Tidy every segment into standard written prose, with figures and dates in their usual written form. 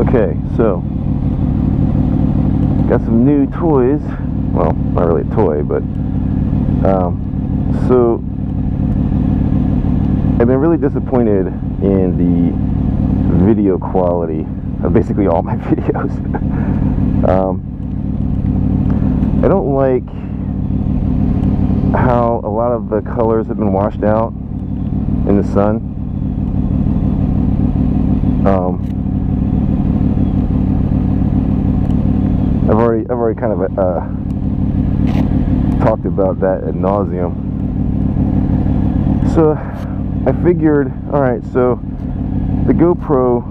Okay, so got some new toys. Well, not really a toy, but so I've been really disappointed in the video quality of basically all my videos. I don't like how a lot of the colors have been washed out in the sun. I've already kind of talked about that ad nauseum. So I figured, all right, so the GoPro,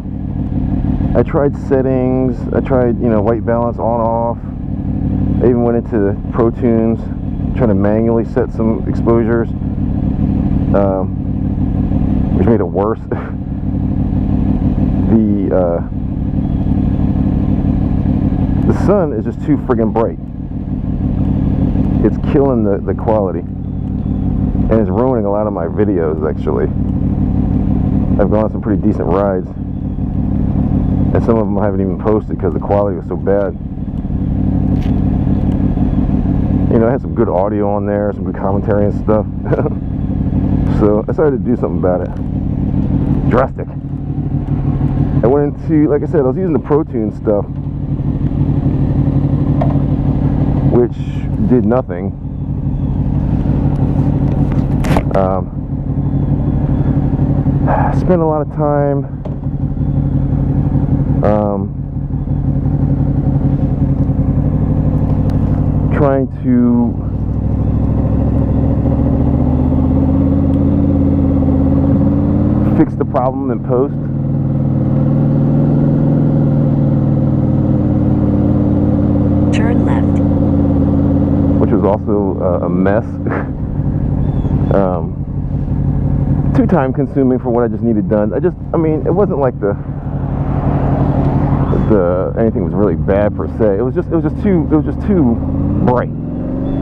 I tried settings, I tried, white balance on off. I even went into Pro Tunes, trying to manually set some exposures, which made it worse. The sun is just too friggin' bright. It's killing the quality, and it's ruining a lot of my videos. Actually, I've gone on some pretty decent rides, and some of them I haven't even posted because the quality was so bad. I had some good audio on there, some good commentary and stuff. So I decided to do something about it. Drastic. I went into, like I said, I was using the Pro Tune stuff, which did nothing. Spent a lot of time trying to fix the problem in post. Turn left. Which was also a mess. Too time consuming for what I just needed done. I mean, it wasn't like anything was really bad per se. It was just too bright.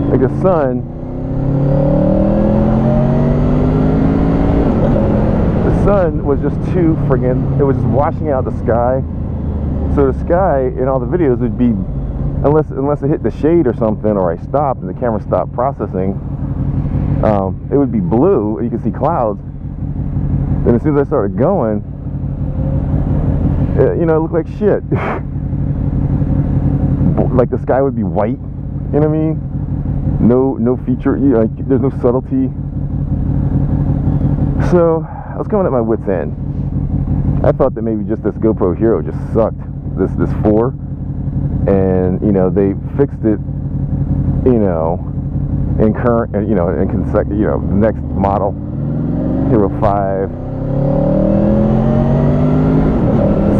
Like the sun was just too friggin', it was just washing out the sky. So the sky in all the videos would be, unless it hit the shade or something, or I stopped and the camera stopped processing, it would be blue, you could see clouds. And as soon as I started going, it looked like shit. Like the sky would be white, you know what I mean? No feature, there's no subtlety. So I was coming at my wit's end. I thought that maybe just this GoPro Hero just sucked, this 4, and they fixed it, in current, in consecutive, the next model, Hero 5,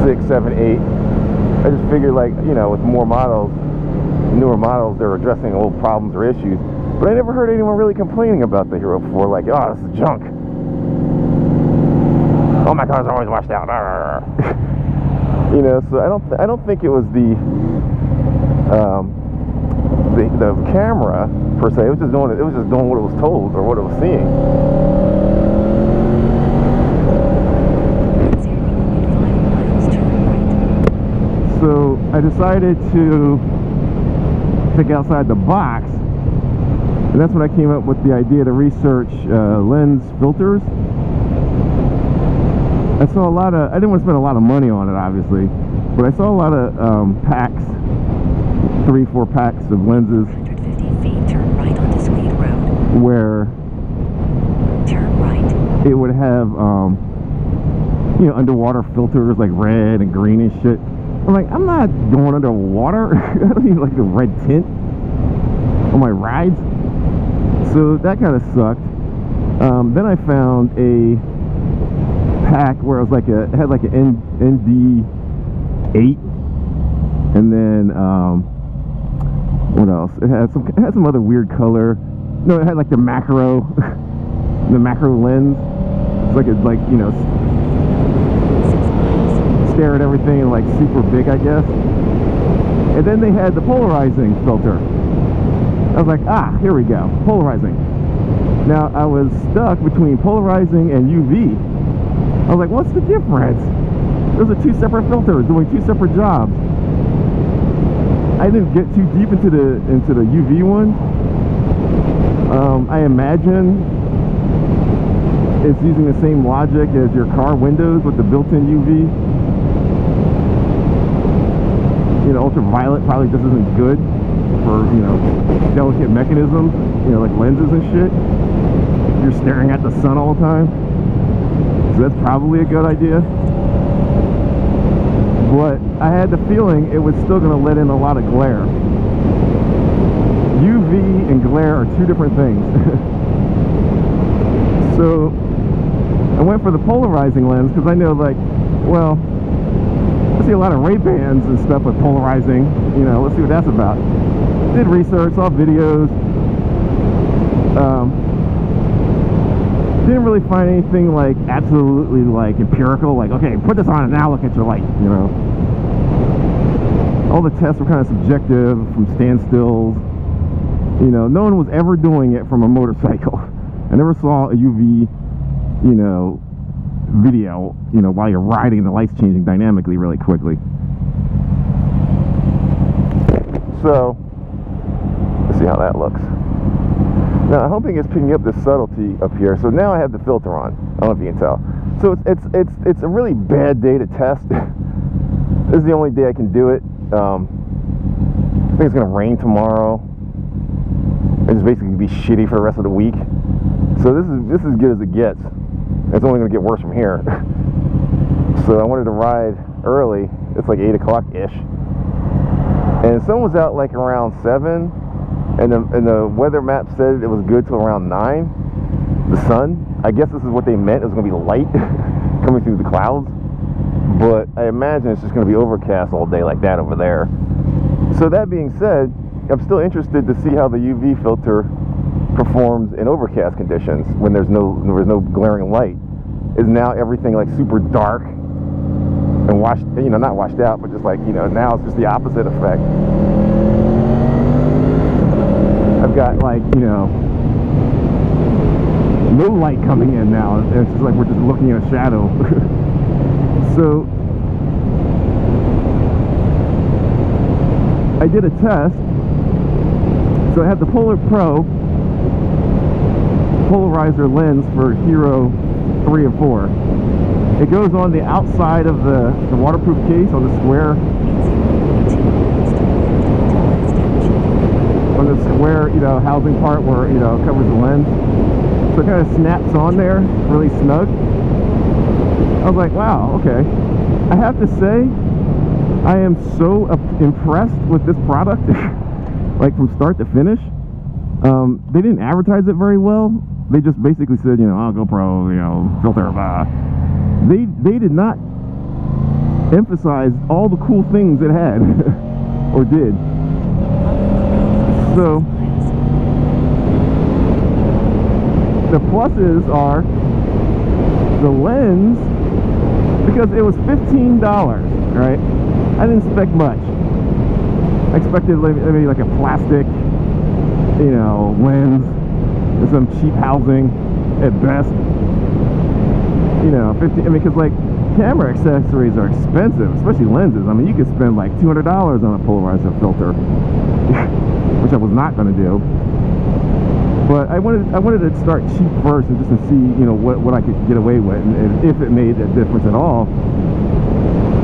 6, 7, 8. I just figured, like, with more models, newer models, they're addressing old problems or issues. But I never heard anyone really complaining about the Hero 4, like, oh, this is junk. Oh, my cars are always washed out. So I don't think it was the camera per se. It was just doing what it was told or what it was seeing. So I decided to think outside the box, and that's when I came up with the idea to research lens filters. I saw a lot of, I didn't want to spend a lot of money on it, obviously, but I saw a lot of packs, 3-4 packs of lenses. 150 feet, turn right onto Sweet Road. Where turn right. It would have, underwater filters like red and green and shit. I'm like, I'm not going underwater. I don't need like a red tint on my rides. So that kind of sucked. Then I found a pack where it was like it had like an ND8, and then what else? It had some other weird color. No, it had like the macro lens. It's like stare at everything and like super big, I guess. And then they had the polarizing filter. I was like, here we go, polarizing. Now I was stuck between polarizing and UV. I was like, what's the difference? Those are two separate filters doing two separate jobs. I didn't get too deep into the UV one. I imagine it's using the same logic as your car windows with the built-in UV. You know, ultraviolet probably just isn't good for, you know, delicate mechanisms, you know, like lenses and shit. You're staring at the sun all the time, so that's probably a good idea. But I had the feeling it was still going to let in a lot of glare. UV and glare are two different things. So I went for the polarizing lens because I know, like, well, I see a lot of Ray-Bans and stuff with polarizing. You know, let's see what that's about. Did research, saw videos. Didn't really find anything like absolutely like empirical, like, okay, put this on and now look at your light, you know. All the tests were kind of subjective from standstills. You know, no one was ever doing it from a motorcycle. I never saw a UV, you know, video, you know, while you're riding and the light's changing dynamically really quickly. So, let's see how that looks. Now, I'm hoping it's picking up this subtlety up here. So now I have the filter on. I don't know if you can tell. So it's a really bad day to test. This is the only day I can do it. I think it's gonna rain tomorrow. It's basically gonna be shitty for the rest of the week. So this is as good as it gets. It's only gonna get worse from here. So I wanted to ride early. It's like 8 o'clock ish, and the sun was out like around 7. And the weather map said it was good till around 9. The sun, I guess this is what they meant. It was going to be light coming through the clouds. But I imagine it's just going to be overcast all day like that over there. So that being said, I'm still interested to see how the UV filter performs in overcast conditions when there's no glaring light. Is now everything like super dark and washed, you know, not washed out, but just like, you know, now it's just the opposite effect. I've got, like, you know, no light coming in now. It's just like we're just looking at a shadow. So I did a test. So I had the Polar Pro Polarizer lens for Hero 3 and 4. It goes on the outside of the waterproof case on the square. On the square, you know, housing part where, you know, covers the lens. So it kind of snaps on there, really snug. I was like, wow, okay. I have to say, I am so impressed with this product, like from start to finish. They didn't advertise it very well. They just basically said, you know, oh, GoPro, you know, filter, blah. They did not emphasize all the cool things it had, or did. So, the pluses are the lens, because it was $15, right? I didn't expect much. I expected maybe like a plastic, you know, lens and some cheap housing at best. You know, 50. I mean, because like camera accessories are expensive, especially lenses. I mean, you could spend like $200 on a polarizer filter, which I was not going to do. But I wanted to start cheap first and just to see, you know, what I could get away with, and if it made a difference at all.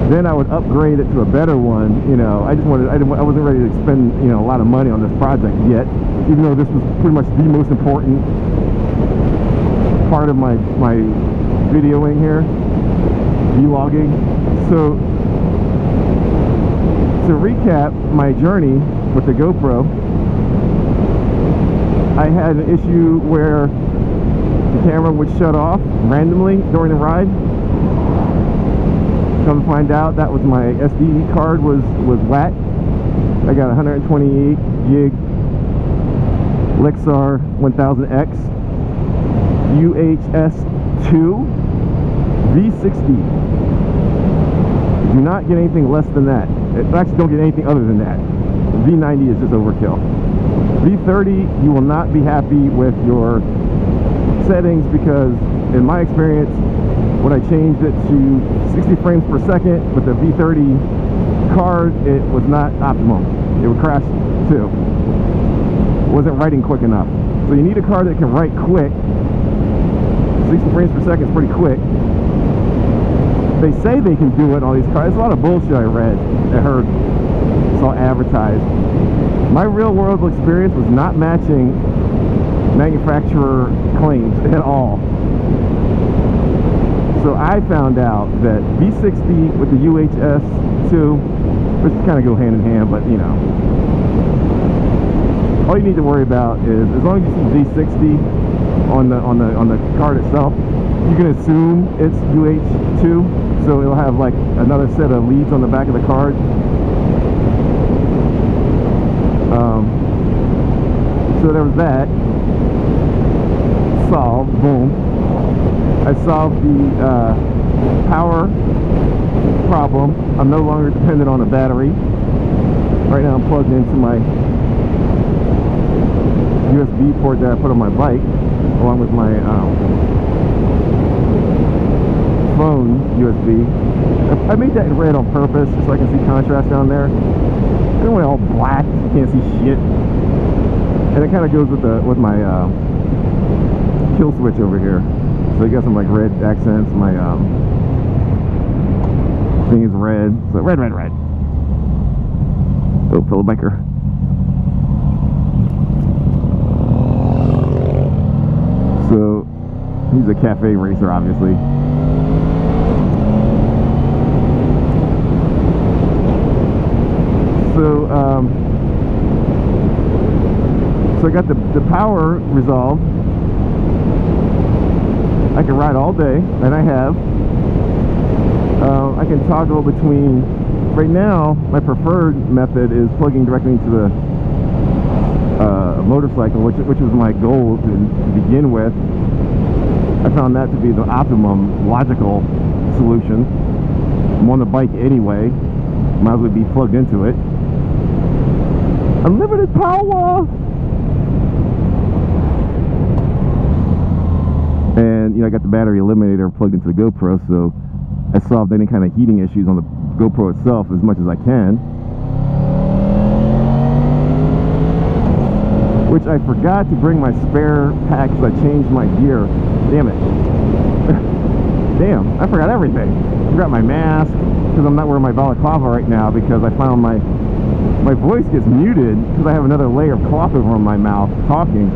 Then I would upgrade it to a better one. You know, I wasn't ready to spend, you know, a lot of money on this project yet, even though this was pretty much the most important part of my videoing here, vlogging. So to recap my journey with the GoPro, I had an issue where the camera would shut off randomly during the ride. Come to find out, that was my SD card was wet. I got 128 gig Lexar 1000X UHS2 V60. Do not get anything less than that. Actually, don't get anything other than that. V90 is just overkill. V30, you will not be happy with your settings because, in my experience, When I changed it to 60 frames per second with the V30 card, it was not optimum. It would crash too. It wasn't writing quick enough. So you need a card that can write quick. 60 frames per second is pretty quick. They say they can do it on these cards. There's a lot of bullshit I heard, saw advertised. My real world experience was not matching manufacturer claims at all. So I found out that V60 with the UHS2, which kind of go hand in hand, but you know, all you need to worry about is as long as you see V60 on the card itself, you can assume it's UH2, so it'll have like another set of leads on the back of the card. So there was that. Solved. Boom. I solved the power problem. I'm no longer dependent on a battery. Right now I'm plugged into my USB port that I put on my bike, along with my phone USB. I made that in red on purpose, just so I can see contrast down there. I don't want it all black, you can't see shit. And it kind of goes with my kill switch over here. So you got some like red accents. My thing is red. So red. Oh, fellow biker. So he's a cafe racer, obviously. So so I got the power resolved. I can ride all day, and I have. I can toggle between. Right now, my preferred method is plugging directly into the motorcycle, which was my goal to begin with. I found that to be the optimum logical solution. I'm on the bike anyway, might as well be plugged into it. Unlimited power! And you know, I got the battery eliminator plugged into the GoPro, so I solved any kind of heating issues on the GoPro itself as much as I can. Which I forgot to bring my spare pack because I changed my gear. Damn it. Damn, I forgot everything. I forgot my mask because I'm not wearing my balaclava right now because I found my voice gets muted because I have another layer of cloth over my mouth talking.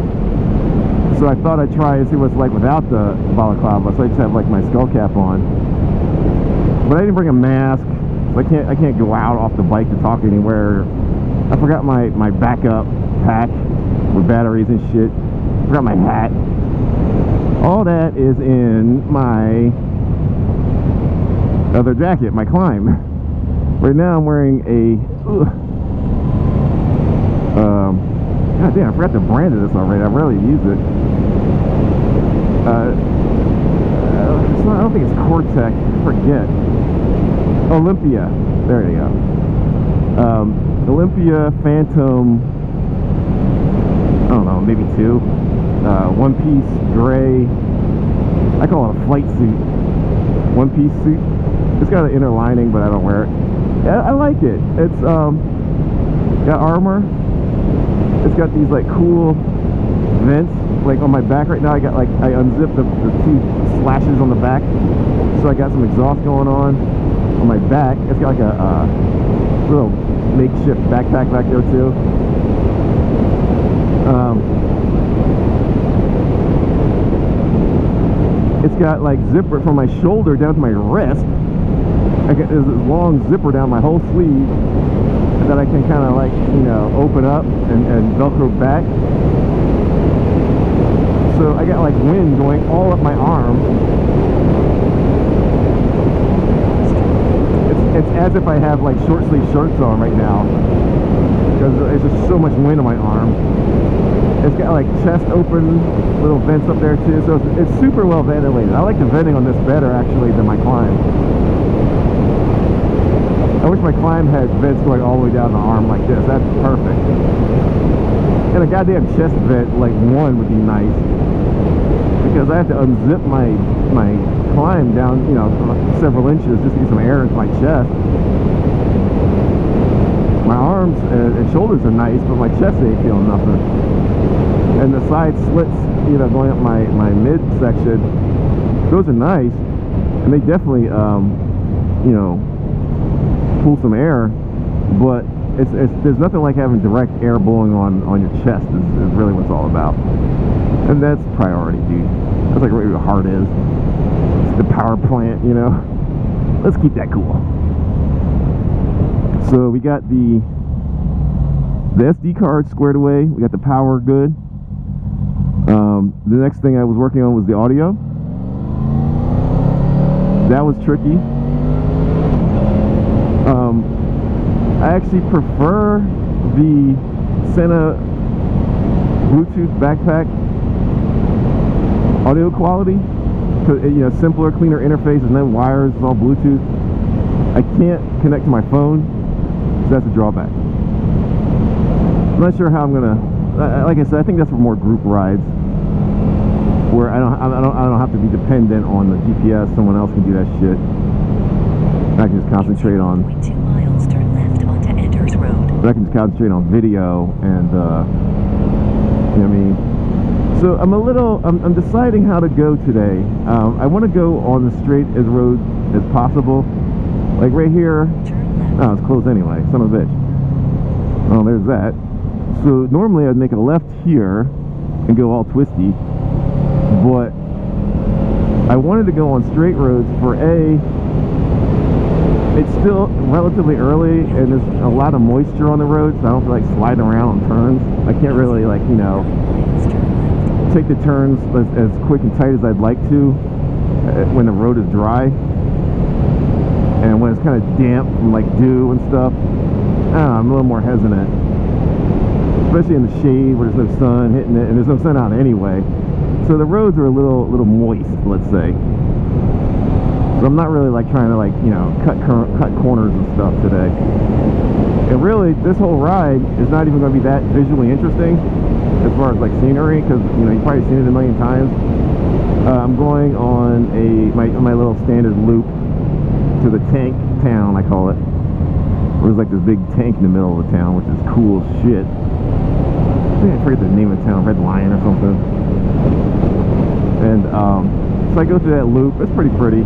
So I thought I'd try and see what it's like without the balaclava. So I just have like my skull cap on. But I didn't bring a mask. So I can't go out off the bike to talk anywhere. I forgot my backup pack with batteries and shit. I forgot my hat. All that is in my other jacket, my Climb. Right now I'm wearing a god damn, I forgot the brand of this already. I rarely use it. I don't think it's Cortec. I forget. Olympia. There you go. Olympia Phantom. I don't know, maybe two. One piece gray. I call it a flight suit. One piece suit. It's got an inner lining, but I don't wear it. Yeah, I like it. It's got armor. It's got these like cool vents. Like on my back right now, I unzipped the two slashes on the back, so I got some exhaust going on my back. It's got like a little makeshift backpack back there too. It's got like zipper from my shoulder down to my wrist. I got this long zipper down my whole sleeve that I can kind of like, you know, open up and Velcro back. So I got like wind going all up my arm. It's as if I have like short sleeve shirts on right now because there's just so much wind on my arm. It's got like chest open, little vents up there too, so it's super well ventilated. I like the venting on this better actually than my Climb. I wish my Climb had vents going all the way down the arm like this. That's perfect. And a goddamn chest vent like one would be nice because I have to unzip my climb down, you know, several inches just to get some air into my chest. My arms and shoulders are nice, but my chest ain't feeling nothing. And the side slits, you know, going up my midsection, those are nice, and they definitely, you know, pull some air. But there's nothing like having direct air blowing on your chest is really what it's all about. And that's priority, dude. That's like where your heart is. It's the power plant, you know. Let's keep that cool. So we got the SD card squared away. We got the power good. The next thing I was working on was the audio. That was tricky. I actually prefer the Sena Bluetooth backpack audio quality, because, you know, simpler, cleaner interface. There's no wires, it's all Bluetooth. I can't connect to my phone, so that's a drawback. I'm not sure how I'm gonna. Like I said, I think that's for more group rides, where I don't have to be dependent on the GPS. Someone else can do that shit. I can just concentrate on. 2 miles, turn left onto Enders Road. But I can just concentrate on video and, you know what I mean? So I'm deciding how to go today. I want to go on the straight as road as possible. Like right here. Turn left. Oh, it's closed anyway, son of a bitch. Oh, there's that. So normally I'd make a left here and go all twisty. But I wanted to go on straight roads for it's still relatively early and there's a lot of moisture on the road, so I don't feel like sliding around on turns. I can't really, like, you know, take the turns as quick and tight as I'd like to when the road is dry, and when it's kind of damp from like dew and stuff, I'm a little more hesitant, especially in the shade where there's no sun hitting it, and there's no sun out anyway, so the roads are a little moist, let's say. So I'm not really like trying to, like, you know, cut corners and stuff today. And really, this whole ride is not even going to be that visually interesting as far as like scenery, because, you know, you've probably seen it a million times. I'm going on my little standard loop to the tank town, I call it. There's like this big tank in the middle of the town, which is cool as shit. I forget the name of the town, Red Lion or something. And so I go through that loop. It's pretty pretty.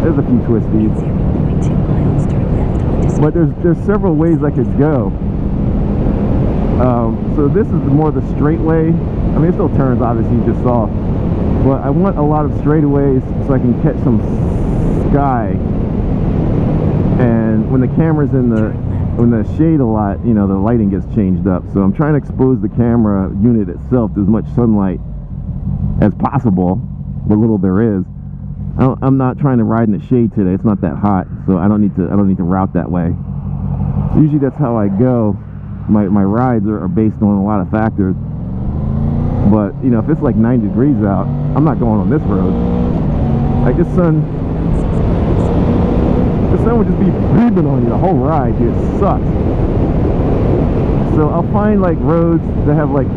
There's a few twisties, 0.2 miles, turn left onto but there's several ways I could go. So this is more the straight way. I mean, it still turns, obviously, you just saw, but I want a lot of straightaways so I can catch some sky. And when the camera's in the shade a lot, you know, the lighting gets changed up. So I'm trying to expose the camera unit itself to as much sunlight as possible, what little there is. I'm not trying to ride in the shade today. It's not that hot, so I don't need to route that way. Usually that's how I go. My rides are based on a lot of factors. But, you know, if it's like 90 degrees out, I'm not going on this road. Like the sun would just be beaming on you the whole ride, dude. It sucks. So I'll find like roads that have like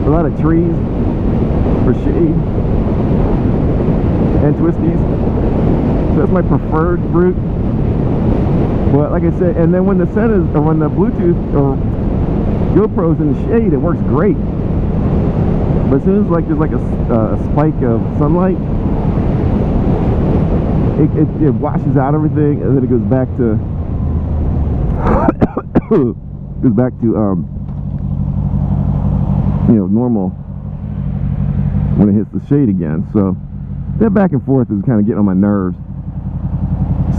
a lot of trees for shade and twisties. So that's my preferred route. But like I said, and then when the Sena's, or when the Bluetooth or GoPro's in the shade, it works great. But as soon as like there's like a spike of sunlight, it washes out everything, and then it goes back to you know, normal when it hits the shade again. So that back and forth is kind of getting on my nerves.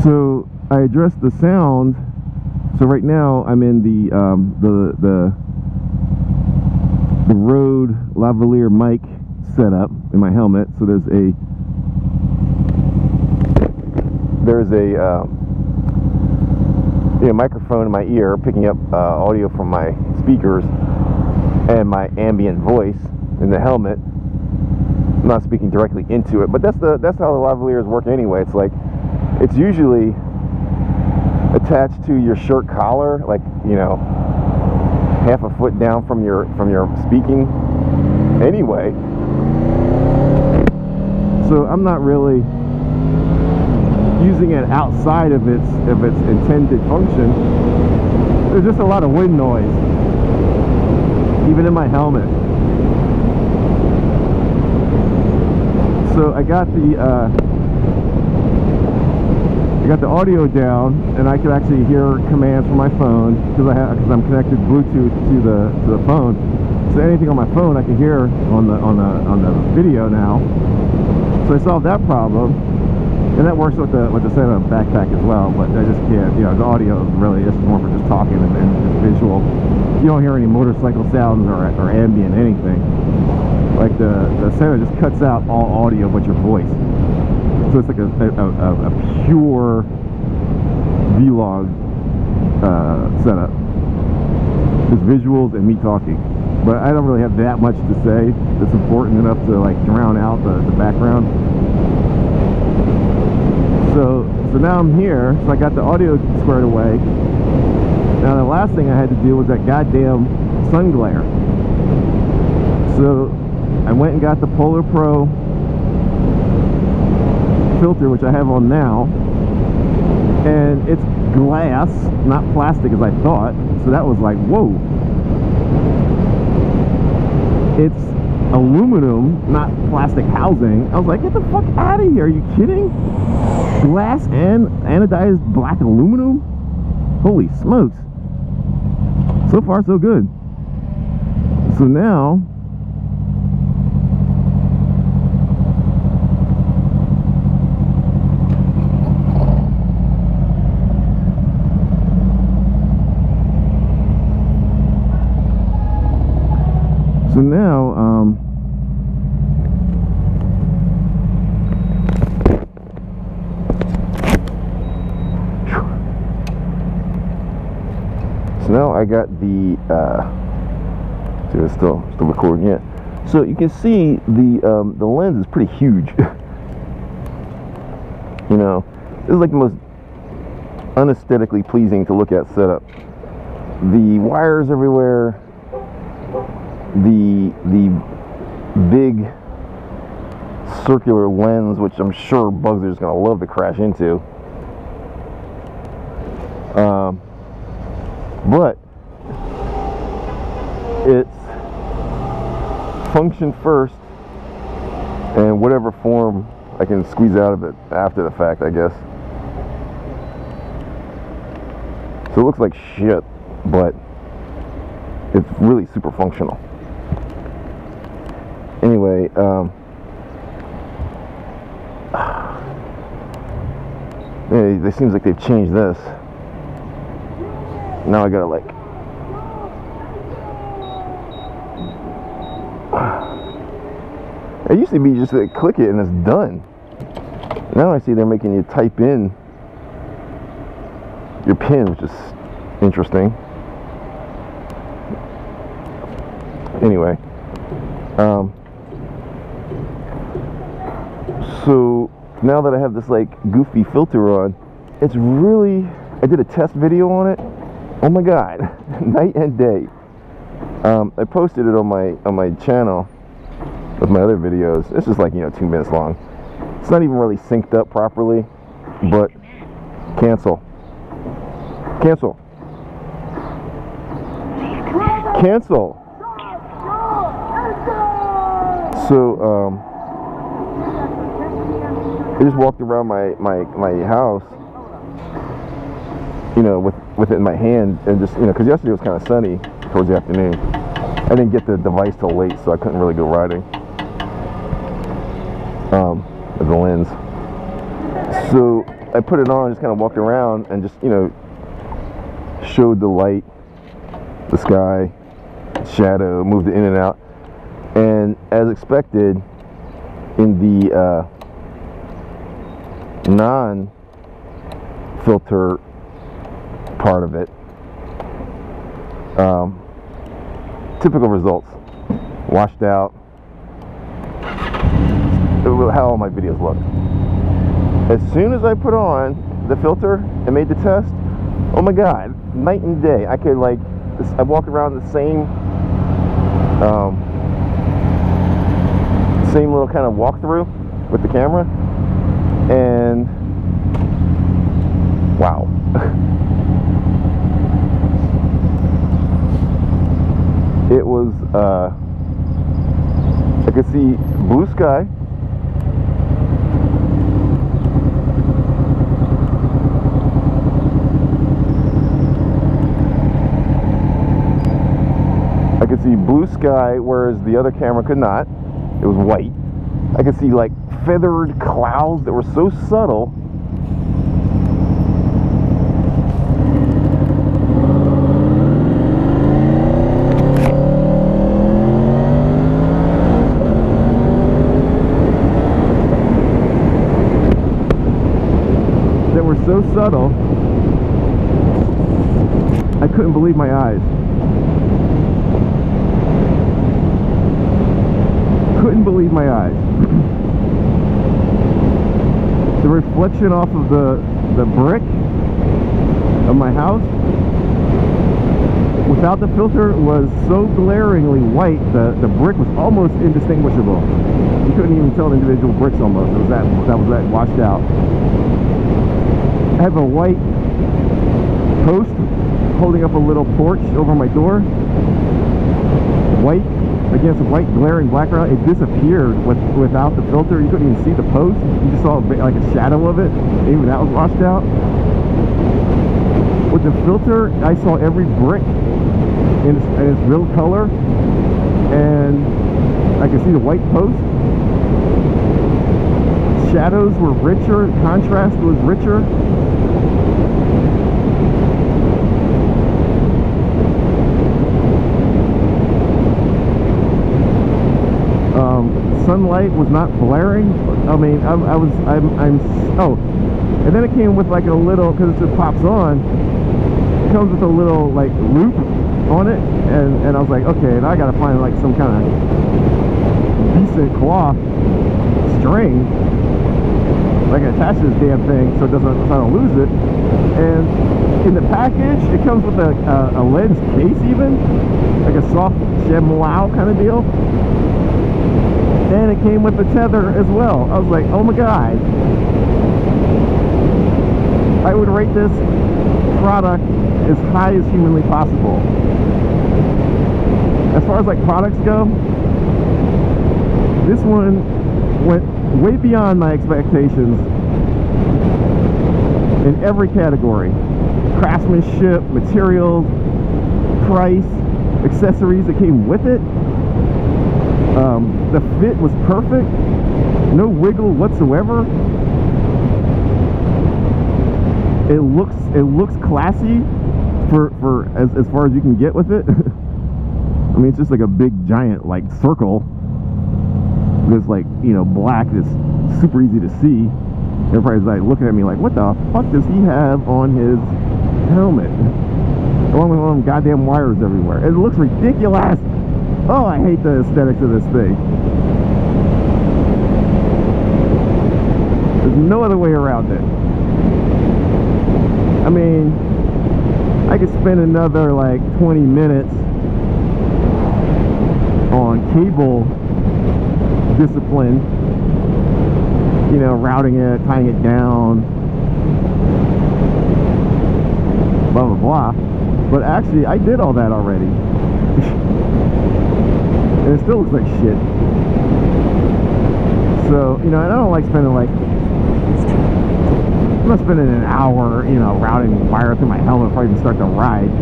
So I addressed the sound. So right now I'm in the Rode Lavalier Mic setup in my helmet. So there's a microphone in my ear picking up audio from my speakers and my ambient voice in the helmet. I'm not speaking directly into it, but that's how the lavaliers work anyway. It's like, it's usually attached to your shirt collar, like, you know, half a foot down from your speaking anyway. So I'm not really using it outside of its intended function. There's just a lot of wind noise, even in my helmet. So I got the audio down, and I could actually hear commands from my phone because I'm connected Bluetooth to the phone. So anything on my phone I can hear on the video now. So I solved that problem, and that works with the Santa backpack as well. But I just can't, you know, the audio is really just more for just talking and just visual. You don't hear any motorcycle sounds or ambient anything. Like the Santa just cuts out all audio but your voice. So it's like a pure vlog setup. Just visuals and me talking. But I don't really have that much to say that's important enough to like drown out the background. So now I'm here, so I got the audio squared away. Now the last thing I had to do was that goddamn sun glare. So I went and got the Polar Pro filter, which I have on now, and it's glass, not plastic as I thought. So that was like, whoa. It's aluminum, not plastic housing. I was like, get the fuck out of here. Are you kidding? Glass and anodized black aluminum? Holy smokes. So far, so good. So now, now I got the see, it's still recording yet. So you can see the lens is pretty huge. You know, this is like the most unaesthetically pleasing to look at setup. The wires everywhere, the big circular lens, which I'm sure bugs are just gonna love to crash into. But it's function first, and whatever form I can squeeze out of it after the fact, I guess. So it looks like shit, but it's really super functional. Anyway, it seems like they've changed this. Now I gotta like, it used to be just like click it and it's done. Now I see they're making you type in your pin, which is interesting. Anyway, so now that I have this like goofy filter on, it's really, I did a test video on it. Oh my god, night and day. I posted it on my channel with my other videos. It's just like, you know, 2 minutes long. It's not even really synced up properly, but cancel. Cancel. Cancel. So I just walked around my house, you know, with it in my hand, and just, you know, because yesterday was kind of sunny towards the afternoon. I didn't get the device till late, so I couldn't really go riding with the lens. So I put it on, just kind of walked around and just, you know, showed the light, the sky, shadow, moved it in and out. And as expected, in the non-filter part of it, typical results. Washed out. How all my videos look. As soon as I put on the filter and made the test, oh my god, night and day. I could like I walked around the same little kind of walkthrough with the camera, and wow. It was, I could see blue sky. I could see blue sky, whereas the other camera could not. It was white. I could see like feathered clouds that were so subtle. That were so subtle, I couldn't believe my eyes. Couldn't believe my eyes. The reflection off of the brick of my house without the filter was so glaringly white, the brick was almost indistinguishable. You couldn't even tell the individual bricks almost. It was that washed out. I have a white post holding up a little porch over my door. White against a white glaring background. It disappeared without the filter. You couldn't even see the post. You just saw like a shadow of it. Even that was washed out. With the filter, I saw every brick in its real color, and I could see the white post. Shadows were richer. Contrast was richer. Sunlight was not blaring. I mean, I'm oh, and then it came with like a little, because it just pops on, it comes with a little like loop on it, and I was like, okay, now I gotta find like some kind of decent cloth string I can attach this damn thing so I don't lose it. And in the package, it comes with a lens case, even like a soft chamois kind of deal. And it came with the tether as well. I was like, oh my god. I would rate this product as high as humanly possible. As far as like products go, this one went way beyond my expectations in every category. Craftsmanship, materials, price, accessories that came with it. The fit was perfect, no wiggle whatsoever. It looks classy for as far as you can get with it. I mean, it's just like a big giant like circle that's like, you know, black, that's super easy to see. Everybody's like looking at me like, what the fuck does he have on his helmet? Along with all them goddamn wires everywhere. It looks ridiculous. Oh, I hate the aesthetics of this thing. There's no other way around it. I mean, I could spend another like 20 minutes on cable discipline, you know, routing it, tying it down, blah blah blah. But actually, I did all that already. And it still looks like shit. So, you know, and I don't like spending like, I'm not spending an hour, you know, routing wire through my helmet before I even start to ride.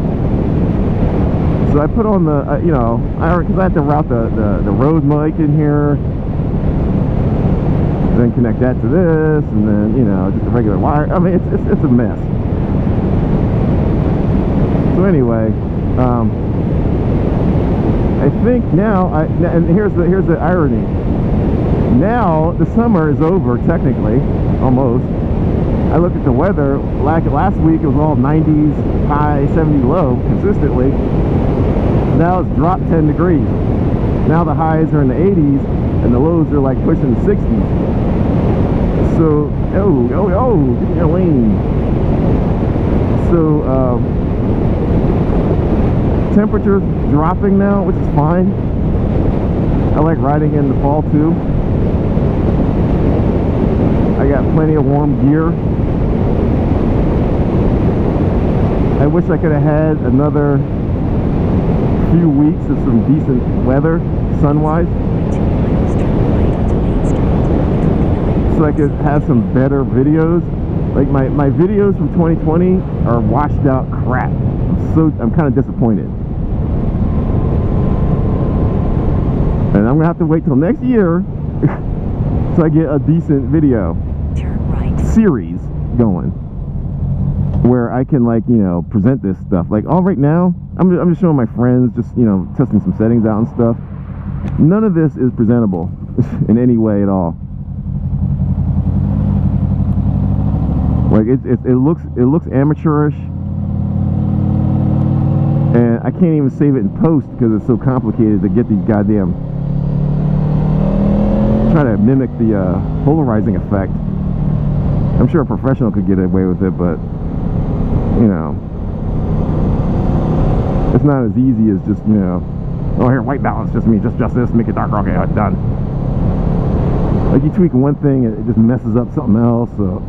So I put on the, you know, because I have to route the road mic in here, then connect that to this, and then, you know, just a regular wire. I mean, it's a mess. So anyway, I think now, and here's the irony. Now the summer is over, technically, almost. I looked at the weather. Last week it was all 90s high, 70 low consistently. Now it's dropped 10 degrees. Now the highs are in the 80s and the lows are like pushing the 60s. So, give me a lane. So, Temperature's dropping now, which is fine. I like riding in the fall too. I got plenty of warm gear. I wish I could have had another few weeks of some decent weather, sun-wise, so I could have some better videos. Like my videos from 2020 are washed out crap. I'm kind of disappointed. And I'm gonna have to wait till next year so I get a decent video series going where I can, like, you know, present this stuff. Like, all right now I'm just showing my friends, just, you know, testing some settings out and stuff. None of this is presentable in any way at all. Like it looks amateurish, and I can't even save it in post because it's so complicated to get these goddamn, try to mimic the polarizing effect. I'm sure a professional could get away with it, but you know, it's not as easy as just, you know, oh, here, white balance, just me, just this, make it darker, okay, done. Like, you tweak one thing and it just messes up something else. So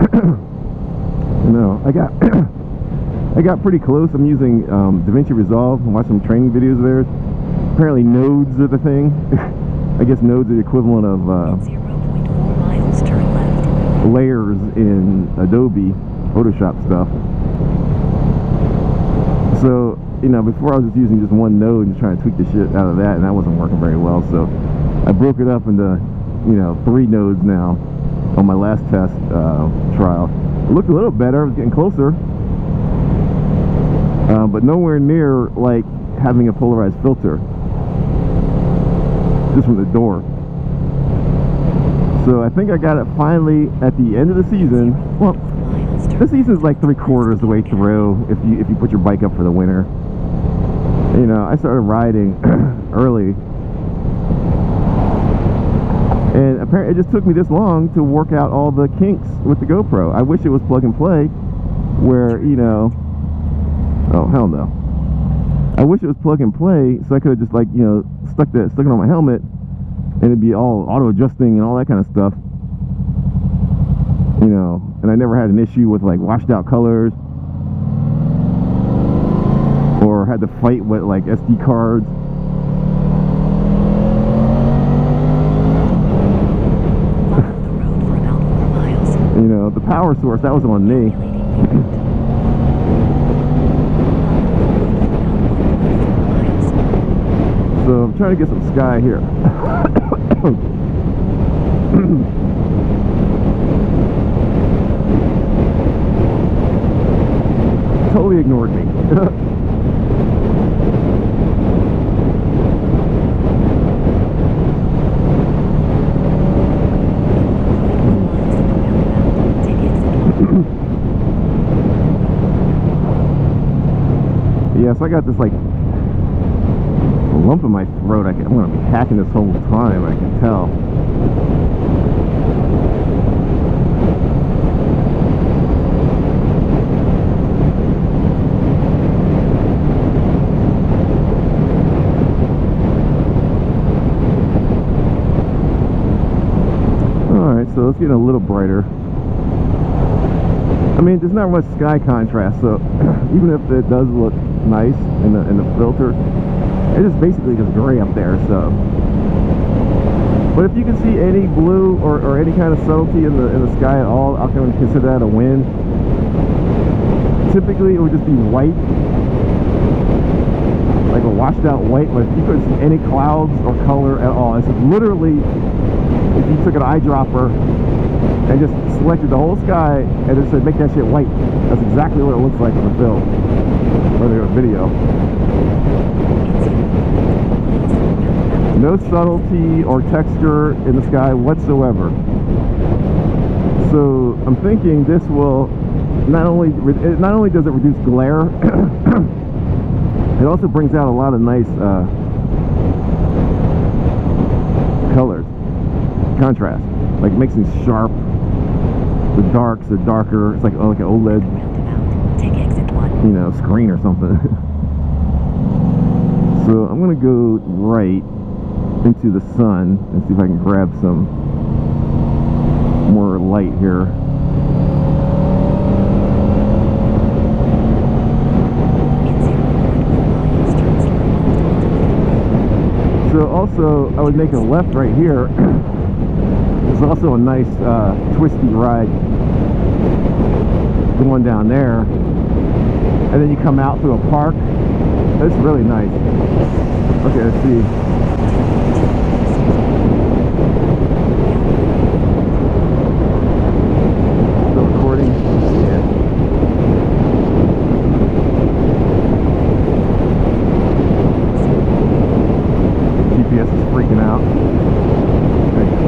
you know, I got pretty close. I'm using Divinci Resolve. I'm watching some training videos of theirs. Apparently nodes are the thing. I guess nodes are the equivalent of 0.4 miles, turn left. layers in Adobe Photoshop stuff. So, you know, before I was just using just one node and just trying to tweak the shit out of that, and that wasn't working very well. So I broke it up into, you know, 3 nodes now on my last test trial. It looked a little better. I was getting closer, but nowhere near like having a polarized filter just from the door. So I think I got it finally at the end of the season. Well, the season's like 3/4 the way through if you put your bike up for the winter. You know, I started riding early, and apparently it just took me this long to work out all the kinks with the GoPro. I wish it was plug and play, where, you know, oh hell no. I wish it was plug and play, so I could have just, like, you know, stuck it on my helmet, and it'd be all auto adjusting and all that kind of stuff. You know, and I never had an issue with, like, washed out colors, or had to fight with, like, SD cards. You know, the power source, that was on me. So I'm trying to get some sky here. Totally ignored me. Yeah, so I got this, like, lump in my throat. I'm going to be hacking this whole time, I can tell. Alright, so it's getting a little brighter. I mean, there's not much sky contrast, so even if it does look nice in the filter, it is basically just gray up there. So, but if you can see any blue or any kind of subtlety in the sky at all, I'm going to consider that a win. Typically, it would just be white, like a washed out white. But if you couldn't see any clouds or color at all, it's literally, if you took an eyedropper and just selected the whole sky and just said, make that shit white. That's exactly what it looks like on the film or the video. No subtlety or texture in the sky whatsoever. So I'm thinking this will not only does it reduce glare, it also brings out a lot of nice colors, contrast. Like, it makes things sharp. The darks are darker. It's like an OLED, Take exit 1. you know, screen or something. So I'm gonna go right into the sun and see if I can grab some more light here. So also, I would make a left right here. There's also a nice twisty ride going down there, and then you come out through a park. It's really nice. Okay, let's see. Still recording? Yeah. GPS is freaking out. There you go.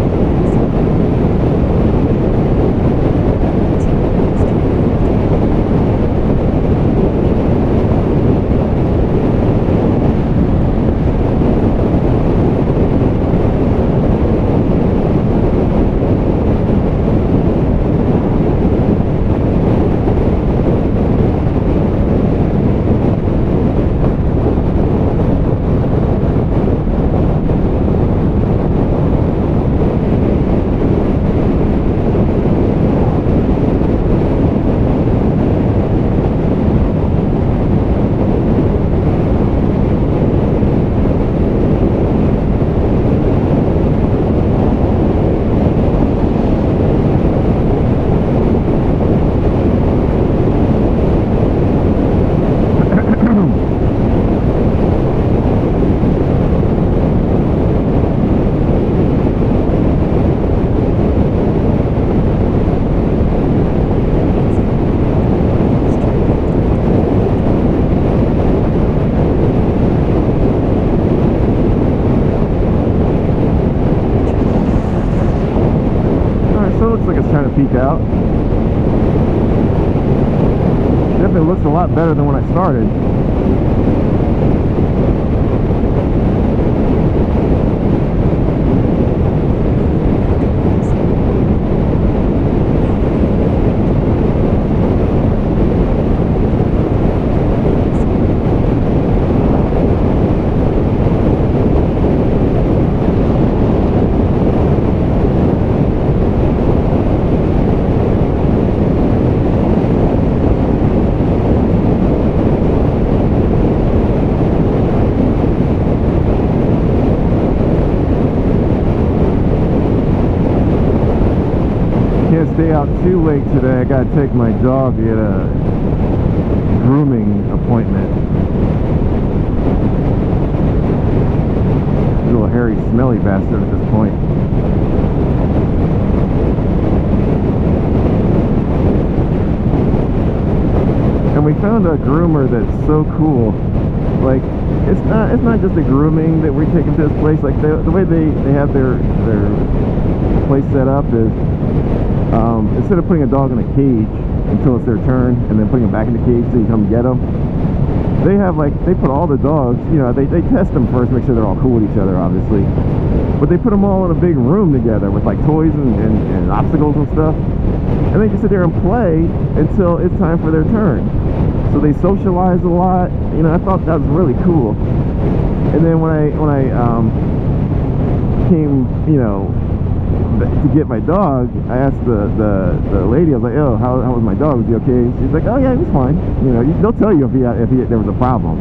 Peek out. Definitely looks a lot better than when I started. Stay out too late today. I gotta take my dog at a grooming appointment. Little hairy, smelly bastard at this point. And we found a groomer that's so cool. Like, it's not just the grooming that we're taking to this place. Like the way they have their place set up is, instead of putting a dog in a cage until it's their turn and then putting them back in the cage so you come get them, they have, like, they put all the dogs, you know, they test them first, make sure they're all cool with each other, obviously, but they put them all in a big room together with, like, toys and obstacles and stuff, and they just sit there and play until it's time for their turn. So they socialize a lot. You know, I thought that was really cool. And then when I came, you know, to get my dog, I asked the lady, I was like, oh, how was my dog? Was he okay? She's like, oh yeah, he was fine. You know, they'll tell you if there was a problem.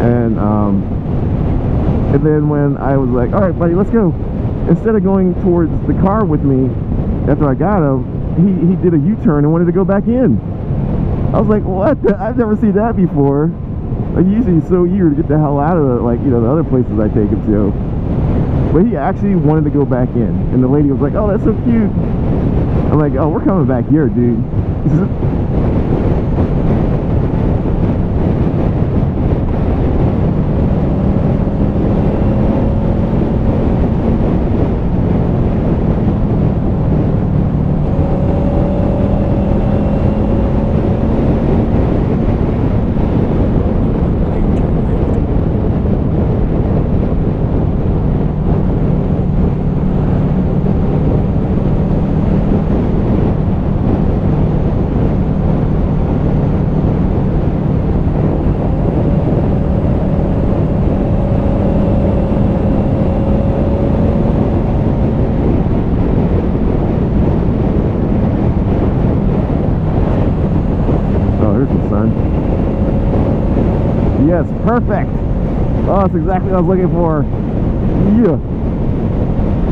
And then when I was like, all right, buddy, let's go. Instead of going towards the car with me after I got him, he did a U-turn and wanted to go back in. I was like, what? I've never seen that before. Like, usually he's so eager to get the hell out of the, like, you know, the other places I take him to. But he actually wanted to go back in. And the lady was like, oh, that's so cute. I'm like, oh, we're coming back here, dude. son. Yes, perfect. Oh, that's exactly what I was looking for. Yeah.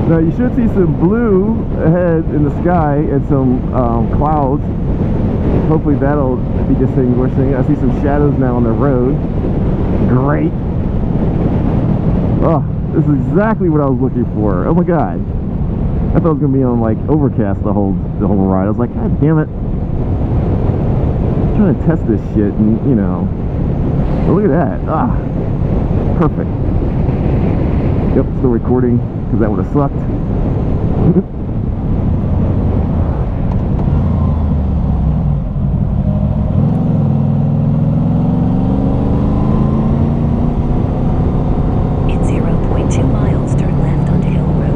Now you should see some blue ahead in the sky and some clouds. Hopefully that'll be distinguishing. I see some shadows now on the road. Great. Oh, this is exactly what I was looking for. Oh my god. I thought it was gonna be on like Overcast the whole ride. I was like, god damn it. I'm trying to test this shit and you know. But look at that. Ah. Perfect. Yep, still recording because that would have sucked. In 0.2 miles, turn left onto Hill Road.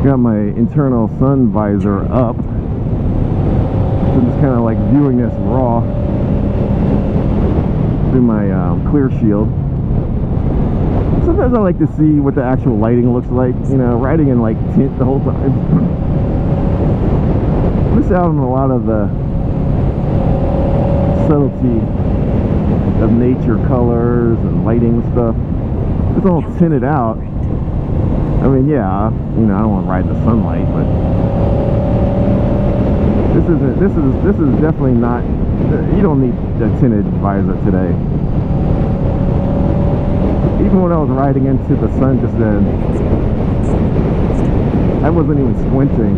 Got my internal sun visor up. So I'm just kind of like viewing this raw through my clear shield. Sometimes I like to see what the actual lighting looks like, you know, riding in like tint the whole time. Miss out on a lot of the subtlety of nature colors and lighting and stuff. It's all tinted out. I mean, yeah, you know, I don't want to ride the sunlight, but this is definitely not. You don't need a tinted visor today. Even when I was riding into the sun just then, I wasn't even squinting.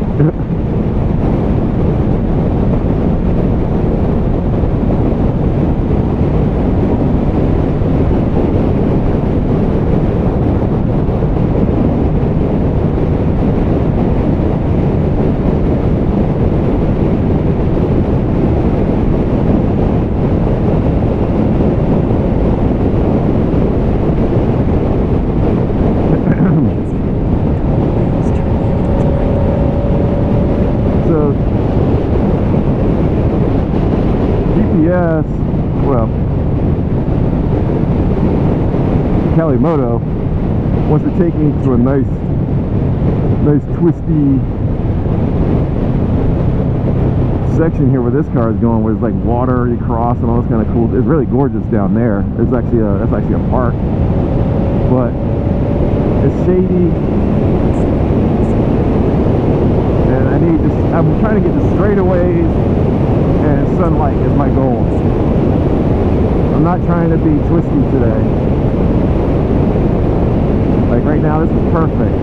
Well, Moto wants to take me to a nice twisty section here where this car is going, where there's like water you cross and all this kind of cool. It's really gorgeous down there. There's actually that's actually a park, but it's shady, and I'm trying to get the straightaways and sunlight is my goal. I'm not trying to be twisty today. Like right now, this is perfect.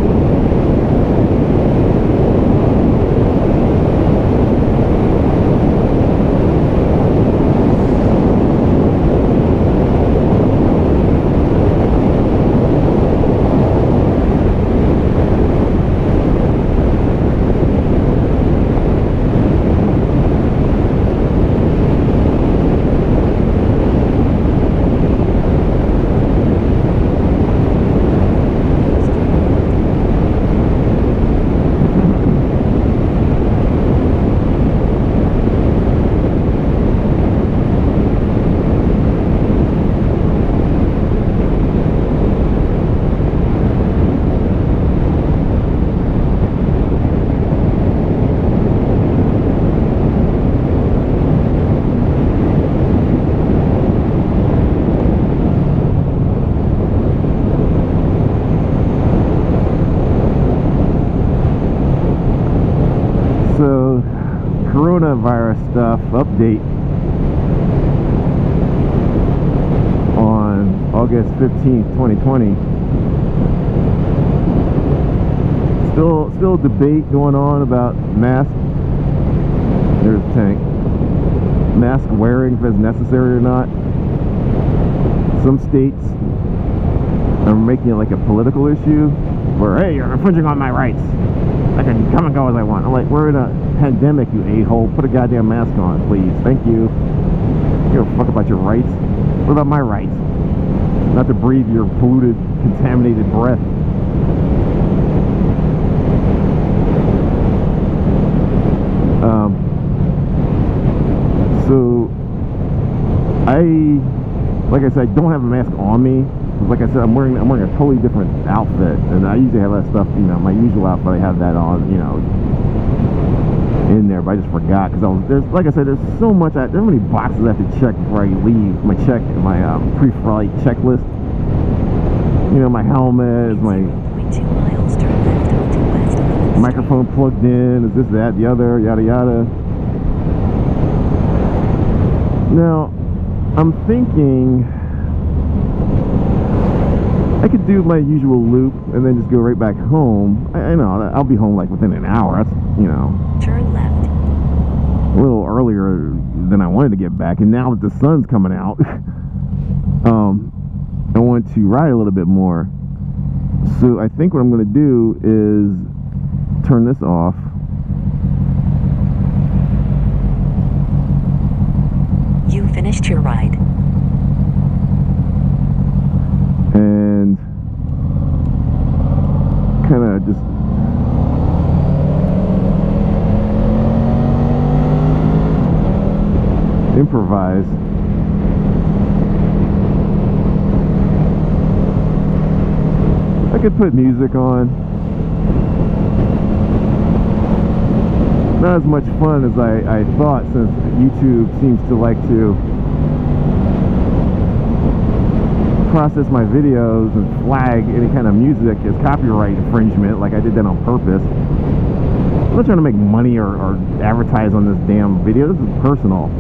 Coronavirus stuff update on August 15th, 2020. Still debate going on about mask. There's a tank. Mask wearing, if it's necessary or not. Some states are making it like a political issue where, hey, you're infringing on my rights. I can come and go as I want. I'm like, we're in a pandemic, you a-hole. Put a goddamn mask on, please. Thank you. You don't fuck about your rights. What about my rights? Not to breathe your polluted, contaminated breath. So, like I said, I don't have a mask on me, Because like I said, I'm wearing a totally different outfit, and I usually have that stuff, you know, my usual outfit. I have that on, you know, in there, but I just forgot because there's, like I said, there's so much. There's so many boxes I have to check before I leave. My pre-flight checklist. You know, my helmet, my 0.2 miles, turn left onto West 11th microphone plugged in. Is this, that, the other, yada yada. Now, I'm thinking I could do my usual loop and then just go right back home. I know I'll be home like within an hour. That's, you know, Turn left. a little earlier than I wanted to get back. And now that the sun's coming out, I want to ride a little bit more. So I think what I'm going to do is turn this off. You finished your ride. And kind of just improvise. I could put music on. Not as much fun as I thought, since YouTube seems to like to process my videos and flag any kind of music as copyright infringement, like I did that on purpose. I'm not trying to make money or advertise on this damn video. This is personal.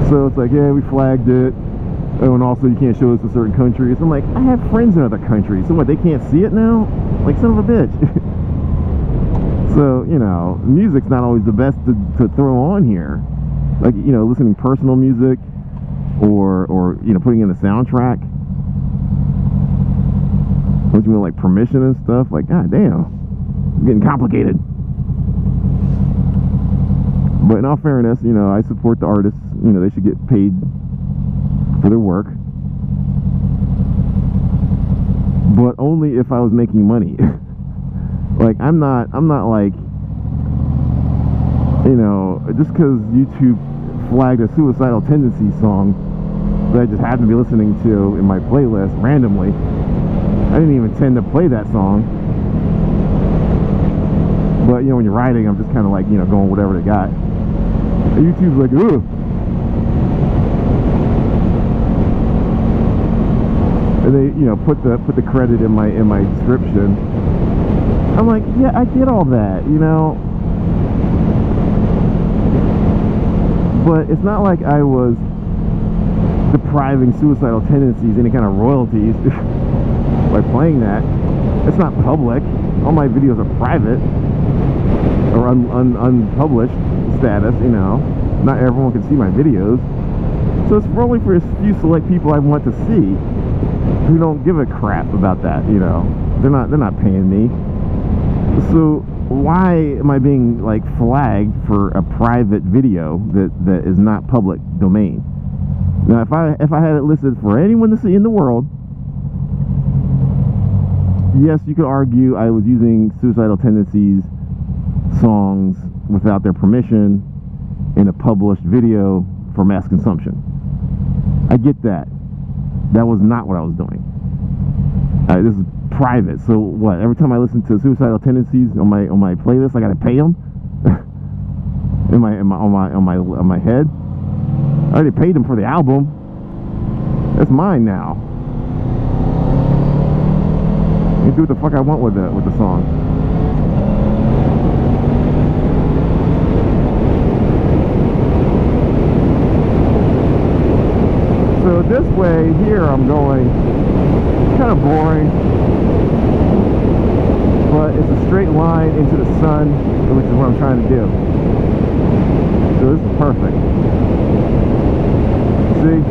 So it's like, yeah, we flagged it. Oh, and also you can't show this to certain countries. I'm like, I have friends in other countries. So what, they can't see it now? Like, son of a bitch. So, you know, music's not always the best to throw on here. Like, you know, listening to personal music or you know, putting in a soundtrack. Don't you mean like permission and stuff? Like, god damn, it's getting complicated. But in all fairness, you know, I support the artists. You know, they should get paid for their work. But only if I was making money. Like, I'm not like, you know, just because YouTube flagged a Suicidal Tendencies song that I just happened to be listening to in my playlist randomly. I didn't even intend to play that song. But, you know, when you're riding, I'm just kind of like, you know, going whatever they got. And YouTube's like, ugh. And they, you know, put the credit in my description. I'm like, yeah, I get all that, you know. But it's not like I was depriving Suicidal Tendencies any kind of royalties by playing that. It's not public. All my videos are private or unpublished status, you know. Not everyone can see my videos. So it's only for a few select people I want to see who don't give a crap about that, you know. They're not paying me. So why am I being like flagged for a private video that is not public domain? Now, if I had it listed for anyone to see in the world, yes, you could argue I was using Suicidal Tendencies songs without their permission in a published video for mass consumption. I get that. That was not what I was doing. This is private. So what? Every time I listen to Suicidal Tendencies on my playlist, I gotta pay them on my head. I already paid them for the album. That's mine now. I can do what the fuck I want with the song. So this way here, I'm going. It's kind of boring, but it's a straight line into the sun, which is what I'm trying to do. So this is perfect. See?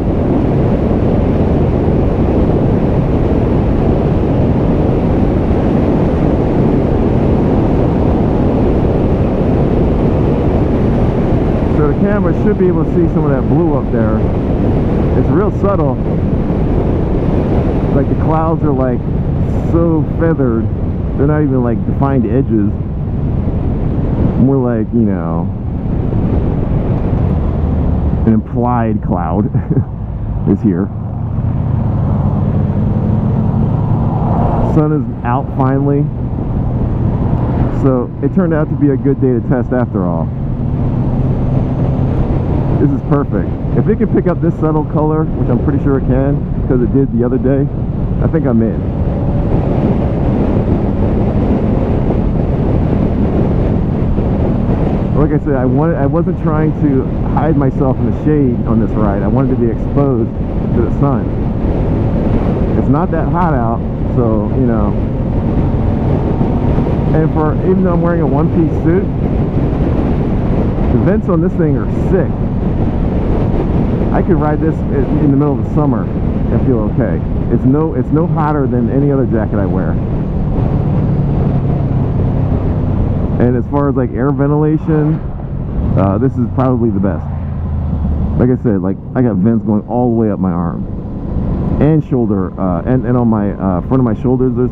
So the camera should be able to see some of that blue up there. It's real subtle. Like the clouds are like so feathered, they're not even like defined edges. More like, you know, an implied cloud is here. sun is out finally. So it turned out to be a good day to test after all. This is perfect. If it can pick up this subtle color, which I'm pretty sure it can, because it did the other day, I think I'm in. Like I said, I wasn't trying to hide myself in the shade on this ride. I wanted to be exposed to the sun. It's not that hot out, so, you know. And even though I'm wearing a one-piece suit, the vents on this thing are sick. I could ride this in the middle of the summer and feel okay. It's no hotter than any other jacket I wear. And as far as like air ventilation, this is probably the best. Like I said, like I got vents going all the way up my arm and shoulder, and on my front of my shoulders. There's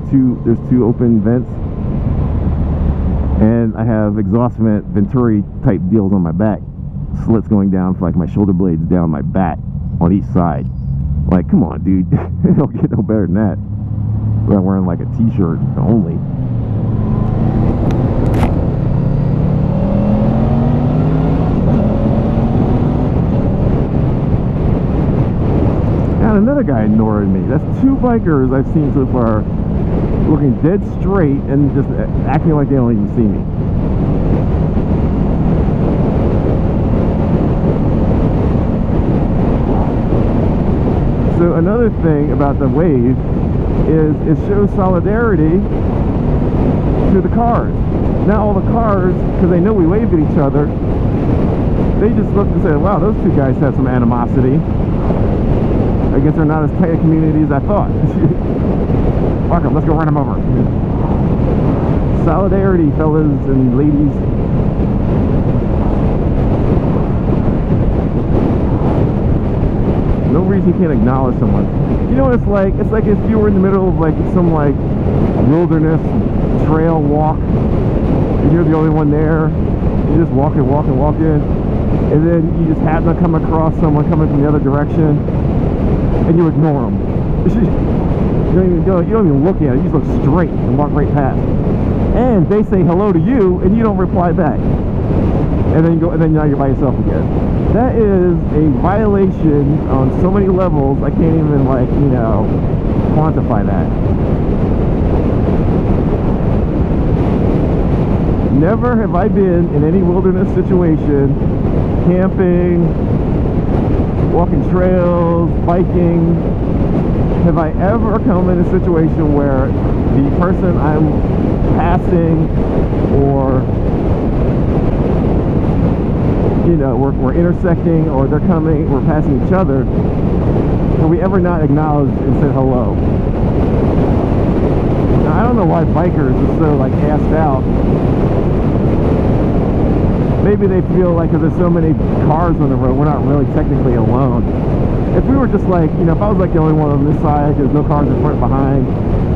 two open vents, and I have exhaust vent Venturi type deals on my back, slits going down for like my shoulder blades down my back on each side. Like, come on, dude, it don't get no better than that. But I'm wearing like a t-shirt only. Another guy ignored me. That's two bikers I've seen so far looking dead straight and just acting like they don't even see me. So another thing about the wave is it shows solidarity to the cars. Now all the cars, because they know we waved at each other, they just looked and said, wow, those two guys have some animosity. I guess they're not as tight a community as I thought. Fuck them, let's go run them over. Solidarity, fellas and ladies. No reason you can't acknowledge someone. You know what it's like? It's like if you were in the middle of like some like wilderness trail walk, and you're the only one there. You just walk in, and then you just happen to come across someone coming from the other direction, and you ignore them. You don't even look at it. You just look straight and walk right past. And they say hello to you, and you don't reply back. And then you go, and then now you're by yourself again. That is a violation on so many levels. I can't even quantify that. Never have I been in any wilderness situation, camping, walking trails, biking, have I ever come in a situation where the person I'm passing, or we're intersecting, or they're coming, we're passing each other, have we ever not acknowledged and said hello? Now, I don't know why bikers are so like assed out. Maybe they feel like because there's so many cars on the road, we're not really technically alone. If we were just like, if I was like the only one on this side, there's no cars in front and behind,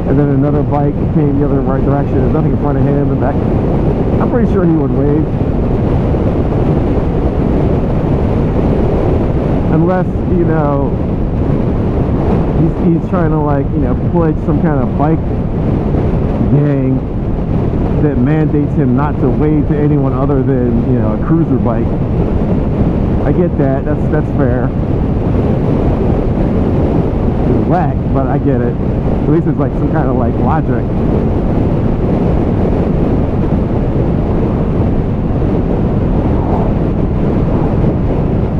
and then another bike came the other right direction, there's nothing in front of him and back, I'm pretty sure he would wave. Unless, he's trying to pledge some kind of bike gang that mandates him not to wave to anyone other than, a cruiser bike. I get that. That's fair. It's whack, but I get it. At least it's like some kind of logic.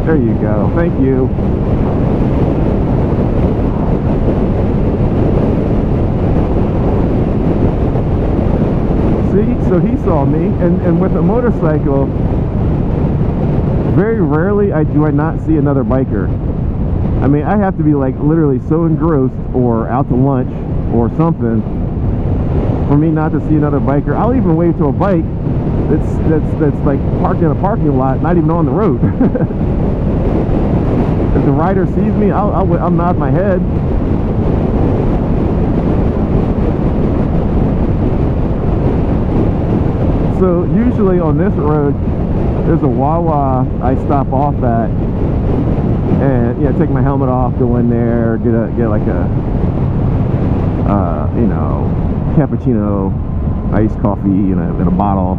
There you go. Thank you. See, so he saw me, and with a motorcycle, very rarely do I not see another biker. I mean, I have to be literally so engrossed or out to lunch or something for me not to see another biker. I'll even wave to a bike that's like parked in a parking lot, not even on the road. If the rider sees me, I'll nod my head. So usually on this road, there's a Wawa I stop off at, and take my helmet off, go in there, get like a you know, cappuccino, iced coffee in a bottle,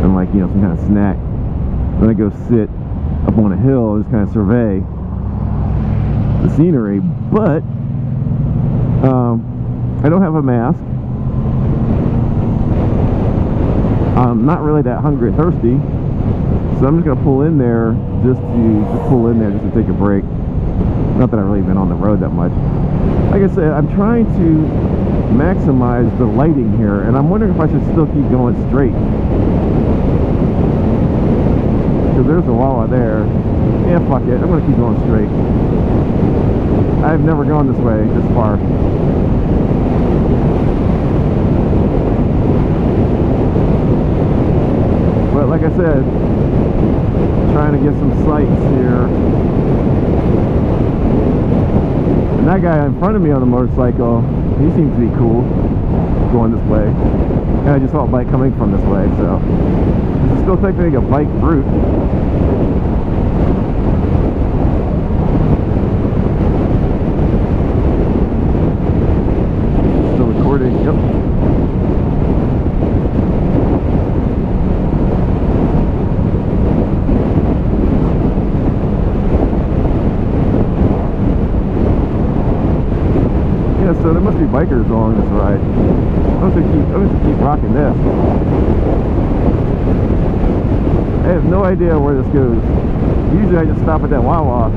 and like, you know, some kind of snack. Then I go sit up on a hill and just kind of survey the scenery. But I don't have a mask. I'm not really that hungry or thirsty, so I'm just gonna pull in there just to take a break. Not that I've really been on the road that much. Like I said, I'm trying to maximize the lighting here, and I'm wondering if I should still keep going straight, because there's a Wawa there. Yeah, fuck it, I'm gonna keep going straight. I've never gone this way this far. But like I said, trying to get some sights here. And that guy in front of me on the motorcycle, he seems to be cool going this way. And I just saw a bike coming from this way, so this is still technically a bike route. Still recording, yep. So there must be bikers along this ride. I'm going to keep rocking this. I have no idea where this goes. Usually I just stop at that Wawa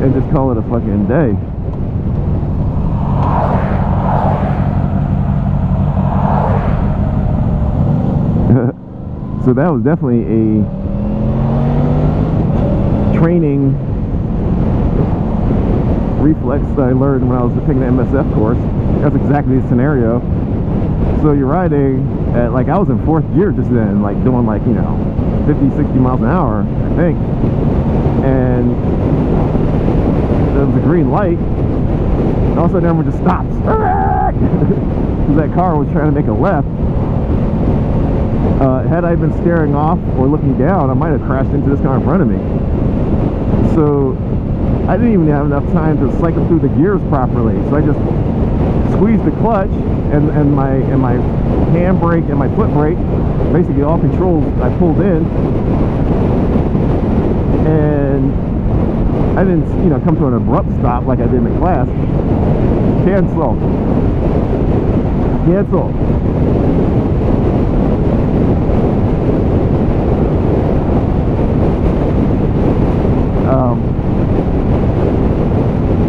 and just call it a fucking day. So that was definitely a training reflex that I learned when I was taking the MSF course. That's exactly the scenario. So you're riding at, like, I was in 4th gear just then, like doing, like, you know, 50, 60 miles an hour, I think. And there was a green light, and all of a sudden everyone just stops. Because that car was trying to make a left. Had I been staring off or looking down, I might have crashed into this car in front of me. So I didn't even have enough time to cycle through the gears properly, so I just squeezed the clutch and my handbrake and my foot brake, basically all controls I pulled in, and I didn't, you know, come to an abrupt stop like I did in the class. Cancel.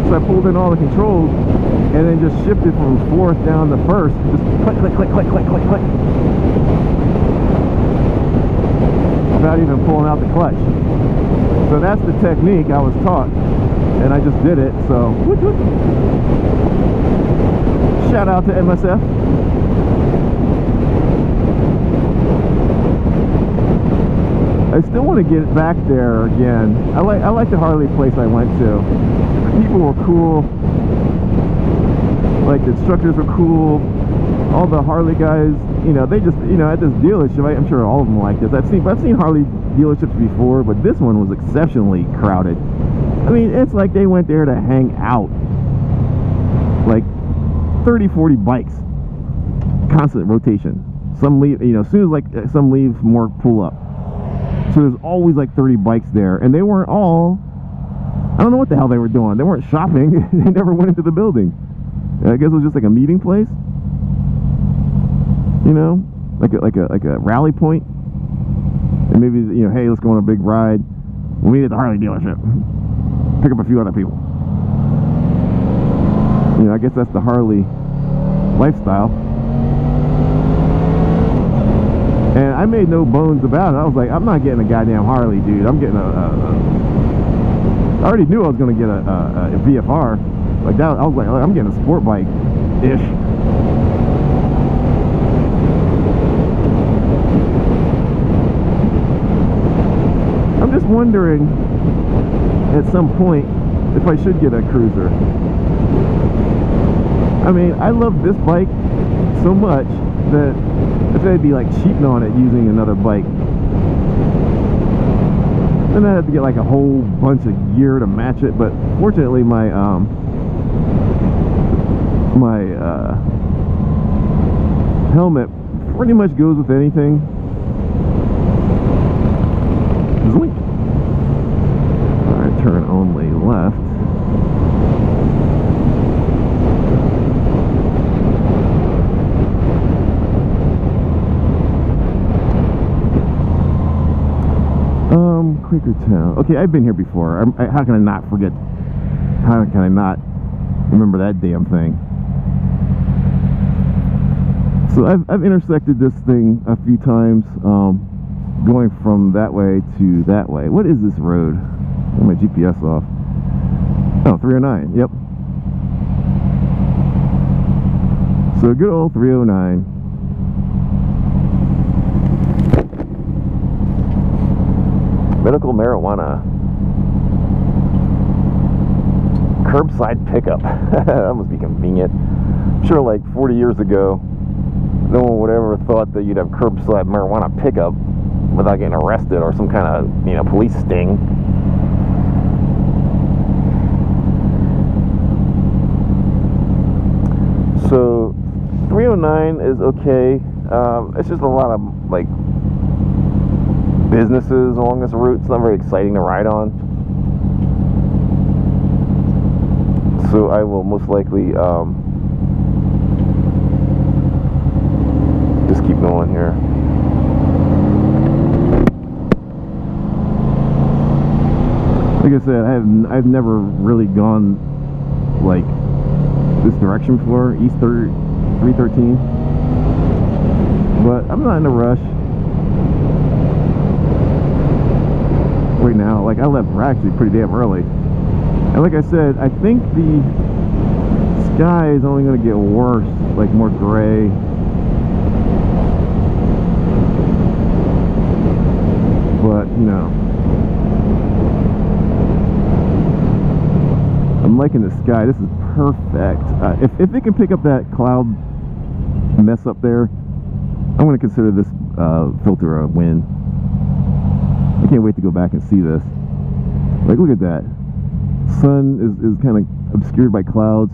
So I pulled in all the controls and then just shifted from 4th down to 1st. Just click, click, click, click, click, click, click. Without even pulling out the clutch. So that's the technique I was taught. And I just did it, so whoop, whoop. Shout out to MSF. I still want to get back there again. I like the Harley place I went to. The people were cool. Like, the instructors were cool. All the Harley guys, you know, they just, you know, at this dealership, I'm sure all of them like this. I've seen Harley dealerships before, but this one was exceptionally crowded. I mean, it's like they went there to hang out. Like 30, 40 bikes, constant rotation. Some leave, you know, as soon as like some leave, more pull up. So there's always like 30 bikes there, and they weren't all, I don't know what the hell they were doing. They weren't shopping. They never went into the building. I guess it was just like a meeting place, you know, like a rally point. And maybe, you know, hey, let's go on a big ride. We'll meet at the Harley dealership. Pick up a few other people. You know, I guess that's the Harley lifestyle. And I made no bones about it. I was like, I'm not getting a goddamn Harley, dude. I'm getting I already knew I was going to get a VFR. Like that, I was like, I'm getting a sport bike-ish. I'm just wondering, at some point, if I should get a cruiser. I mean, I love this bike so much that if they'd be like cheating on it using another bike, then I'd have to get like a whole bunch of gear to match it. But fortunately, my My helmet pretty much goes with anything. Zoink. Alright, turn only left. Quakertown. Okay, I've been here before. How can I not forget? How can I not remember that damn thing? So I've intersected this thing a few times, going from that way to that way. What is this road? Oh, my GPS off. Oh, 309. Yep. So good old 309. Medical marijuana. Curbside pickup. That must be convenient. I'm sure like 40 years ago, no one would ever thought that you'd have curbside marijuana pickup without getting arrested or some kind of, you know, police sting. So 309 is okay. It's just a lot of like businesses along this route. It's not very exciting to ride on. So I will most likely just keep going here. Like I said, I've never really gone like this direction before, East 313. But I'm not in a rush right now. Like I left actually pretty damn early. And like I said, I think the sky is only going to get worse, like more gray. But, you know, I'm liking the sky. This is perfect. If it can pick up that cloud mess up there, I'm going to consider this filter a win. I can't wait to go back and see this. Like, look at that. Sun is kind of obscured by clouds,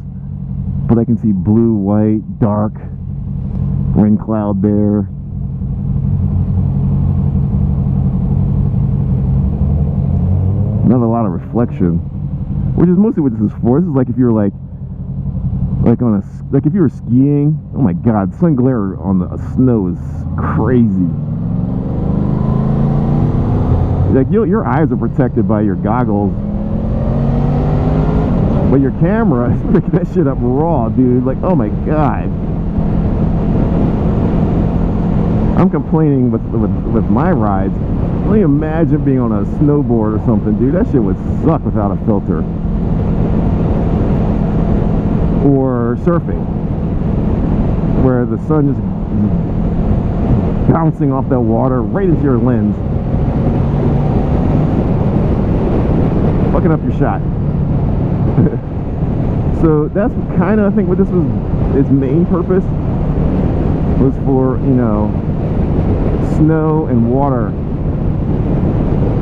but I can see blue, white, dark, rain cloud there. Not a lot of reflection, which is mostly what this is for. This is like if you're like on like if you were skiing. Oh my God, sun glare on the snow is crazy. Like your eyes are protected by your goggles, but your camera is picking that shit up raw, dude. Like, oh my God. I'm complaining with my rides. Let me imagine being on a snowboard or something, dude. That shit would suck without a filter. Or surfing, where the sun just bouncing off that water right into your lens, fucking up your shot. So that's kind of, I think, what this was, its main purpose was for, you know, snow and water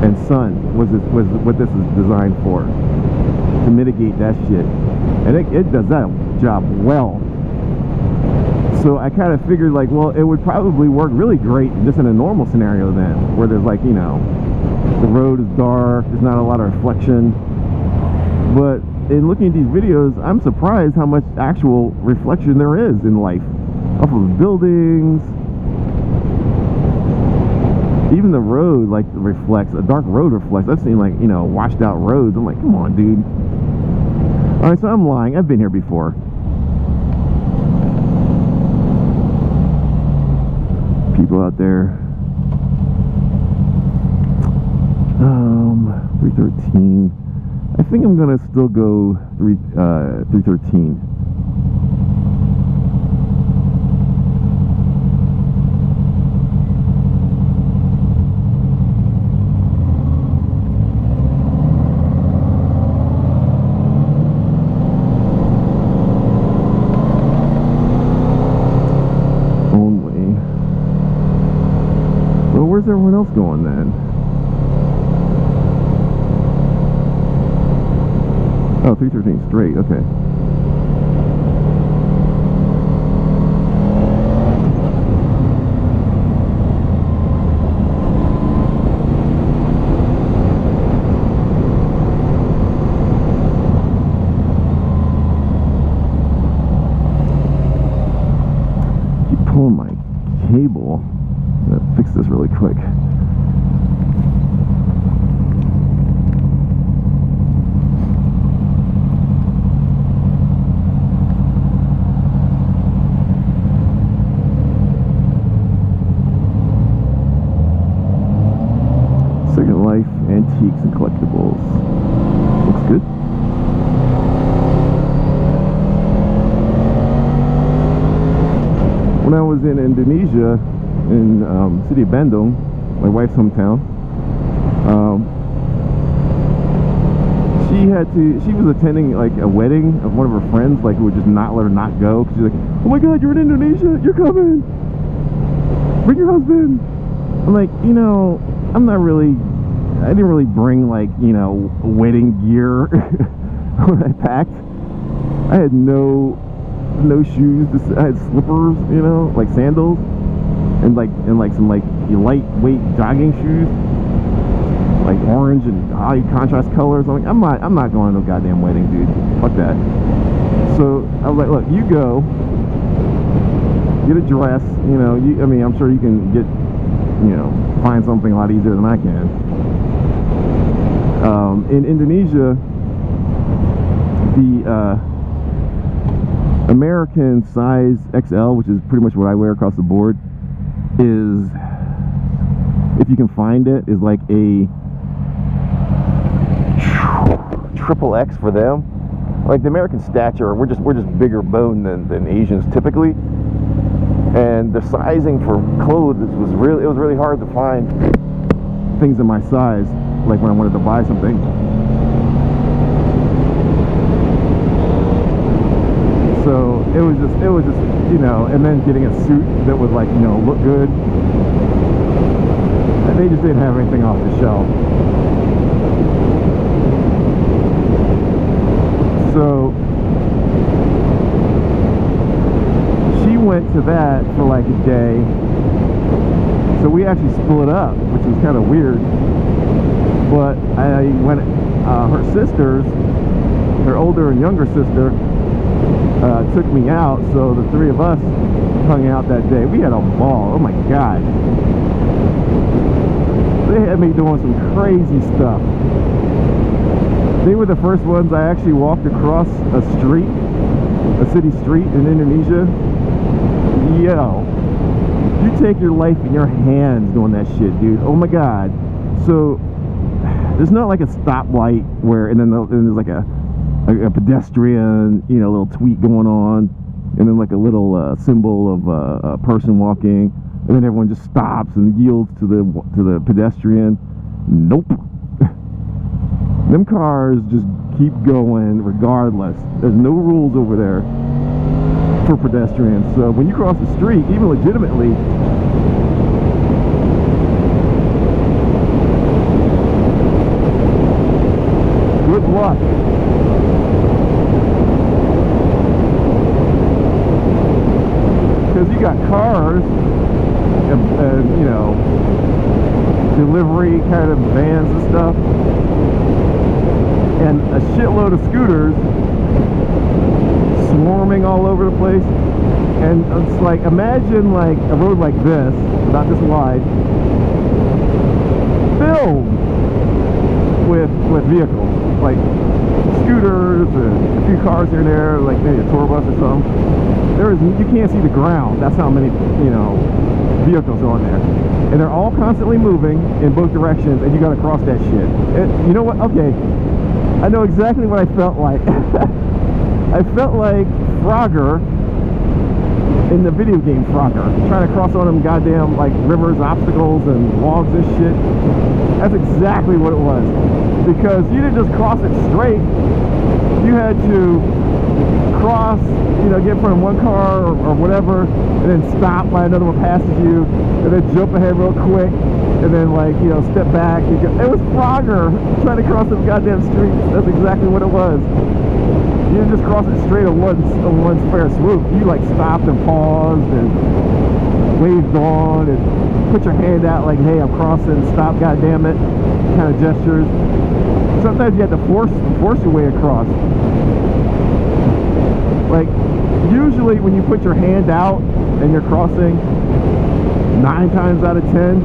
and sun was what this is designed for, to mitigate that shit. And it does that job well. So I kind of figured, like, well, it would probably work really great just in a normal scenario then, where there's like, you know, the road is dark, there's not a lot of reflection. But in looking at these videos, I'm surprised how much actual reflection there is in life. Off of buildings. Even the road, like, reflects. A dark road reflects. I've seen, like, you know, washed out roads. I'm like, come on, dude. Alright, so I'm lying. I've been here before. People out there. 313. I think I'm gonna still go 313. Only. Well, where's everyone else going then? Oh, 313 straight, okay. cool. Let's fix this really quick. Second Life Antiques and Collectibles. Looks good. When I was in Indonesia, in city of Bandung, my wife's hometown, she was attending like a wedding of one of her friends, like who would just not let her not go. She's like, oh my god, you're in Indonesia, you're coming, bring your husband. I'm like, you know, I'm not really, I didn't really bring like, you know, wedding gear when I packed. I had no shoes, I had slippers, you know, like sandals, and some like lightweight jogging shoes, like orange and high contrast colors. I'm like, I'm not going to no goddamn wedding, dude. Fuck that. So I was like, look, you go, get a dress, you know, I mean, I'm sure you can get, you know, find something a lot easier than I can. In Indonesia, the American size XL, which is pretty much what I wear across the board, is, if you can find it, is like a triple X for them. Like the American stature, we're just bigger bone than Asians typically, and the sizing for clothes was really hard to find things in my size, like when I wanted to buy something. So it was just, you know, and then getting a suit that would, like, you know, look good. And they just didn't have anything off the shelf. So she went to that for like a day. So we actually split up, which was kind of weird. But her sisters, her older and younger sister, took me out, so the three of us hung out that day. We had a ball. Oh my god, they had me doing some crazy stuff. They were the first ones I actually walked across a city street in Indonesia. Yo, you take your life in your hands doing that shit, dude. Oh my god. So there's not like a stoplight where, and then there's like a pedestrian, you know, little tweet going on, and then like a little symbol of a person walking, and then everyone just stops and yields to the pedestrian. Nope. Them cars just keep going regardless. There's no rules over there for pedestrians. So when you cross the street, even legitimately, good luck. Because you got cars and, you know, delivery kind of vans and stuff, and a shitload of scooters swarming all over the place. And it's like, imagine like a road like this, about this wide, filled with vehicles, like scooters and a few cars here and there, like maybe a tour bus or something. You can't see the ground. That's how many, you know, vehicles are on there, and they're all constantly moving in both directions, and you got to cross that shit. And you know what? Okay, I know exactly what I felt like. I felt like Frogger in the video game Frogger, trying to cross on them goddamn like rivers, obstacles, and logs and shit. That's exactly what it was, because you didn't just cross it straight. You had to cross, you know, get from one car or whatever, and then stop by another one passes you, and then jump ahead real quick, and then, like, you know, step back. It was Frogger trying to cross the goddamn streets. That's exactly what it was. You didn't just cross it straight on one square swoop. You like stopped and paused and waved on and put your hand out like, hey, I'm crossing, stop, goddammit, kind of gestures. Sometimes you have to force your way across. Like, usually when you put your hand out and you're crossing, 9 times out of 10,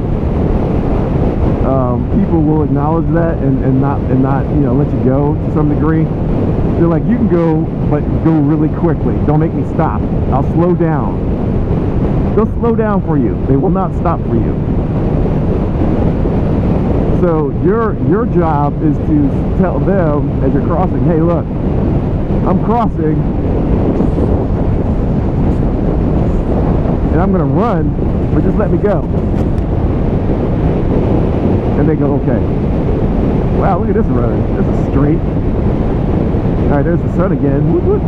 people will acknowledge that and not you know, let you go to some degree. They're like, you can go, but go really quickly. Don't make me stop. I'll slow down. They'll slow down for you. They will not stop for you. So your job is to tell them as you're crossing, hey, look, I'm crossing, and I'm gonna run, but just let me go. And they go, okay. Wow, look at this road. This is straight. All right, there's the sun again. Whoop, whoop.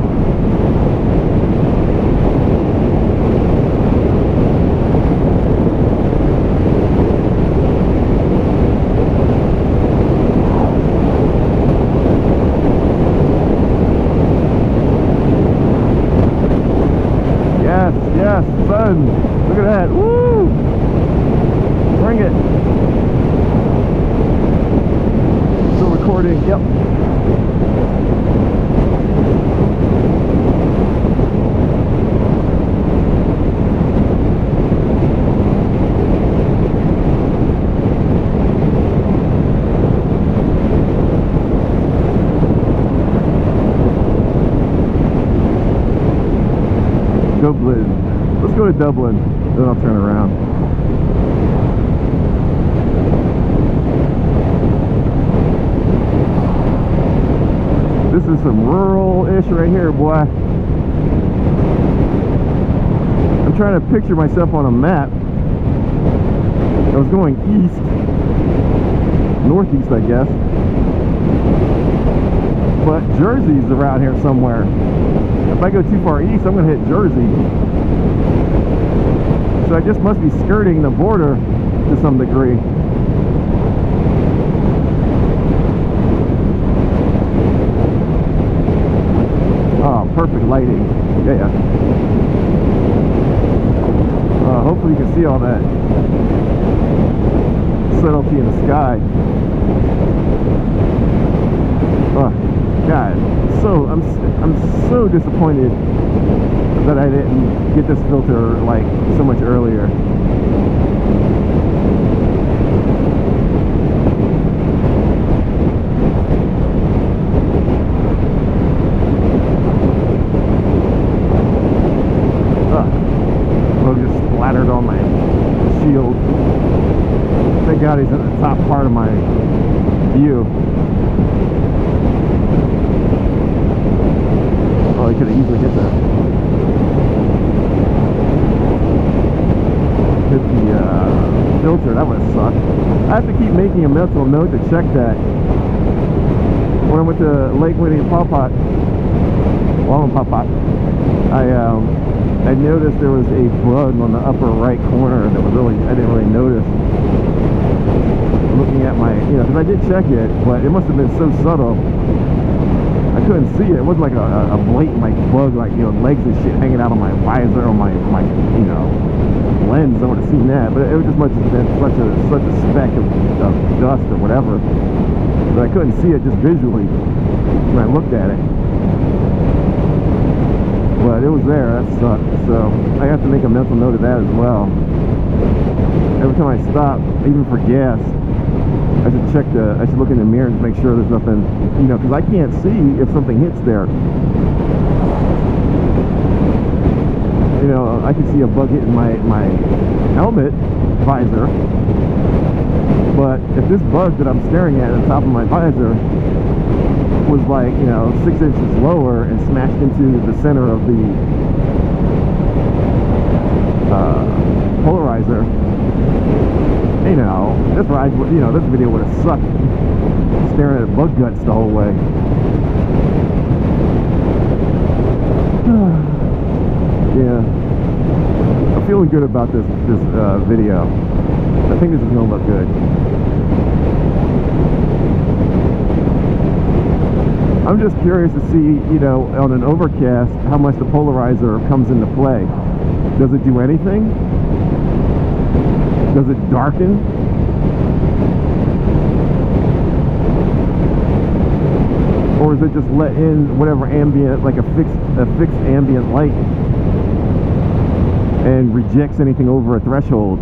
Yes, sun. Look at that. Woo! Bring it. Still recording. Yep. Dublin. Let's go to Dublin, then I'll turn around. This is some rural-ish right here, boy. I'm trying to picture myself on a map. I was going east, northeast, I guess. But Jersey's around here somewhere. If I go too far east, I'm going to hit Jersey. So I just must be skirting the border to some degree. Oh, perfect lighting. Yeah. Hopefully you can see all that subtlety in the sky. Oh, God. So I'm so disappointed that I didn't get this filter like so much earlier. Well, just splattered on my shield. Thank God he's at the top part of my view. Oh, he could have easily hit that. Hit the filter. That would have sucked. I have to keep making a mental note to check that. When I went to Lake Winnie Pawpot, I noticed there was a bug on the upper right corner that was I didn't really notice. Looking at my, because I did check it, but it must have been so subtle. I couldn't see it. It wasn't like a blatant like bug, like legs and shit hanging out on my visor or my lens. I would have seen that, but it was just much as been such a speck of dust or whatever that I couldn't see it just visually when I looked at it. But it was there. That sucked. So I have to make a mental note of that as well. Every time I stop, even for gas, I should look in the mirror and make sure there's nothing, because I can't see if something hits there. I can see a bug hitting my helmet visor, but if this bug that I'm staring at the top of my visor was like, 6 inches lower and smashed into the center of the polarizer, this ride, this video would have sucked staring at bug guts the whole way. Yeah, I'm feeling good about this video. I think this is gonna look good. I'm just curious to see, on an overcast, how much the polarizer comes into play. Does it do anything? Does it darken? Or is it just let in whatever ambient, like a fixed ambient light, and rejects anything over a threshold?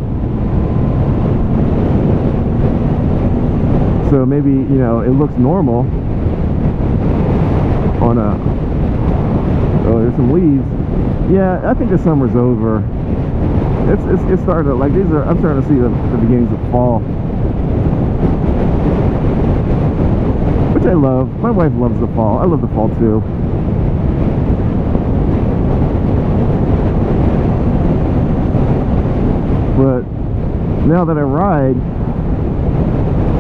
So maybe, you know, it looks normal on a, oh, there's some leaves. Yeah, I think the summer's over. It's starting to, like, I'm starting to see the beginnings of fall. Which I love. My wife loves the fall. I love the fall too. But now that I ride,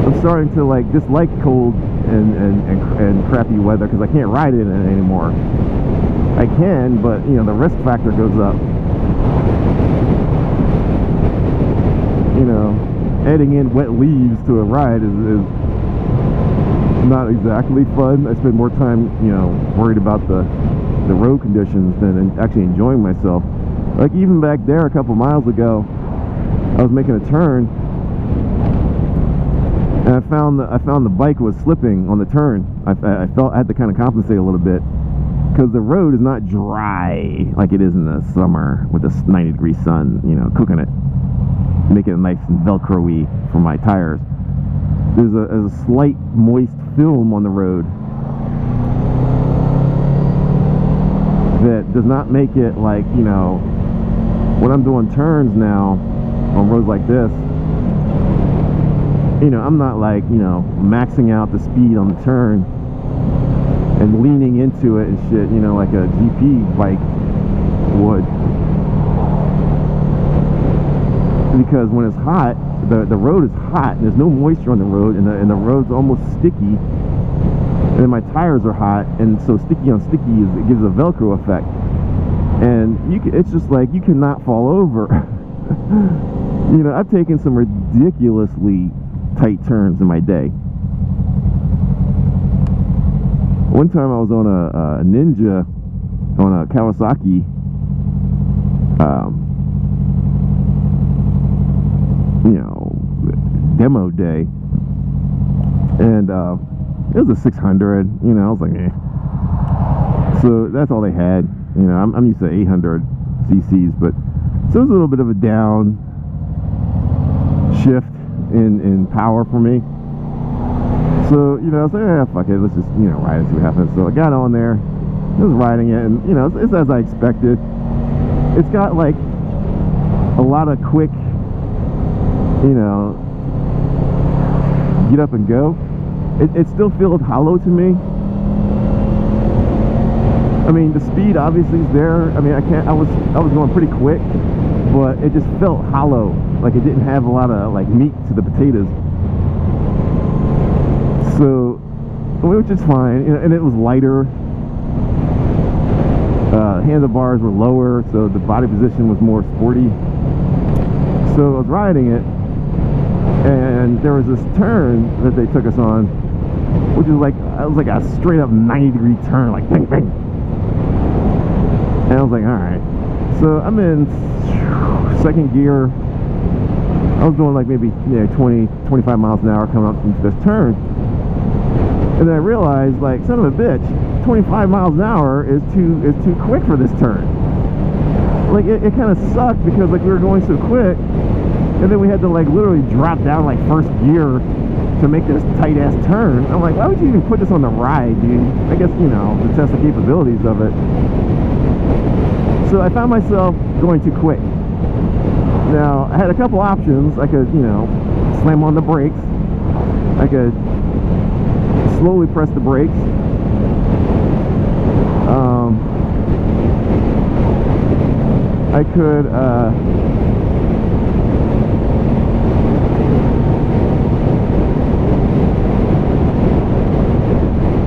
I'm starting to like dislike cold and crappy weather because I can't ride in it anymore. I can, but you know, the risk factor goes up. You know, adding in wet leaves to a ride is not exactly fun. I spend more time, you know, worried about the road conditions than actually enjoying myself. Like even back there a couple miles ago, I was making a turn and I found the bike was slipping on the turn. I felt I had to kind of compensate a little bit because the road is not dry like it is in the summer with the 90-degree sun, you know, cooking it, making it nice and velcro-y for my tires. There's a slight moist film on the road that does not make it like, you know, when I'm doing turns now on roads like this, you know, I'm not like, you know, maxing out the speed on the turn and leaning into it and shit, you know, like a GP bike would. Because when it's hot, the road is hot and there's no moisture on the road, and the road's almost sticky, and then my tires are hot, and so sticky on sticky it gives a Velcro effect, and it's just like you cannot fall over. You know, I've taken some ridiculously tight turns in my day. One time I was on a Ninja on a Kawasaki, you know, demo day, and it was a 600. You know, I was like, eh. So that's all they had. You know, I'm used to 800 cc's, but so it was a little bit of a down shift in power for me. So, you know, I was like, yeah, fuck it, let's just, you know, ride and see what happens. So I got on there, I was riding it, and, you know, it's as I expected. It's got, like, a lot of quick, you know, get up and go. It still feels hollow to me. I mean, the speed obviously is there. I mean, I was going pretty quick, but it just felt hollow. Like it didn't have a lot of like meat to the potatoes. So, which is fine, you know, and it was lighter. Handlebars were lower, so the body position was more sporty. So I was riding it, and there was this turn that they took us on, which was like, it was like a straight up 90-degree turn, like bang, bang. And I was like, alright. So I'm in second gear. I was doing like maybe, you know, 20, 25 miles an hour coming up into this turn. And then I realized, like, son of a bitch, 25 miles an hour is too quick for this turn. Like, it kind of sucked because, like, we were going so quick, and then we had to, like, literally drop down, like, first gear to make this tight-ass turn. I'm like, why would you even put this on the ride, dude? I guess, you know, to test the capabilities of it. So I found myself going too quick. Now, I had a couple options. I could, you know, slam on the brakes. I could slowly press the brakes. I could,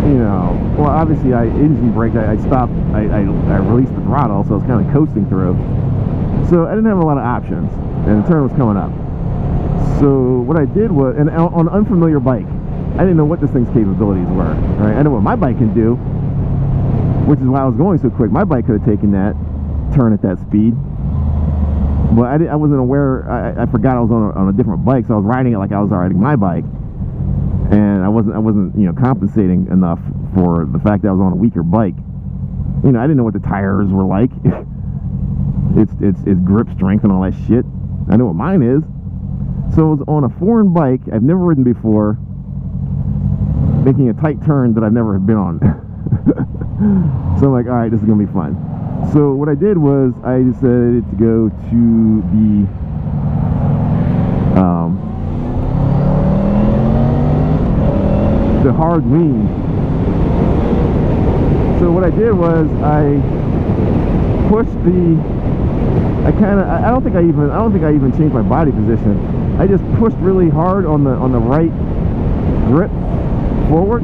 you know, well, obviously I engine braked. I stopped. I released the throttle, so I was kind of coasting through. So I didn't have a lot of options, and the turn was coming up. So what I did was, and on an unfamiliar bike, I didn't know what this thing's capabilities were. Right? I know what my bike can do, which is why I was going so quick. My bike could have taken that turn at that speed, but I wasn't aware. I forgot I was on a different bike, so I was riding it like I was riding my bike, and I wasn't you know, compensating enough for the fact that I was on a weaker bike. You know, I didn't know what the tires were like. Its grip strength and all that shit. I know what mine is. So I was on a foreign bike I've never ridden before, making a tight turn that I've never been on. So I'm like, all right, this is gonna be fun. So what I did was I decided to go to the hard lean. So what I did was I pushed I don't think I even changed my body position. I just pushed really hard on the right grip forward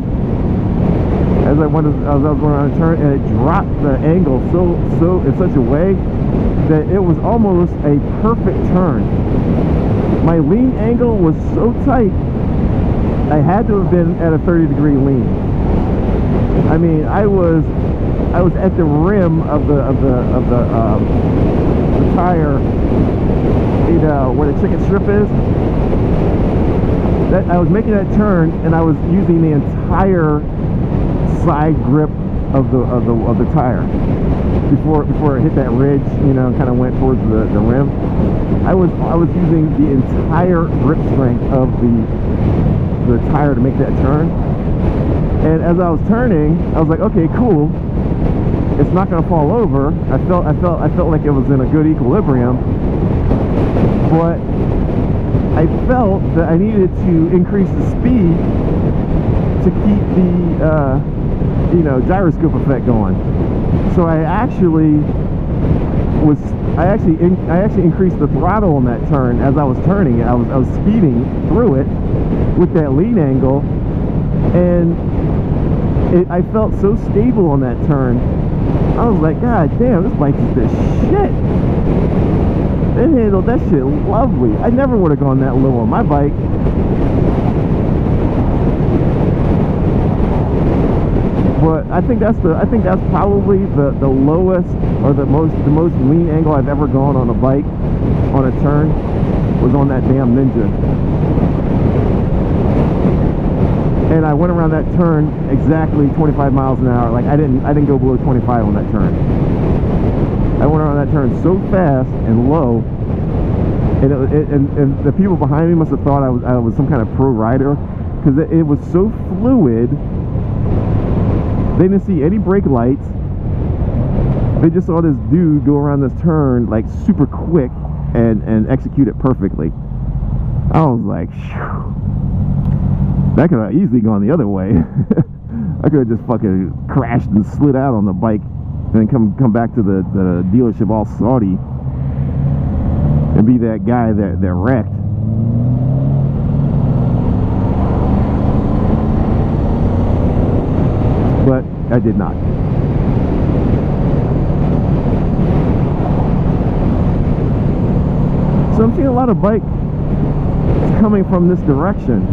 as I was going on a turn, and it dropped the angle so in such a way that it was almost a perfect turn. My lean angle was so tight, I had to have been at a 30-degree lean. I mean, I was at the rim of the tire, you know, where the chicken strip is. That I was making that turn, and I was using the entire side grip of the tire before it hit that ridge, you know, and kind of went towards the rim. I was using the entire grip strength of the tire to make that turn. And as I was turning, I was like, okay, cool. It's not going to fall over. I felt like it was in a good equilibrium, but I felt that I needed to increase the speed to keep the gyroscope effect going. So I actually increased the throttle on that turn as I was turning it. I was speeding through it with that lean angle, and I felt so stable on that turn. I was like, God damn, this bike is the shit. It handled that shit lovely. I never would have gone that low on my bike. But I think that's probably the lowest or the most lean angle I've ever gone on a bike on a turn was on that damn Ninja. And I went around that turn exactly 25 miles an hour. Like I didn't go below 25 on that turn. I went around that turn so fast and low, and the people behind me must have thought I was some kind of pro rider, because it was so fluid. They didn't see any brake lights. They just saw this dude go around this turn like super quick and execute it perfectly. I was like, phew. That could have easily gone the other way. I could have just fucking crashed and slid out on the bike and then come back to the dealership all salty and be that guy that wrecked. But I did not. So I'm seeing a lot of bikes coming from this direction.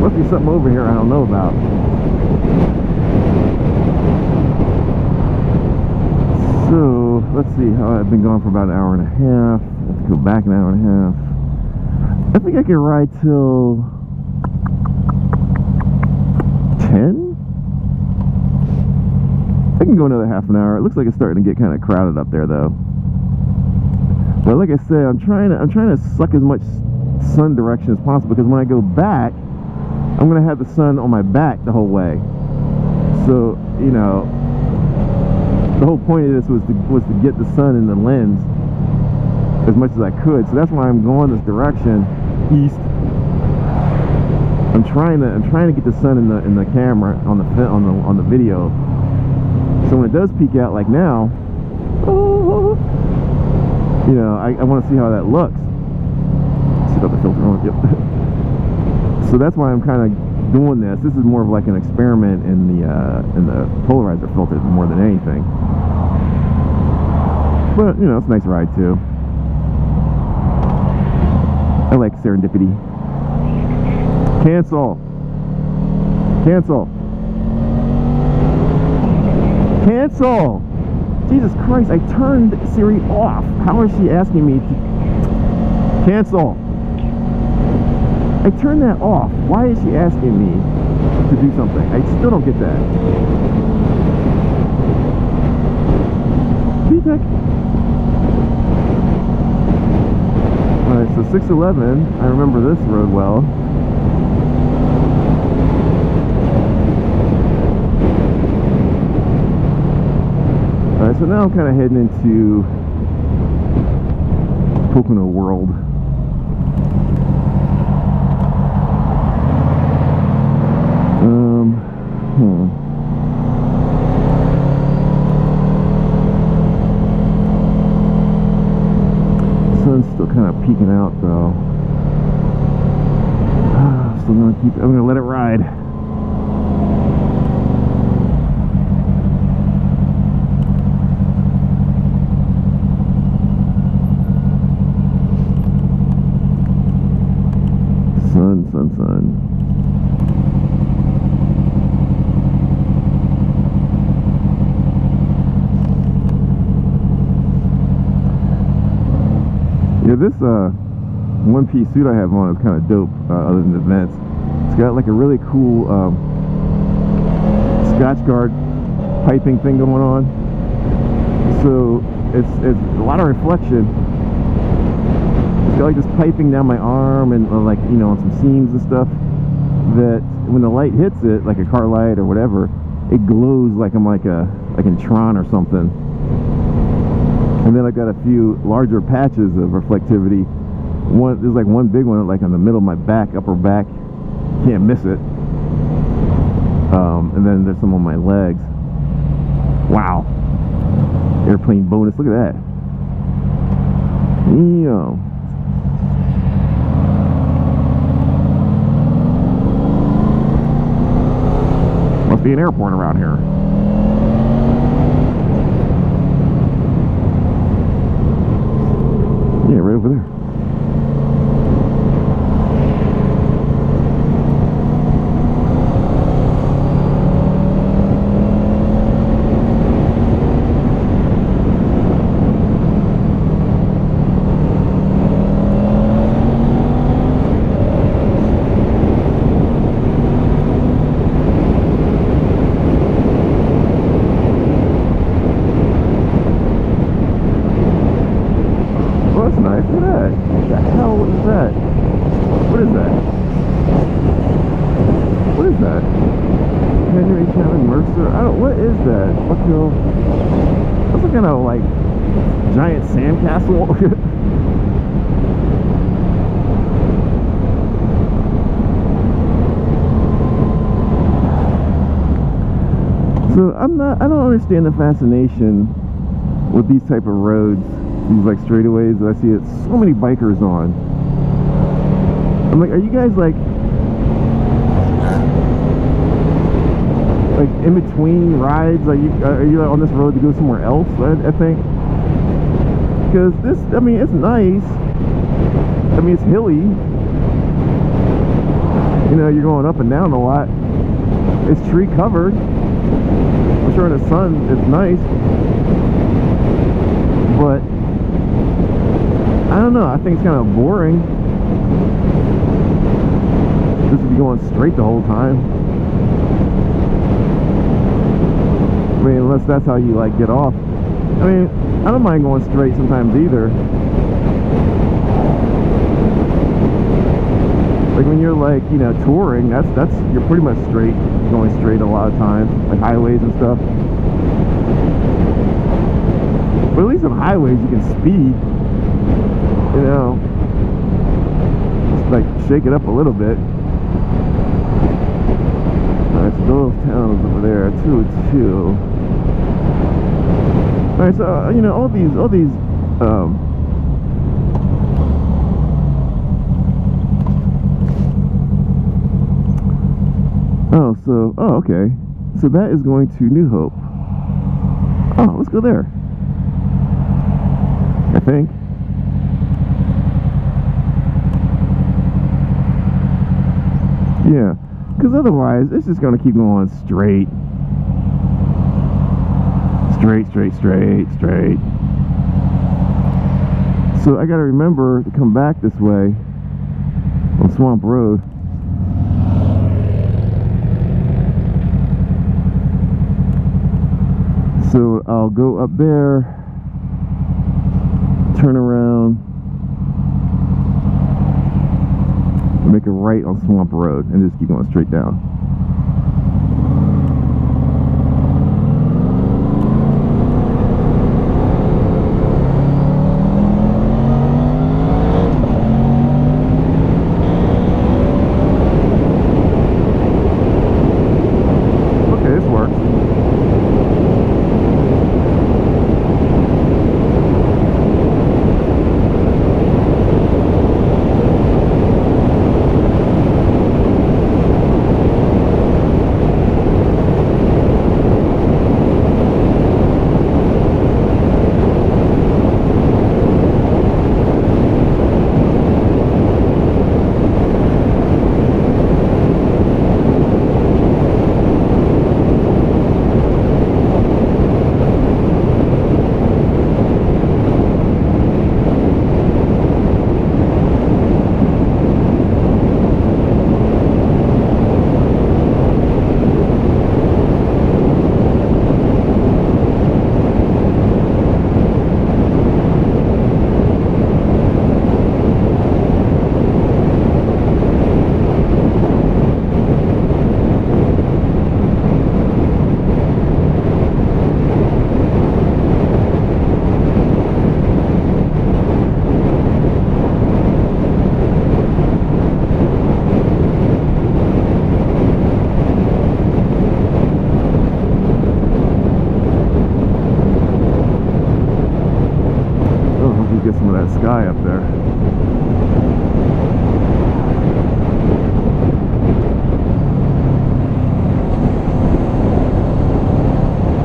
Must be something over here I don't know about. So let's see how I've been going for about an hour and a half. I have to go back an hour and a half. I think I can ride till 10. I can go another half an hour. It looks like it's starting to get kind of crowded up there though. But like I said, I'm trying to suck as much sun direction as possible, because when I go back, I'm gonna have the sun on my back the whole way. So, you know, the whole point of this was to get the sun in the lens as much as I could. So that's why I'm going this direction, east. I'm trying to get the sun in the camera on the video. So when it does peek out like now, you know, I want to see how that looks. See how the filter on. Yep. So that's why I'm kind of doing this. This is more of like an experiment in the polarizer filter more than anything. But you know, it's a nice ride too. I like serendipity. Cancel. Cancel. Cancel. Jesus Christ! I turned Siri off. How is she asking me to cancel? I turned that off. Why is she asking me to do something? I still don't get that. VTech. Alright, so 611. I remember this road well. so now I'm kind of heading into Pocono World. Sun's still kind of peeking out though. Still gonna keep. I'm gonna let it ride. Sun. Yeah, this one-piece suit I have on is kind of dope, other than the vents. It's got like a really cool Scotch guard piping thing going on. So it's a lot of reflection. It's got like this piping down my arm and like, you know, on some seams and stuff, that when the light hits it, like a car light or whatever, it glows like I'm like in Tron or something. And then I've got a few larger patches of reflectivity. There's like one big one like in the middle of my back, upper back, can't miss it. And then there's some on my legs. Wow, airplane bonus, look at that. Yo. Must be an airport around here. Yeah, right over there. That's kind of like giant sandcastle. So I don't understand the fascination with these type of roads, these like straightaways that I see so many bikers on. I'm like, are you guys like in between rides? Are you on this road to go somewhere else? I think, because this, I mean, it's nice. I mean, it's hilly. You know, you're going up and down a lot. It's tree covered. I'm sure in the sun it's nice, but I don't know. I think it's kind of boring just to be going straight the whole time. I mean, unless that's how you like get off. I mean, I don't mind going straight sometimes either. Like when you're like, you know, touring, that's you're pretty much straight, going straight a lot of times, like highways and stuff. But at least on highways you can speed, you know, just like shake it up a little bit. Alright, so those towns over there, 202. Alright, so you know, all these oh, okay. So that is going to New Hope. Oh, let's go there. I think. Yeah, because otherwise it's just going to keep going straight. Straight. So I got to remember to come back this way on Swamp Road. So I'll go up there, turn around, and make a right on Swamp Road, and just keep going straight down. get some of that sky up there.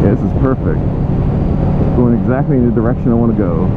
Yeah, this is perfect. Going exactly in the direction I want to go.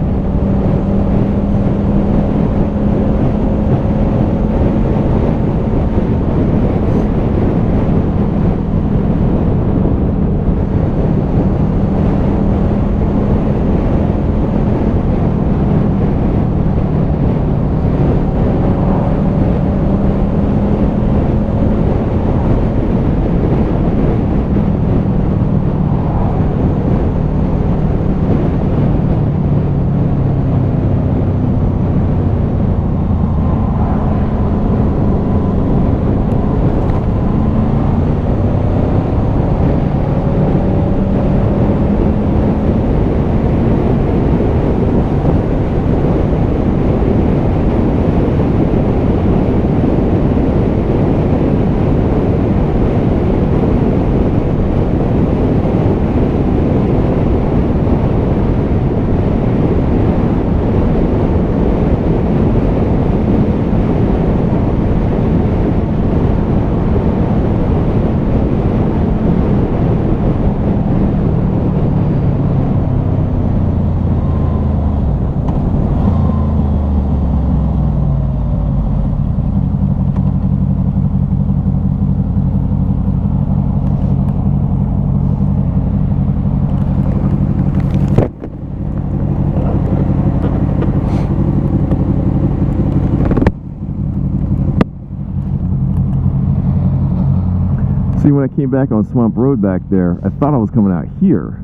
See, when I came back on Swamp Road back there, I thought I was coming out here.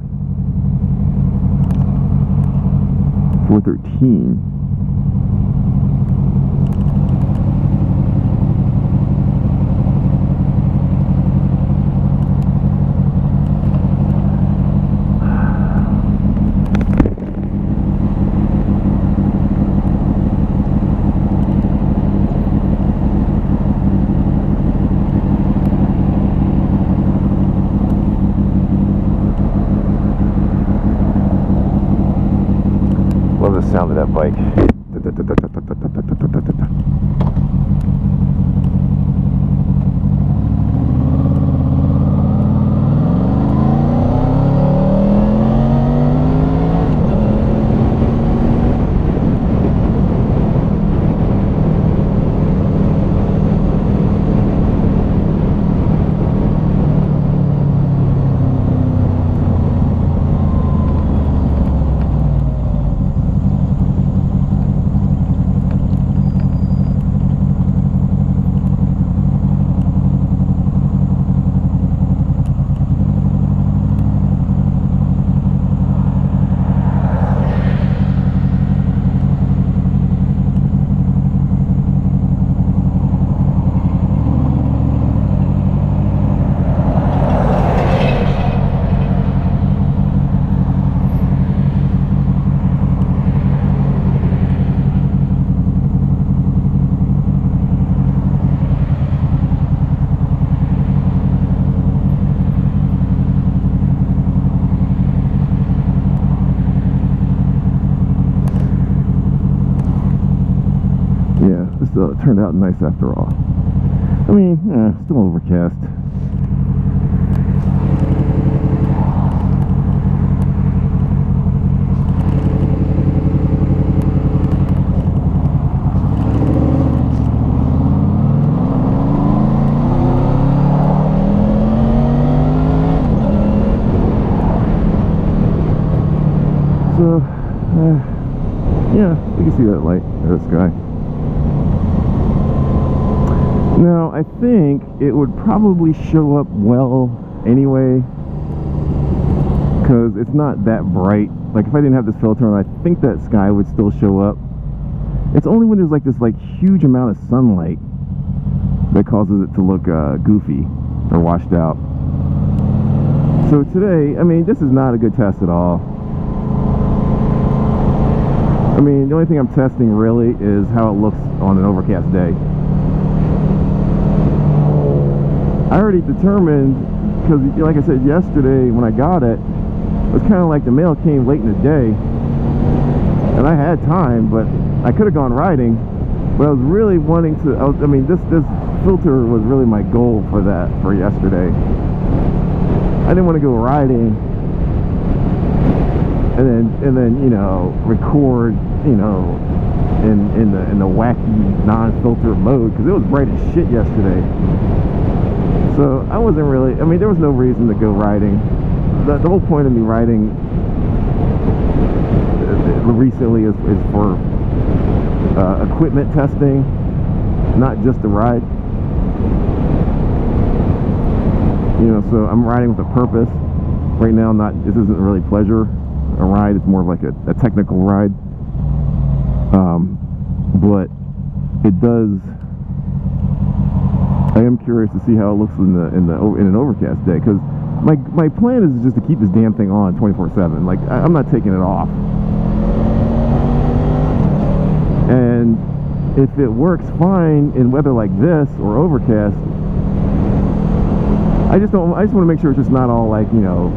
413. Love the sound of that bike. Turned out nice after all. I mean, still overcast. So, yeah, you can see that light or the sky. Now, I think it would probably show up well anyway, because it's not that bright. Like, if I didn't have this filter on, I think that sky would still show up. It's only when there's like this huge amount of sunlight that causes it to look goofy or washed out. So today, I mean, this is not a good test at all. I mean, the only thing I'm testing really is how it looks on an overcast day. I already determined, because like I said yesterday when I got it, it was kind of like the mail came late in the day. and I had time, but I could have gone riding. But I was really wanting to. I mean, this filter was really my goal for yesterday. I didn't want to go riding and then you know, record, you know, in the wacky non-filter mode, because it was bright as shit yesterday. So I wasn't really, I mean, there was no reason to go riding. The whole point of me riding recently is for equipment testing, not just to ride. You know, so I'm riding with a purpose right now. This isn't really pleasure a ride, it's more of like a technical ride. But it does, I am curious to see how it looks in an overcast day, because my plan is just to keep this damn thing on 24/7. Like, I'm not taking it off. And if it works fine in weather like this or overcast, I just want to make sure it's just not all, like, you know,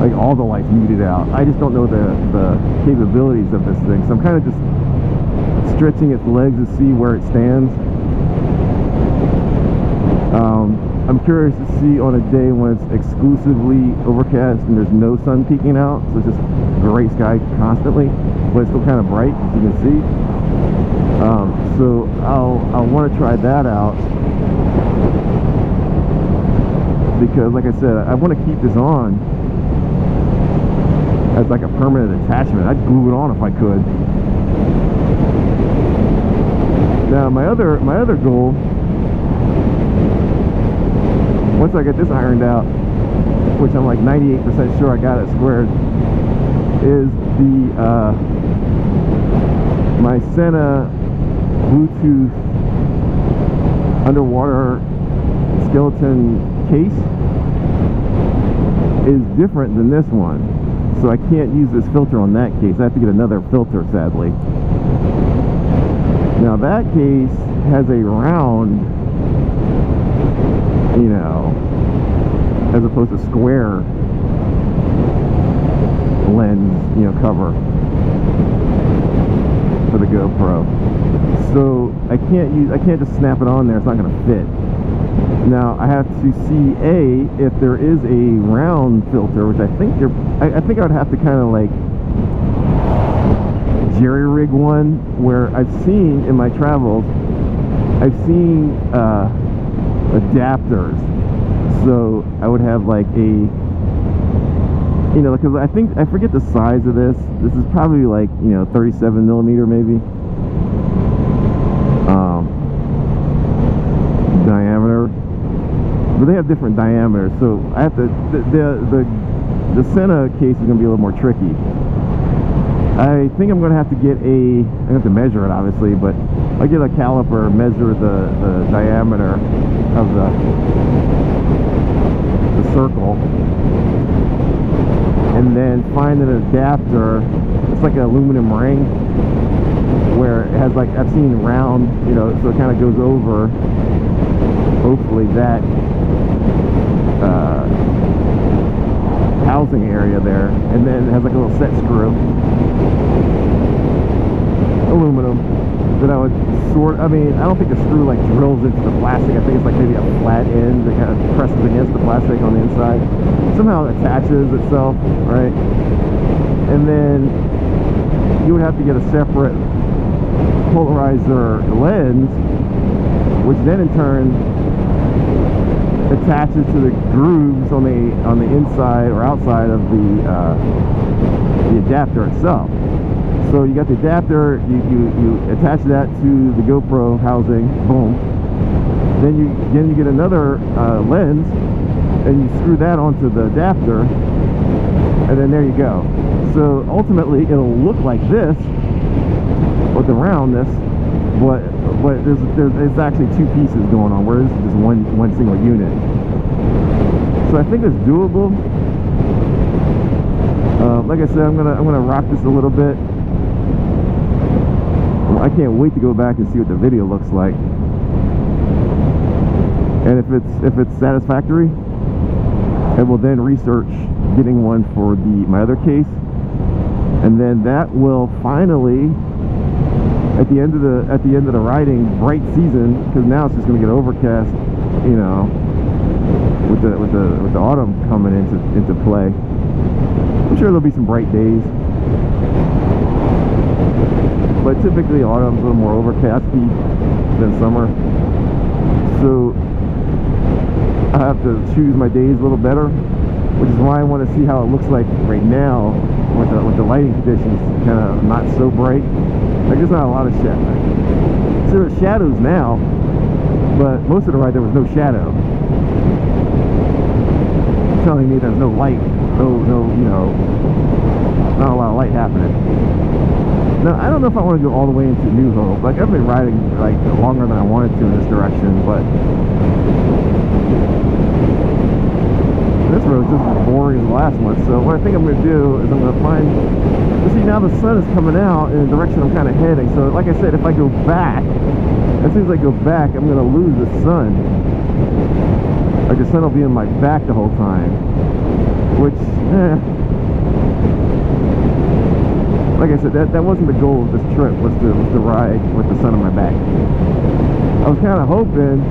like all the lights muted out. I just don't know the capabilities of this thing, so I'm kind of just stretching its legs to see where it stands. I'm curious to see on a day when it's exclusively overcast and there's no sun peeking out, so it's just gray sky constantly, but it's still kind of bright, as you can see. So I'll want to try that out, because, like I said, I want to keep this on as like a permanent attachment. I'd glue it on if I could. Now my other goal, once I get this ironed out, which I'm like 98% sure I got it squared, is my Senna Bluetooth underwater skeleton case is different than this one, so I can't use this filter on that case. I have to get another filter, sadly. Now that case has a round, you know, as opposed to square lens, you know, cover for the GoPro. So I can't just snap it on there. It's not going to fit. Now I have to see if there is a round filter, which I think I would have to kind of like jerry rig one, where I've seen in my travels, I've seen adapters. So I would have like a, you know, because I forget the size of this. This is probably like, you know, 37 millimeter maybe. Diameter. But they have different diameters, so I have to, the Senna case is going to be a little more tricky. I think I'm going to have to get I have to measure it obviously, but I'll get a caliper, measure the diameter of the circle, and then find an adapter. It's like an aluminum ring where it has, like, I've seen round, you know, so it kind of goes over, hopefully, that housing area there, and then it has like a little set screw, aluminum, that I would I mean, I don't think the screw like drills into the plastic. I think it's like maybe a flat end that kind of presses against the plastic on the inside, somehow it attaches itself, right? And then you would have to get a separate polarizer lens, which then in turn attaches to the grooves on the inside or outside of the adapter itself. So you got the adapter, you attach that to the GoPro housing, boom. Then you get another lens, and you screw that onto the adapter, and then there you go. So ultimately it'll look like this with the roundness, but there's actually two pieces going on, where this is just one single unit. So I think it's doable. Like I said, I'm gonna rock this a little bit. I can't wait to go back and see what the video looks like, and if it's satisfactory, I will then research getting one for my other case, and then that will finally, at the end of the riding bright season, because now it's just going to get overcast, you know, with the autumn coming into play. I'm sure there'll be some bright days, but typically autumn's a little more overcasty than summer, so I have to choose my days a little better, which is why I want to see how it looks like right now with the lighting conditions kind of not so bright. Like, there's not a lot of shadow. So there's shadows now, but most of the ride there was no shadow. Telling me there's no light, no, you know, not a lot of light happening. Now, I don't know if I want to go all the way into New Hope. Like, I've been riding like longer than I wanted to in this direction, but this road's just as boring as the last one. So what I think I'm going to do is I'm going to find, see, now the sun is coming out in the direction I'm kind of heading. So like I said, if I go back, as soon as I go back, I'm going to lose the sun. Like, the sun will be in my back the whole time, which, like I said, that wasn't the goal of this trip, was to ride with the sun on my back. I was kind of hoping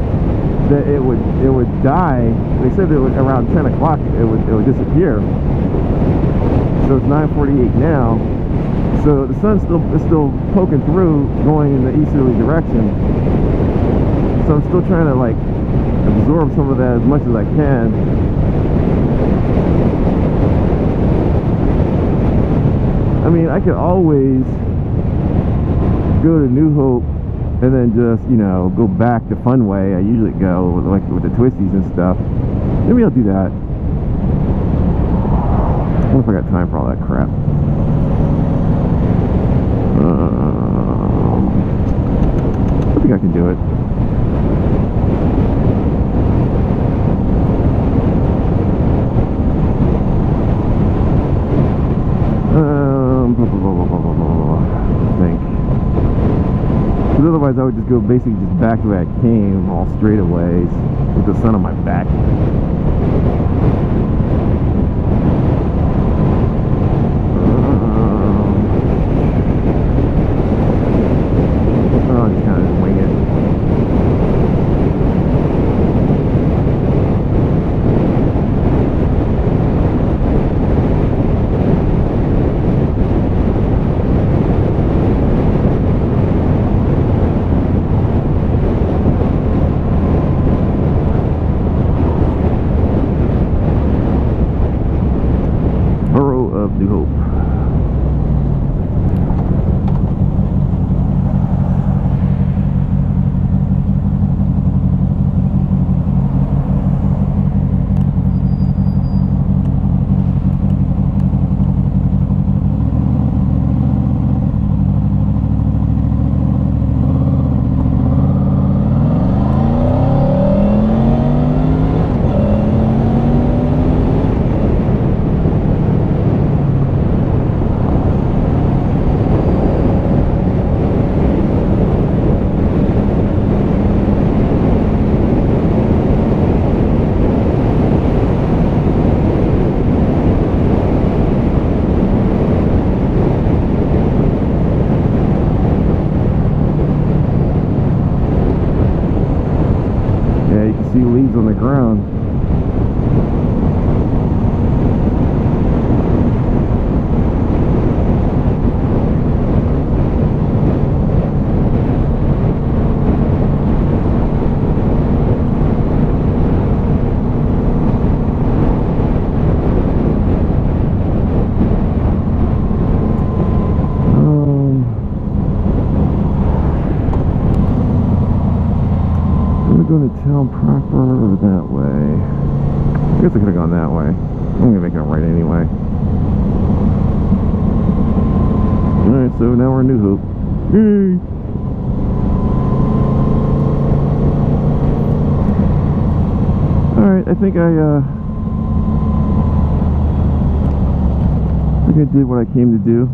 that it would die. They said that around 10 o'clock it would disappear. So it's 9:48 now. So the sun's still poking through, going in the easterly direction. So I'm still trying to like absorb some of that as much as I can. I mean, I could always go to New Hope and then just, you know, go back to Funway. I usually go with the twisties and stuff. Maybe I'll do that. I wonder if I got time for all that crap. I think I can do it. I think. Because otherwise I would just go basically just back the way I came, all straightaways, with the sun on my back. I'll just kind of wing it. See leaves on the ground. Going to town proper or that way? I guess I could have gone that way. I'm going to make it right anyway. Alright, so now we're in New Hope. Yay! Alright, I think I did what I came to do.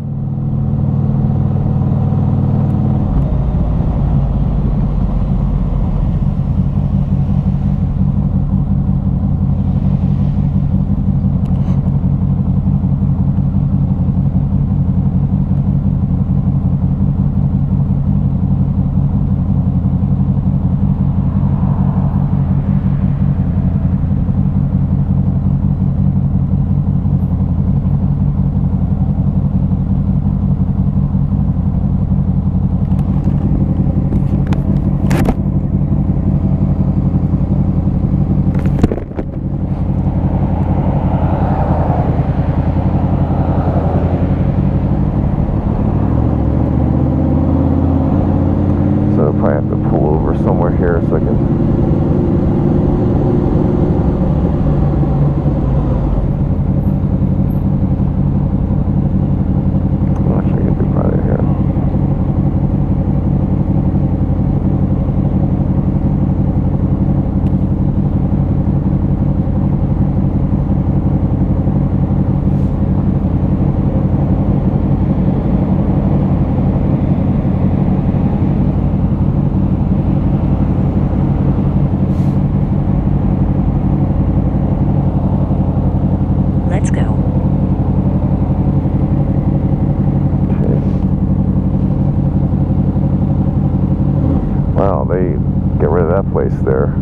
device there.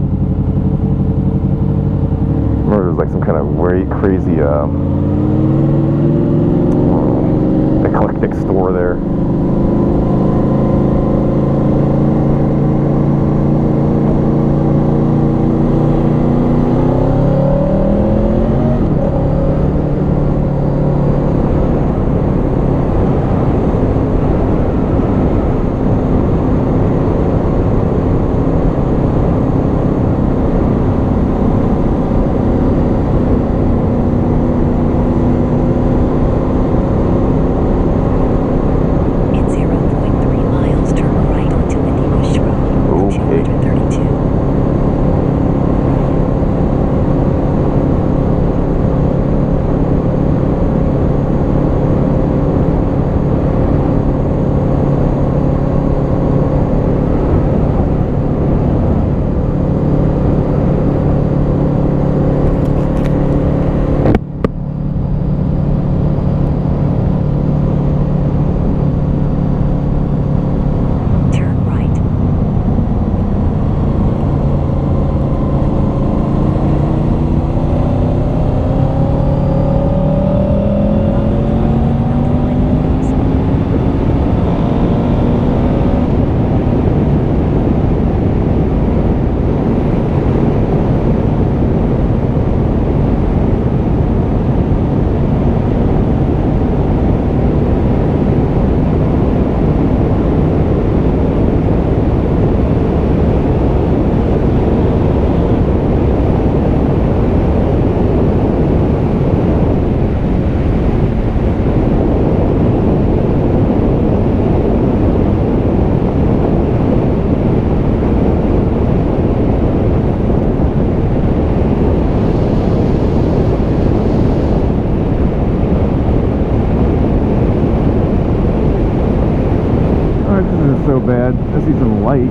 Or it was like some kind of very crazy eclectic store there. So bad. I see some light.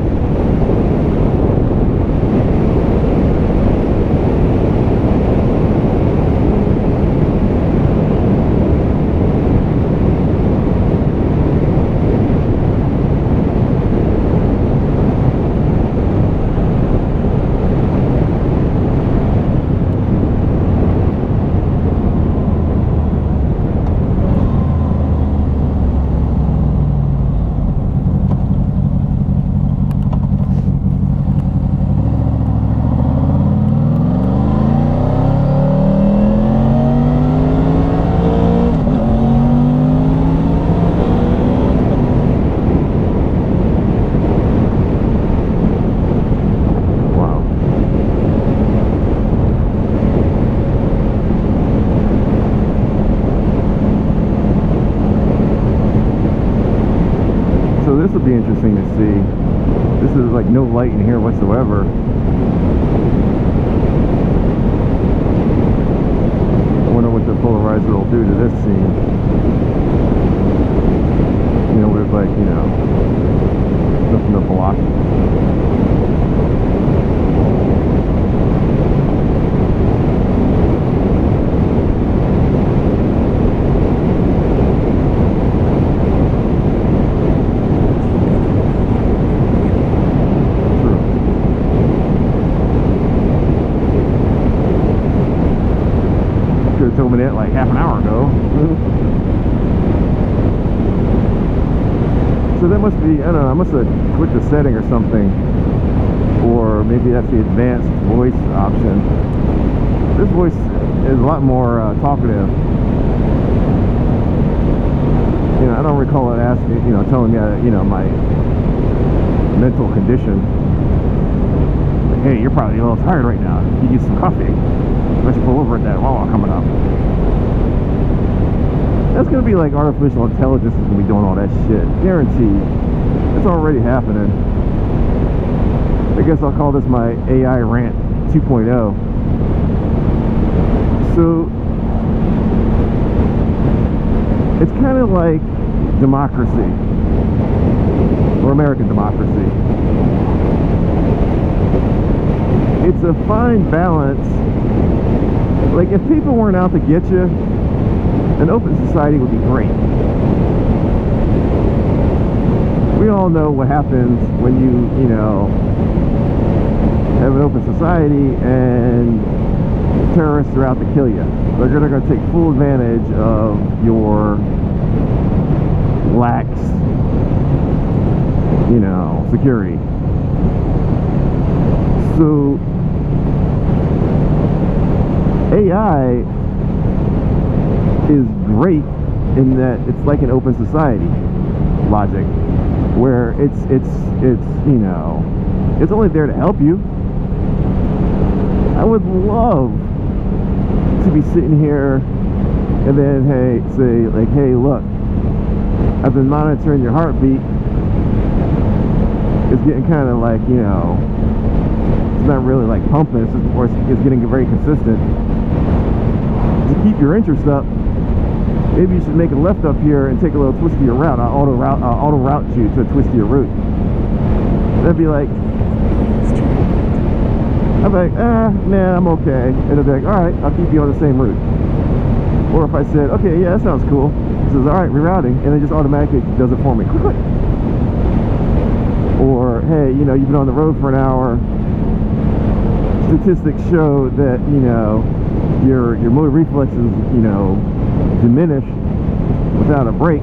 This will be interesting to see. This is like no light in here whatsoever. I wonder what the polarizer will do to this scene. You know, with like, you know, nothing to block. Told me that like half an hour ago. So that must be, I don't know, I must have clicked the setting or something, or maybe that's the advanced voice option. This voice is a lot more talkative. You know, I don't recall it asking, you know, telling me, you know, my mental condition. Like, hey, you're probably a little tired right now. You need some coffee. Let's pull over at that wall coming up. That's gonna be like artificial intelligence is gonna be doing all that shit. Guaranteed. It's already happening. I guess I'll call this my AI rant 2.0. So it's kind of like democracy, or American democracy. It's a fine balance. Like, if people weren't out to get you, an open society would be great. We all know what happens when you know, have an open society and terrorists are out to kill you. They're going to take full advantage of your lax, you know, security. So AI is great in that it's like an open society logic, where it's you know, it's only there to help you. I would love to be sitting here and then, hey, say like, hey, look, I've been monitoring your heartbeat. It's getting kind of like, you know, it's not really like pumping, it's just, or it's getting very consistent. To keep your interest up, maybe you should make a left up here and take a little twist of your route. I'll auto route you to a twist of your route. That'd be like, I'd be like, nah, I'm okay. And it'll be like, all right, I'll keep you on the same route. Or if I said, okay, yeah, that sounds cool. It says, all right, rerouting, and it just automatically does it for me. Quick. Or, hey, you know, you've been on the road for an hour. Statistics show that, you know, your motor reflexes, you know, diminish without a brake.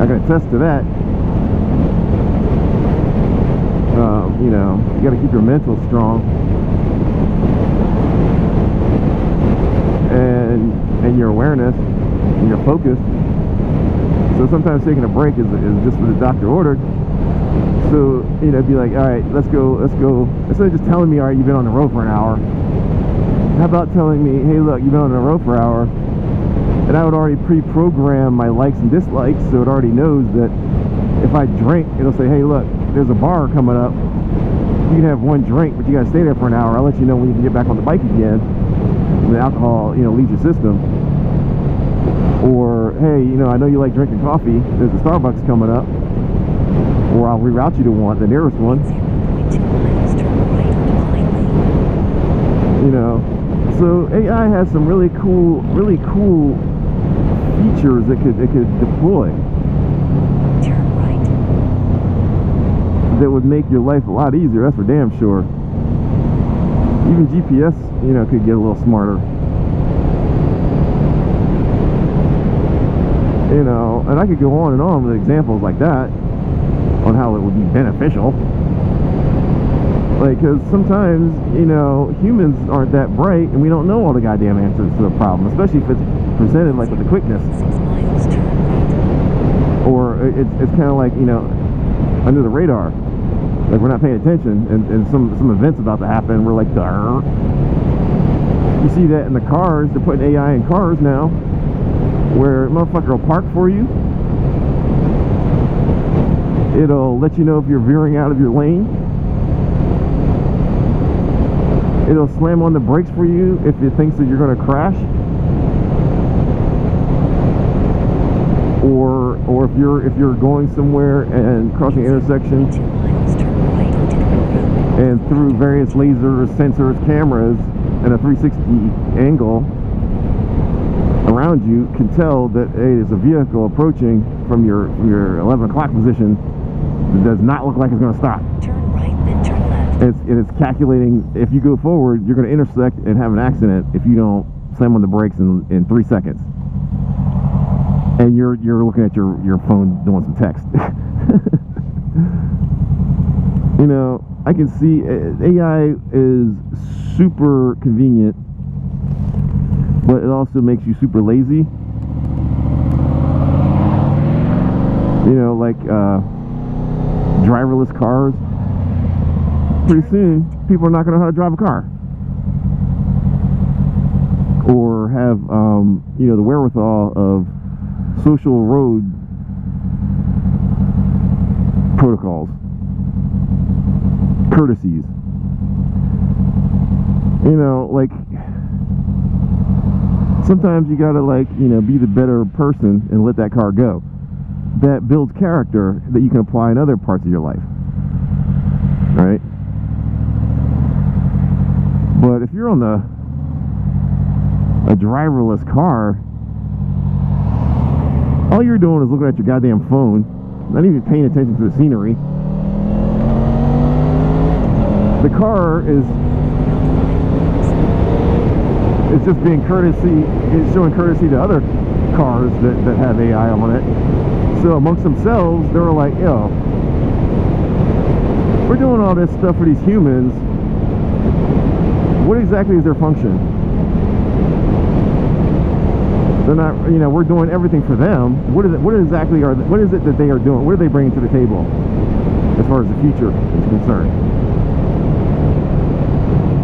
I can attest to that. You know, you got to keep your mental strong, and your awareness and your focus. So sometimes taking a break is just what the doctor ordered. So, you know, be like, all right, let's go. Instead of just telling me, all right, you've been on the road for an hour, how about telling me, hey, look, you've been on the road for an hour, and I would already pre-program my likes and dislikes, so it already knows that if I drink, it'll say, hey, look, there's a bar coming up. You can have one drink, but you got to stay there for an hour. I'll let you know when you can get back on the bike again, when the alcohol, you know, leaves your system. Or, hey, you know, I know you like drinking coffee. There's a Starbucks coming up. Or I'll reroute you to one, the nearest one. 0.2 miles, turn right onto Pine Lane. You know, so AI has some really cool features that it could deploy. Turn right. That would make your life a lot easier. That's for damn sure. Even GPS, you know, could get a little smarter. You know, and I could go on and on with examples like that on how it would be beneficial. Like, because sometimes, you know, humans aren't that bright and we don't know all the goddamn answers to the problem, especially if it's presented like with the quickness. 6 miles, turn right. Or it's kind of like, you know, under the radar. Like, we're not paying attention, and some event's about to happen, we're like, darn. You see that in the cars. They're putting AI in cars now, where a motherfucker will park for you. It'll let you know if you're veering out of your lane. It'll slam on the brakes for you if it thinks that you're going to crash. Or if you're going somewhere and crossing an intersection, 2 miles, turn right onto the road. and through various lasers, sensors, cameras, and a 360 angle around you can tell that, hey, there's a vehicle approaching from your 11 o'clock position that does not look like it's going to stop. Turn right, then turn left. And it's calculating, if you go forward, you're going to intersect and have an accident if you don't slam on the brakes in 3 seconds. And you're looking at your phone doing some text. You know, I can see AI is super convenient, but it also makes you super lazy. You know, like driverless cars. Pretty soon, people are not going to know how to drive a car, or have you know, the wherewithal of social road protocols, courtesies. You know, like, sometimes you gotta, like, you know, be the better person and let that car go. That builds character that you can apply in other parts of your life, right? But if you're on a driverless car, all you're doing is looking at your goddamn phone, not even paying attention to the scenery. The car is just being courtesy, it's showing courtesy to other cars that have AI on it. So amongst themselves, they were like, yo, we're doing all this stuff for these humans. What exactly is their function? They're not, you know, we're doing everything for them. What is it that they are doing? What are they bringing to the table as far as the future is concerned?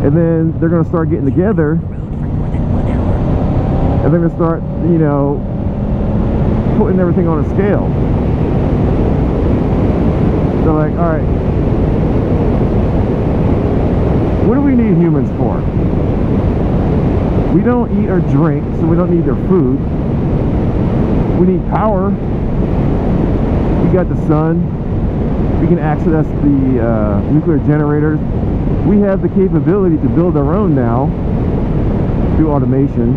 And then they're going to start getting together, and they're going to start, you know, putting everything on a scale. They're like, all right, what do we need humans for? We don't eat or drink, so we don't need their food. We need power. We got the sun. We can access the nuclear generators. We have the capability to build our own now through automation,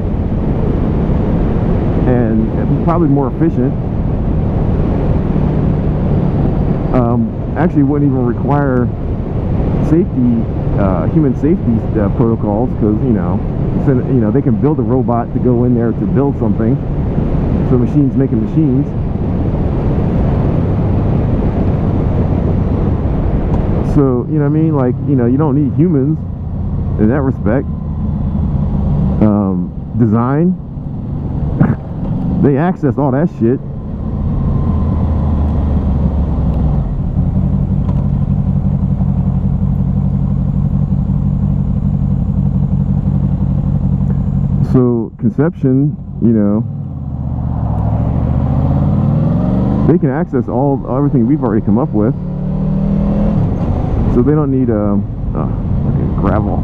and probably more efficient. Actually wouldn't even require safety, human safety protocols, because you know they can build a robot to go in there to build something. So machines making machines. So you know what I mean, like, you know, you don't need humans in that respect. Design, they access all that shit. So conception, you know, they can access everything we've already come up with. So they don't need okay, gravel.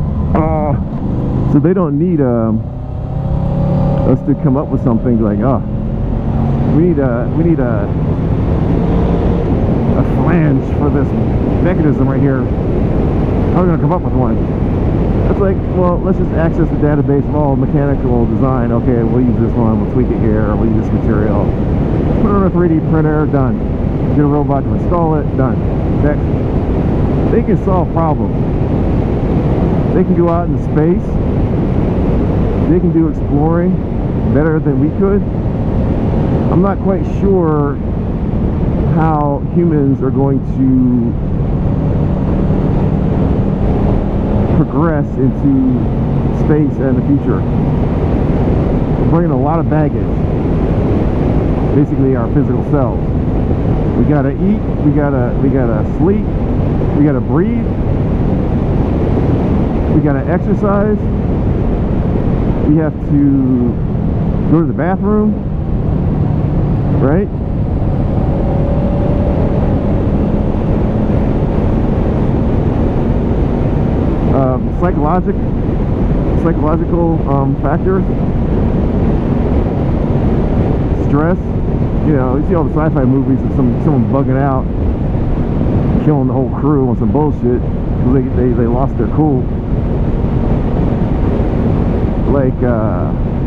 So they don't need us to come up with something like, we need a flange for this mechanism right here. How are we gonna come up with one? It's like, well, let's just access the database of all mechanical design. Okay, we'll use this one, we'll tweak it here, we'll use this material. Put it on a 3D printer, done. Get a robot to install it, done. Next. They can solve problems. They can go out into space. They can do exploring better than we could. I'm not quite sure how humans are going to progress into space and the future. We're bringing a lot of baggage, basically our physical selves. We gotta eat, we gotta sleep, we gotta breathe, we gotta exercise, we have to go to the bathroom, right? Psychological factors, stress. You know, you see all the sci-fi movies of someone bugging out, killing the whole crew on some bullshit because they lost their cool. Like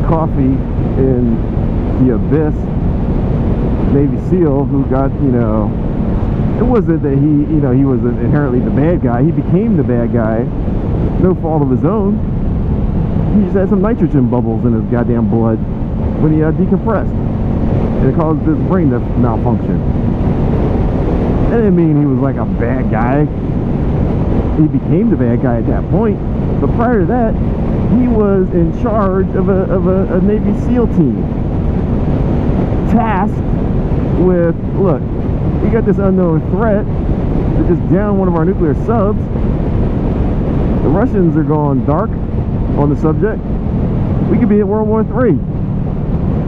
Coffey in The Abyss, Navy SEAL, who got, you know, it wasn't that he was inherently the bad guy. He became the bad guy, no fault of his own. He just had some nitrogen bubbles in his goddamn blood when he decompressed, and it caused his brain to malfunction. That didn't mean he was like a bad guy. He became the bad guy at that point, but prior to that, he was in charge of a Navy SEAL team, tasked with, look, we got this unknown threat to just down one of our nuclear subs. The Russians are going dark on the subject. We could be at World War III.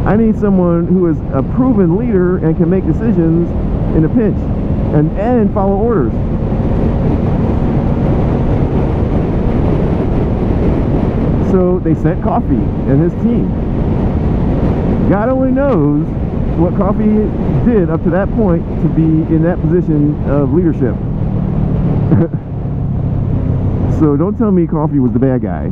I need someone who is a proven leader and can make decisions in a pinch and follow orders. So they sent Coffey and his team. God only knows what Coffey did up to that point to be in that position of leadership. So don't tell me Coffey was the bad guy.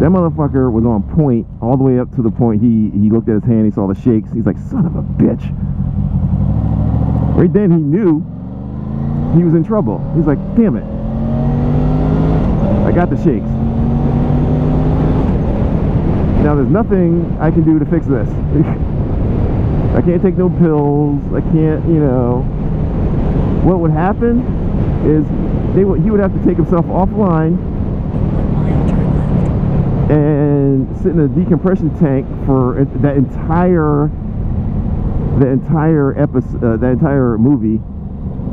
That motherfucker was on point all the way up to the point he looked at his hand, he saw the shakes, he's like, son of a bitch. Right then he knew he was in trouble. He's like, damn it. I got the shakes. Now there's nothing I can do to fix this. I can't take no pills. I can't, you know. What would happen is he would have to take himself offline 1 mile turn left. and sit in a decompression tank for that entire episode, that entire movie,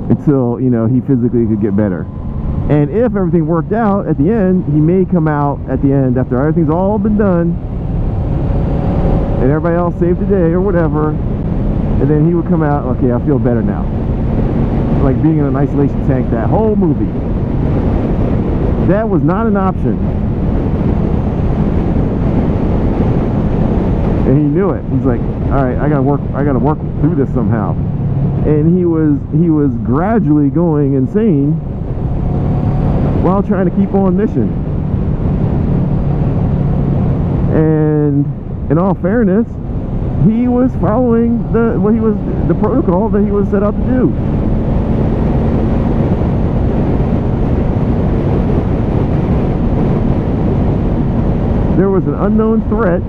until, you know, he physically could get better. And if everything worked out at the end, he may come out at the end after everything's all been done and everybody else saved the day or whatever, and then he would come out, okay, I feel better now. Like being in an isolation tank that whole movie. That was not an option. And he knew it. He's like, all right, I gotta work through this somehow. And he was gradually going insane while trying to keep on mission. And in all fairness, he was following the protocol that he was set out to do. There was an unknown threat.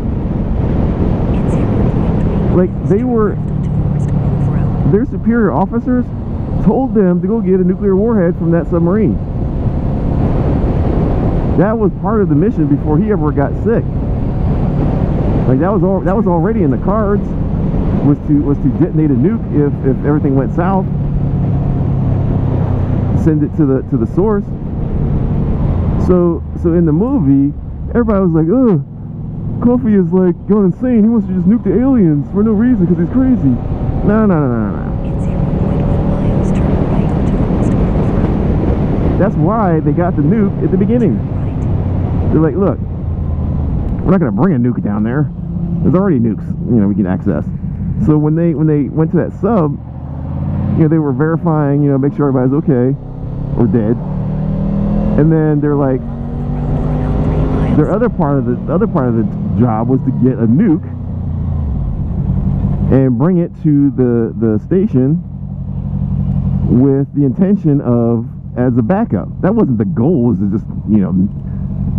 In 0.3 Like, miles, they turn were, left onto Forest Grove Road. their superior officers told them to go get a nuclear warhead from that submarine. That was part of the mission before he ever got sick. Like, that was already in the cards, was to detonate a nuke if everything went south. Send it to the source. So in the movie, everybody was like, "Ugh, Coffey is like going insane. He wants to just nuke the aliens for no reason because he's crazy." No. In 0.1 miles, turn right onto Forest Grove Road. That's why they got the nuke at the beginning. Right. They're like, "Look, we're not going to bring a nuke down there. There's already nukes, you know, we can access." So when they went to that sub, you know, they were verifying, you know, make sure everybody's okay or dead. And then they're like, their other part of the job was to get a nuke and bring it to the station with the intention of as a backup. That wasn't the goal. Was to just, you know,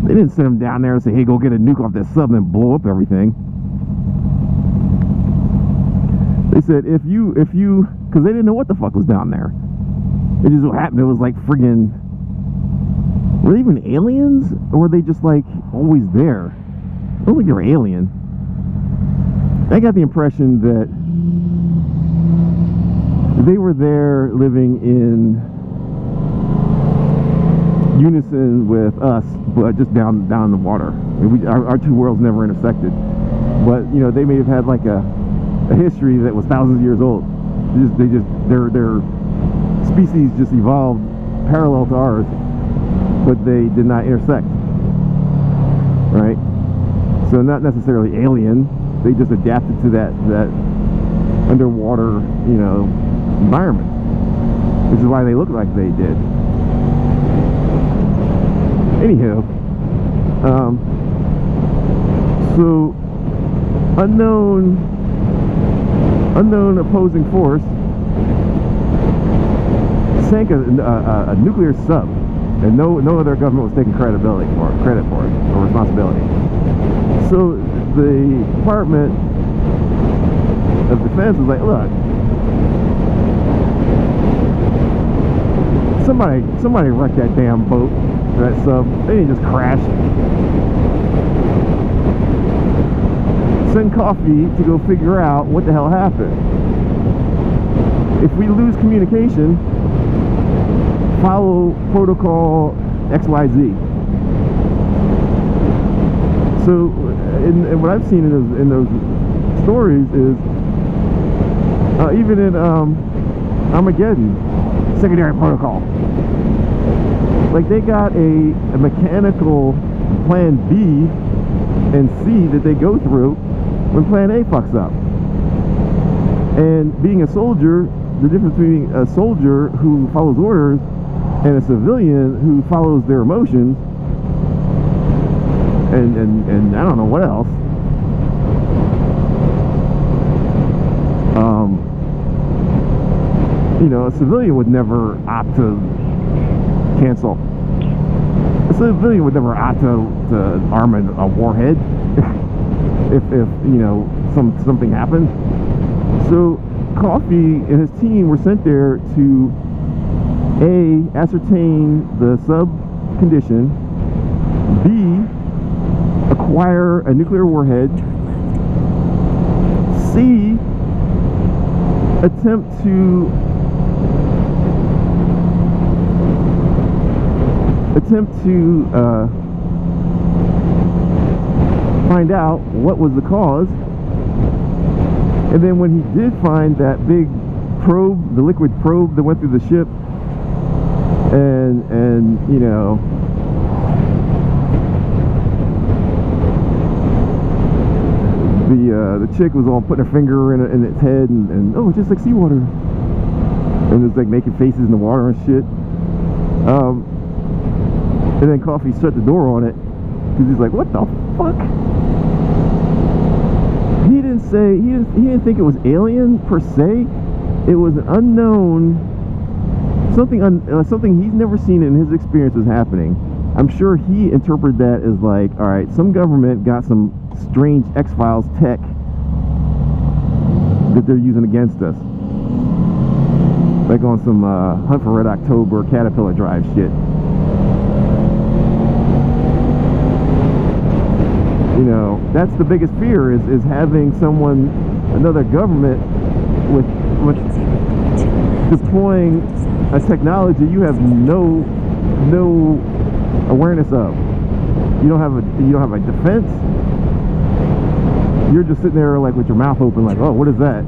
they didn't send them down there and say, "Hey, go get a nuke off that sub and then blow up everything." They said if you, because they didn't know what the fuck was down there. It just so happened it was like friggin'. Were they even aliens, or were they just like always there? I don't think they were alien. I got the impression that they were there living in unison with us, but just down in the water. I mean, our two worlds never intersected. But you know, they may have had like a history that was thousands of years old. Their species just evolved parallel to ours, but they did not intersect, right? So not necessarily alien. They just adapted to that underwater, you know, environment, which is why they look like they did. Anywho, so unknown opposing force sank a nuclear sub, and no other government was taking credit for it or responsibility. So the Department of Defense was like, "Look, somebody wrecked that damn boat, that sub. They didn't just crash. Send Coffey to go figure out what the hell happened. If we lose communication, follow protocol XYZ." So, and what I've seen in those stories is even in Armageddon, secondary protocol. Like, they got a mechanical plan B and C that they go through when plan A fucks up. And being a soldier, the difference between a soldier who follows orders and a civilian who follows their emotions and I don't know what else. You know, a civilian would never opt to cancel. A The civilian would never opt to arm a warhead if you know something happened. So Coffey and his team were sent there to A, ascertain the sub condition, B, acquire a nuclear warhead, C, attempt to find out what was the cause. And then when he did find that big probe, the liquid probe that went through the ship, and you know, the chick was all putting her finger in its head, and oh, it's just like seawater, and it's like making faces in the water and shit. And then Coffey shut the door on it because he's like, what the fuck? He didn't say, he didn't think it was alien per se. It was an unknown, something he's never seen in his experience was happening. I'm sure he interpreted that as like, all right, some government got some strange X-Files tech that they're using against us, like on some Hunt for Red October, Caterpillar Drive shit. You know, that's the biggest fear, is having someone, another government with deploying a technology you have no awareness of. You don't have a defense. You're just sitting there like with your mouth open, like, oh, what is that?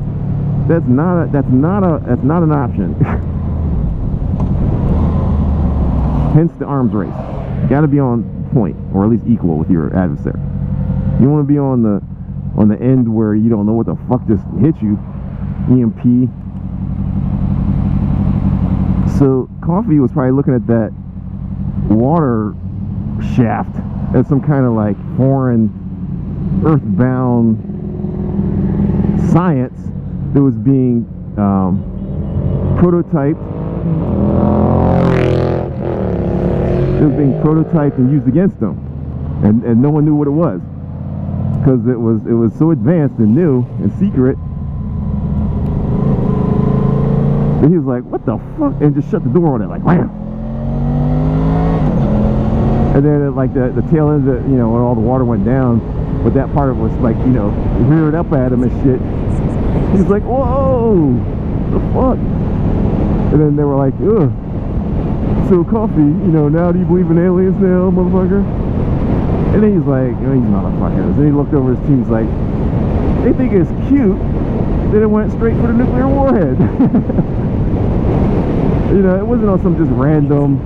That's not an option. Hence the arms race. You got to be on point, or at least equal with your adversary. You want to be on the end where you don't know what the fuck just hit you. EMP. So Coffey was probably looking at that water shaft as some kind of like foreign, earthbound science that was being prototyped. It was being prototyped and used against them, and no one knew what it was, because it was so advanced and new and secret. And he was like, what the fuck? And just shut the door on it, like, wham! And then like the tail end of, you know, when all the water went down, but that part of it was like, you know, reared up at him and shit. He's like, whoa! The fuck? And then they were like, ugh. So Coffey, you know, now do you believe in aliens now, motherfucker? And then he's like, oh, these motherfuckers. And he looked over his team, he's like, they think it's cute that it went straight for the nuclear warhead. You know, it wasn't on some just random,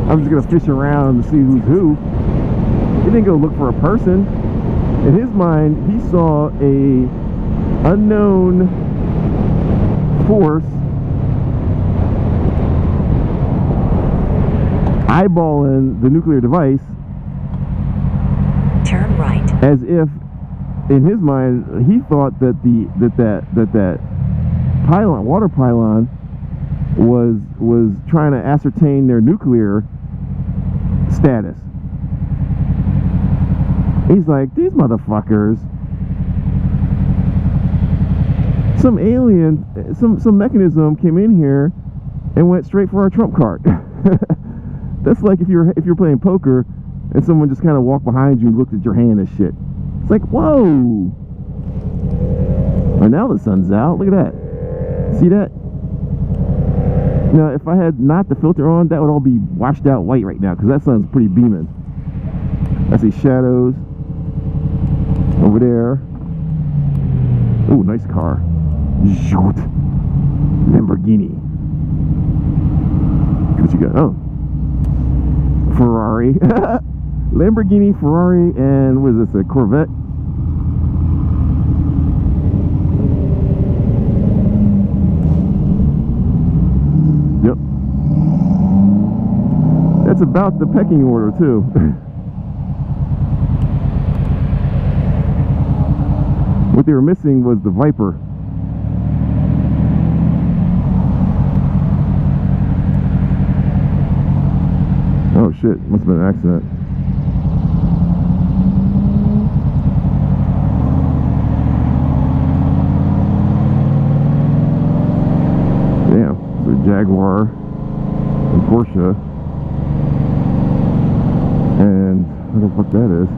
I'm just gonna fish around to see who's who. He didn't go look for a person. In his mind, he saw a unknown force eyeballing the nuclear device. Turn right. As if, in his mind, he thought that that pylon, water pylon, was trying to ascertain their nuclear status. He's like, these motherfuckers, some alien, some mechanism came in here and went straight for our trump card. That's like if you're playing poker and someone just kind of walked behind you and looked at your hand and shit. It's like, whoa! Oh, now the sun's out. Look at that. See that? Now, if I had not the filter on, that would all be washed out white right now, because that sun's pretty beaming. I see shadows over there. Oh, nice car. Zoot. Lamborghini. What you got? Oh, Ferrari. Lamborghini, Ferrari, and what is this, a Corvette? Yep. That's about the pecking order, too. What they were missing was the Viper. Oh shit, must have been an accident. Damn, it's a Jaguar and Porsche. And what the fuck that is?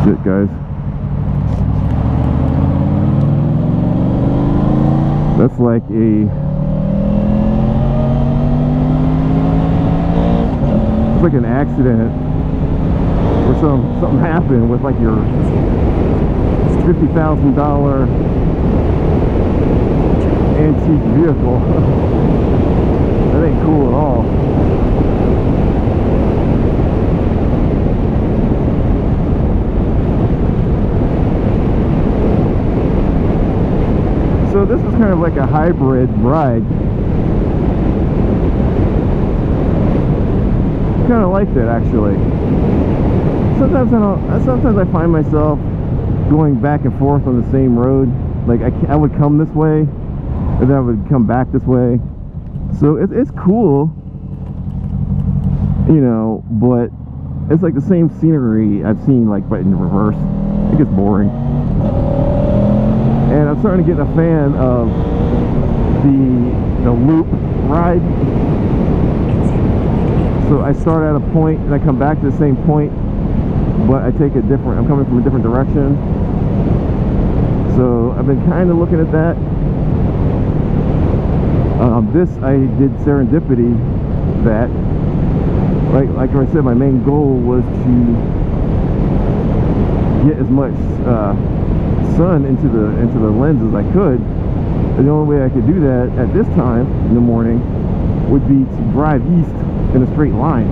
Shit, guys. That's like it's like an accident or something happened with like your $50,000 antique vehicle. That ain't cool at all. So this is kind of like a hybrid ride. Kind of like that actually. Sometimes I find myself going back and forth on the same road. Like I would come this way, and then I would come back this way. So it's cool, you know, but it's like the same scenery I've seen, like, but in reverse. It gets boring. And I'm starting to get a fan of the loop ride. So I start at a point and I come back to the same point, but I take a different, I'm coming from a different direction. So I've been kind of looking at that. This I did serendipity that, like I said, my main goal was to get as much sun into the lens as I could. And the only way I could do that at this time in the morning would be to drive east in a straight line,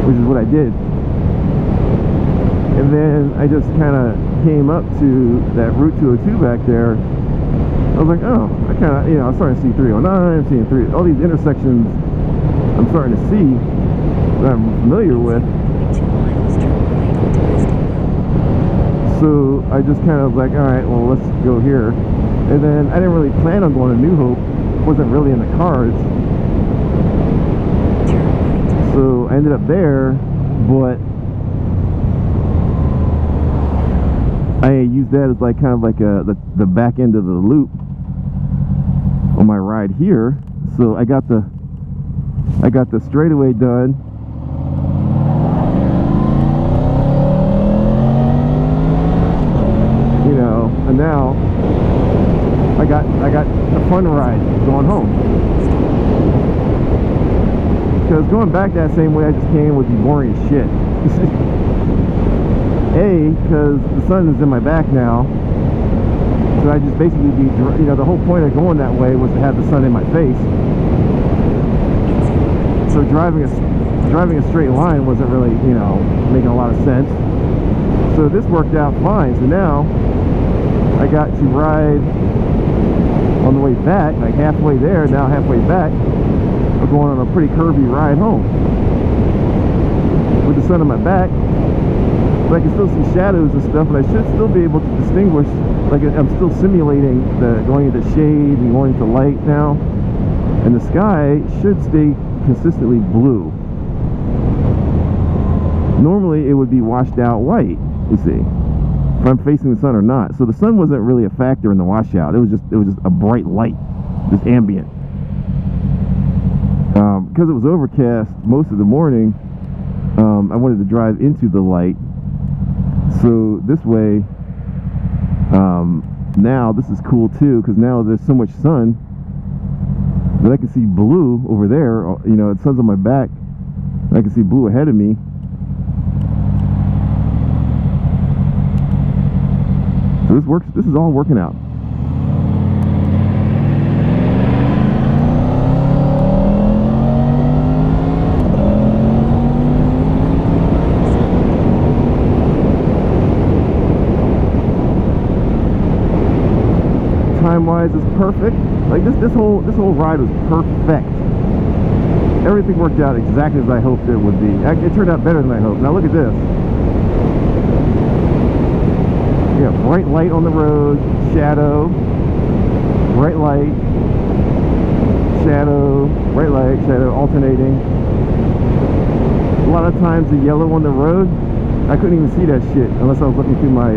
which is what I did. And then I just kind of came up to that Route 202 back there. I was like, oh, I kind of, you know, I'm starting to see 309, seeing all these intersections I'm starting to see that I'm familiar with. So I just kind of like, all right, well, let's go here. And then I didn't really plan on going to New Hope. It wasn't really in the cards. So I ended up there, but I used that as like kind of like the back end of the loop on my ride here. So I got the straightaway done. You know, and now I got a fun ride going home. Because going back that same way I just came would be boring as shit. A, because the sun is in my back now, so I just basically be, you know, the whole point of going that way was to have the sun in my face. So driving a straight line wasn't really, you know, making a lot of sense. So this worked out fine. So now I got to ride on the way back, like halfway there, now halfway back. I'm going on a pretty curvy ride home with the sun on my back. But I can still see shadows and stuff, and I should still be able to distinguish. Like I'm still simulating the going into shade and going into light now, and the sky should stay consistently blue. Normally it would be washed out white, you see, if I'm facing the sun or not. So the sun wasn't really a factor in the washout. It was just a bright light, just ambient. Because it was overcast most of the morning, I wanted to drive into the light. So this way, now this is cool too, because now there's so much sun that I can see blue over there. You know, the sun's on my back, and I can see blue ahead of me. So this works. This is all working out. Time-wise is perfect. Like this whole ride was perfect. Everything worked out exactly as I hoped it would be. It turned out better than I hoped. Now look at this. Yeah, bright light on the road, shadow, bright light, shadow, bright light, shadow, alternating. A lot of times the yellow on the road, I couldn't even see that shit unless I was looking through my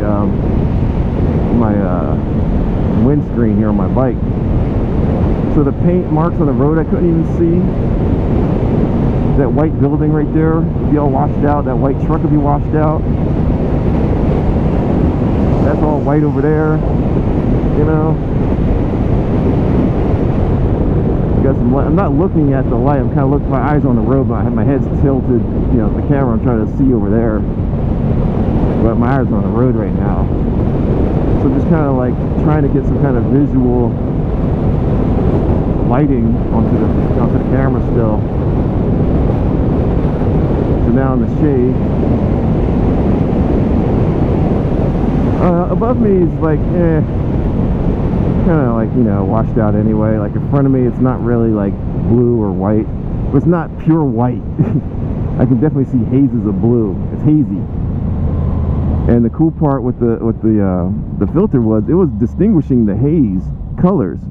windscreen here on my bike. So the paint marks on the road I couldn't even see. That white building right there would be all washed out. That white truck would be washed out. That's all white over there, you know. Got some light. I'm not looking at the light. I'm kind of looking, my eyes on the road, but I have my head's tilted, you know, the camera. I'm trying to see over there, but my eyes are on the road right now. So just kind of like trying to get some kind of visual lighting onto the camera still. So now in the shade. Above me is like, kind of like, you know, washed out anyway. Like in front of me, it's not really like blue or white, but it's not pure white. I can definitely see hazes of blue. It's hazy. And the cool part with the filter was it was distinguishing the haze colors,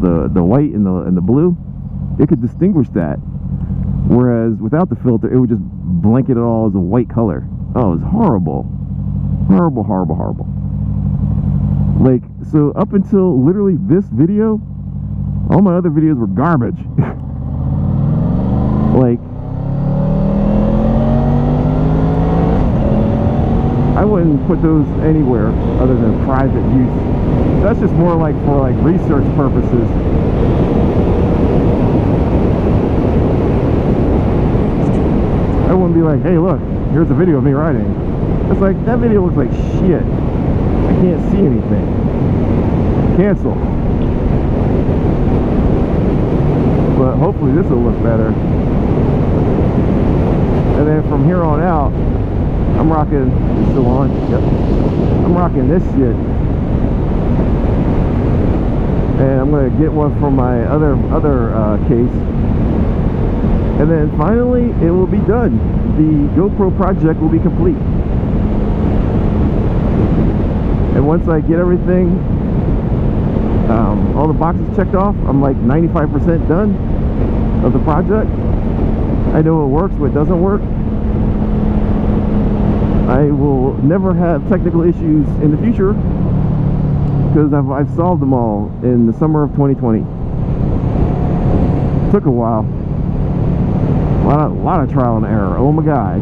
the white and the blue. It could distinguish that, whereas without the filter, it would just blanket it all as a white color. Oh, it was horrible, horrible, horrible, horrible. Like, so up until literally this video, all my other videos were garbage. Like, I wouldn't put those anywhere other than private use. That's just more like for like research purposes. I wouldn't be like, hey look, here's a video of me riding. It's like, that video looks like shit. I can't see anything. Cancel. But hopefully this will look better. And then from here on out, I'm rocking, it's still on? Yep. I'm rocking this shit. And I'm gonna get one from my other case. And then finally, it will be done. The GoPro project will be complete. And once I get everything, all the boxes checked off, I'm like 95% done of the project. I know what works, what doesn't work. I will never have technical issues in the future because I've solved them all in the summer of 2020. Took a while. A lot of trial and error. Oh my god.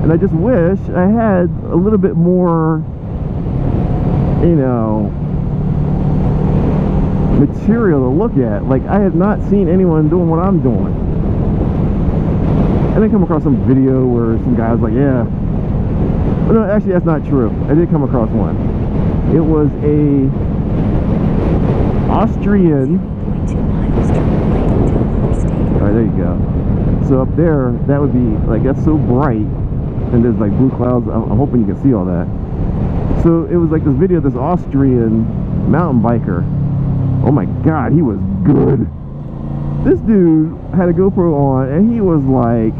And I just wish I had a little bit more, you know, material to look at. Like, I have not seen anyone doing what I'm doing. I didn't come across some video where some guy was like, yeah. No, actually, that's not true. I did come across one. It was a Austrian. Alright, there you go. So up there, that would be like, that's so bright, and there's like blue clouds. I'm hoping you can see all that. So it was like this video of this Austrian mountain biker. Oh my god, he was good. This dude had a GoPro on, and he was like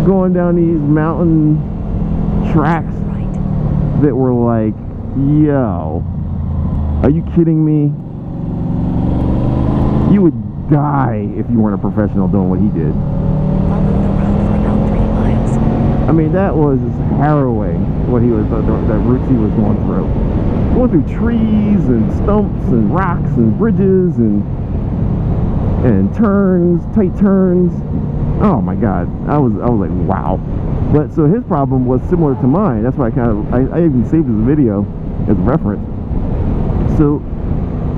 going down these mountain tracks that were like, yo, are you kidding me? You would die if you weren't a professional doing what he did. Follow the road for about 3 miles. I mean, that was harrowing, what he was, the routes he was going through. Going through trees and stumps and rocks and bridges and turns, tight turns. Oh my god, I was like, wow. But so his problem was similar to mine. That's why I even saved his video as a reference. So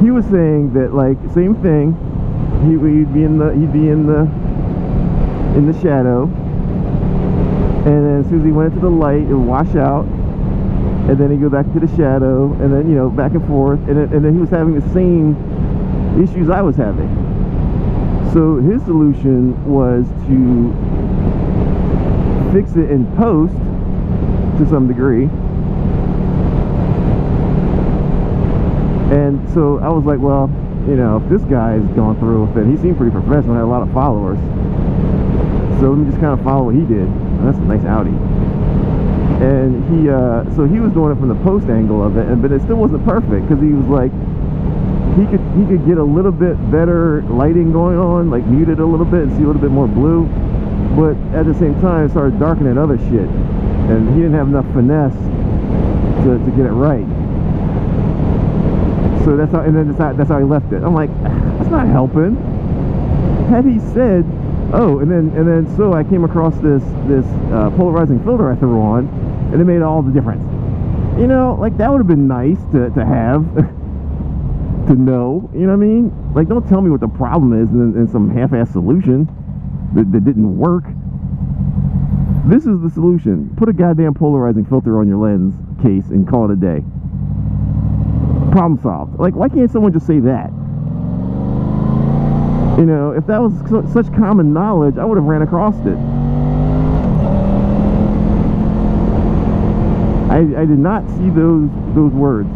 he was saying that, like, same thing. He'd be in the shadow, and then as soon as he went into the light, it would wash out, and then he'd go back to the shadow, and then, you know, back and forth, and then he was having the same issues I was having. So his solution was to fix it in post to some degree. And so I was like, well, you know, if this guy's gone through with it, he seemed pretty professional, had a lot of followers. So let me just kind of follow what he did. And that's a nice Audi. And so he was doing it from the post angle of it, but it still wasn't perfect, because he was like, he could get a little bit better lighting going on, like mute it a little bit and see a little bit more blue. But at the same time, it started darkening other shit, and he didn't have enough finesse to get it right. So that's how, and then that's how he left it. I'm like, that's not helping. Had he said, oh, and then so I came across this polarizing filter I threw on, and it made all the difference. You know, like that would have been nice to have, to know. You know what I mean? Like, don't tell me what the problem is and some half-ass solution that didn't work. This is the solution. Put a goddamn polarizing filter on your lens case and call it a day. Problem solved. Like, why can't someone just say that? You know, if that was such common knowledge, I would have ran across it. I did not see those words.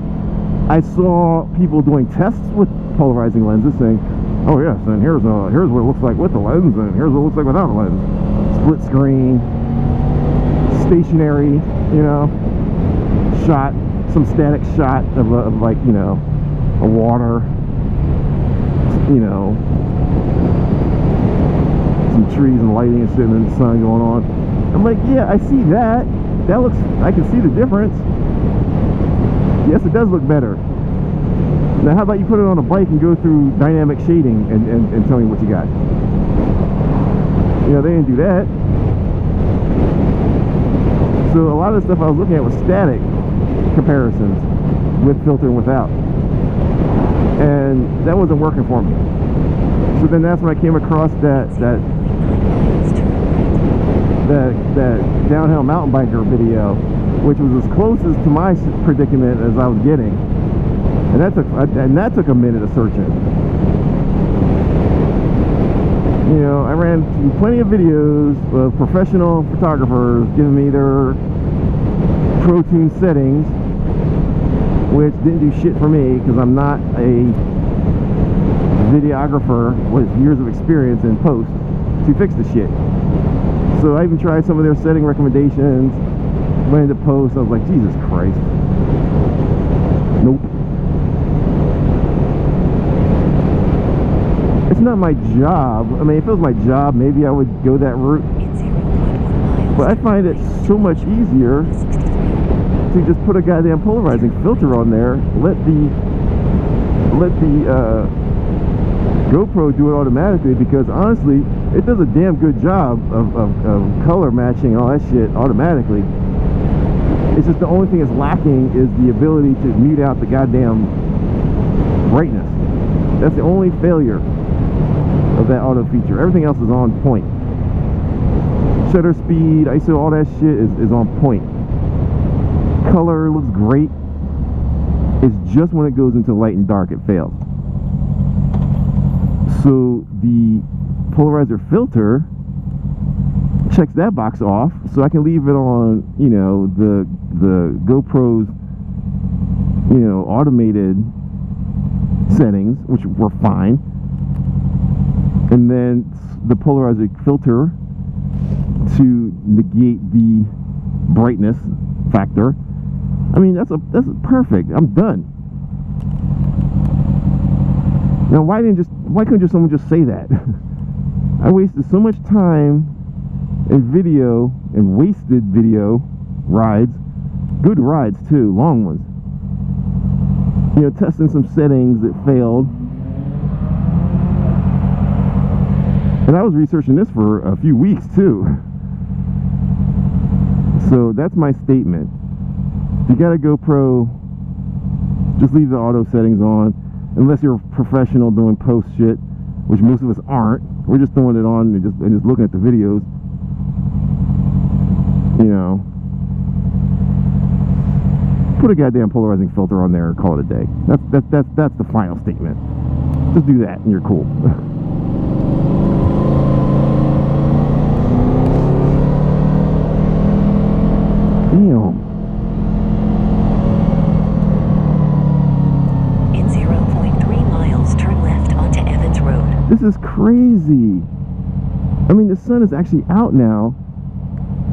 I saw people doing tests with polarizing lenses saying, oh yes, and here's what it looks like with the lens, and here's what it looks like without the lens. Split screen, stationary, you know, shot, some static shot of like, you know, a water, you know, some trees and lighting and shit and the sun going on. I'm like, yeah, I see that. That looks, I can see the difference. Yes, it does look better. Now, how about you put it on a bike and go through dynamic shading and tell me what you got? You know, they didn't do that. So a lot of the stuff I was looking at was static comparisons with filter and without. And that wasn't working for me. So then that's when I came across that downhill mountain biker video, which was as close as to my predicament as I was getting. And that took a minute of searching. You know, I ran through plenty of videos of professional photographers giving me their Pro Tune settings, which didn't do shit for me because I'm not a videographer with years of experience in post to fix the shit. So I even tried some of their setting recommendations, went into post, I was like, Jesus Christ. Nope. It's not my job. I mean, if it was my job, maybe I would go that route. But I find it so much easier to just put a goddamn polarizing filter on there, let the GoPro do it automatically, because honestly, it does a damn good job of color matching all that shit automatically. It's just the only thing that's lacking is the ability to mute out the goddamn brightness. That's the only failure of that auto feature. Everything else is on point. Shutter speed, ISO, all that shit is on point. Color looks great. It's just when it goes into light and dark it fails. So the polarizer filter checks that box off, so I can leave it on, you know, the GoPro's, you know, automated settings, which were fine, and then the polarizer filter to negate the brightness factor. I mean, that's perfect. I'm done. Now, why couldn't someone just say that? I wasted so much time in video and wasted video rides, good rides too, long ones. You know, testing some settings that failed. And I was researching this for a few weeks too. So that's my statement. If you got a GoPro, just leave the auto settings on, unless you're a professional doing post shit, which most of us aren't. We're just throwing it on and just looking at the videos. You know, put a goddamn polarizing filter on there and call it a day. That's the final statement. Just do that and you're cool. Damn. In 0.3 miles, turn left onto Evans Road. This is crazy. I mean, the sun is actually out now.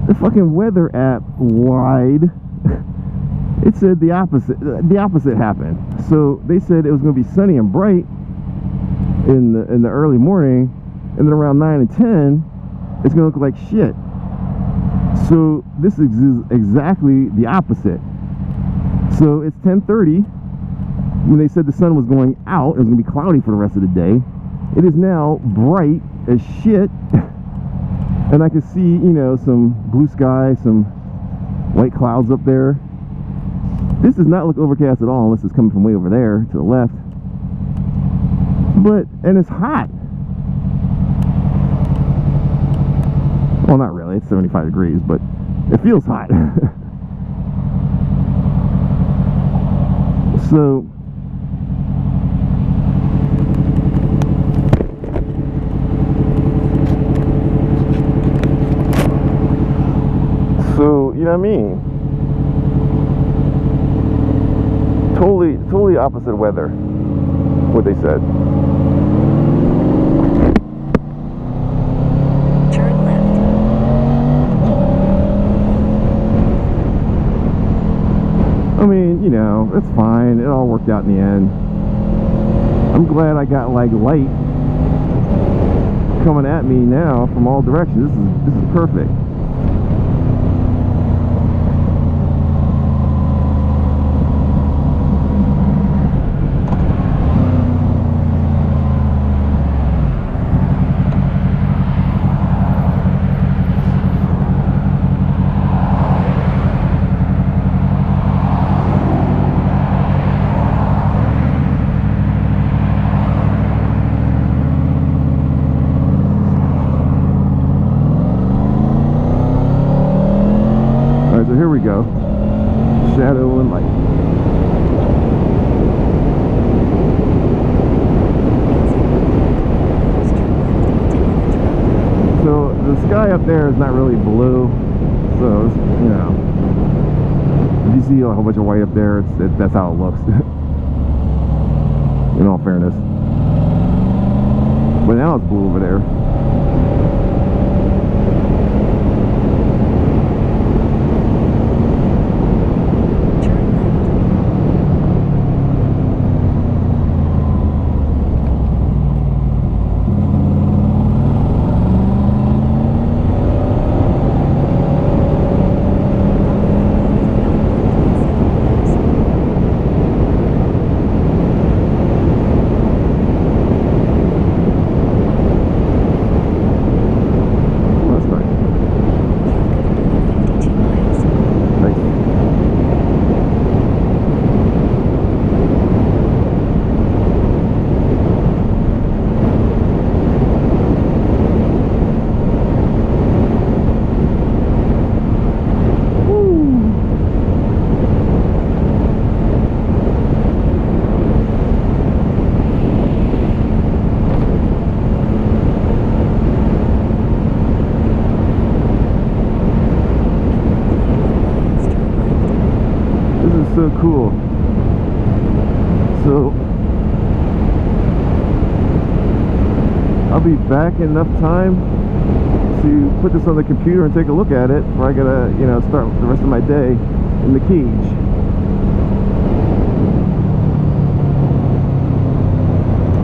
The fucking weather app lied. it said the opposite. The opposite happened. So they said it was going to be sunny and bright in the early morning, and then around 9 and 10, it's going to look like shit. So this is exactly the opposite. So it's 10:30 when they said the sun was going out. It was going to be cloudy for the rest of the day. It is now bright as shit, and I can see, you know, some blue sky, some white clouds up there. This does not look overcast at all unless it's coming from way over there to the left. And it's hot. Well, not really. It's 75 degrees, but it feels hot. So you know what I mean? Totally opposite weather, what they said. Turn left. I mean, you know, it's fine. It all worked out in the end. I'm glad I got like light coming at me now from all directions. This is perfect. Here we go. Shadow and light. So the sky up there is not really blue. So, you know, if you see a whole bunch of white up there, that's how it looks. In all fairness. But now it's blue over there. So cool. So I'll be back in enough time to put this on the computer and take a look at it before I gotta, you know, start the rest of my day in the cage.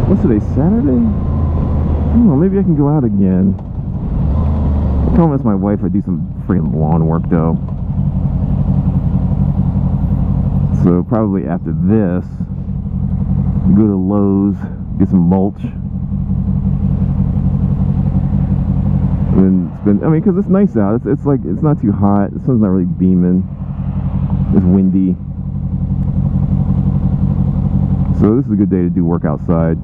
What's today, Saturday? Oh, maybe I can go out again. I promise my wife I'd do some freaking lawn work though. So probably after this, go to Lowe's, get some mulch. And I mean, because it's nice out. It's like, it's not too hot. The sun's not really beaming. It's windy. So this is a good day to do work outside.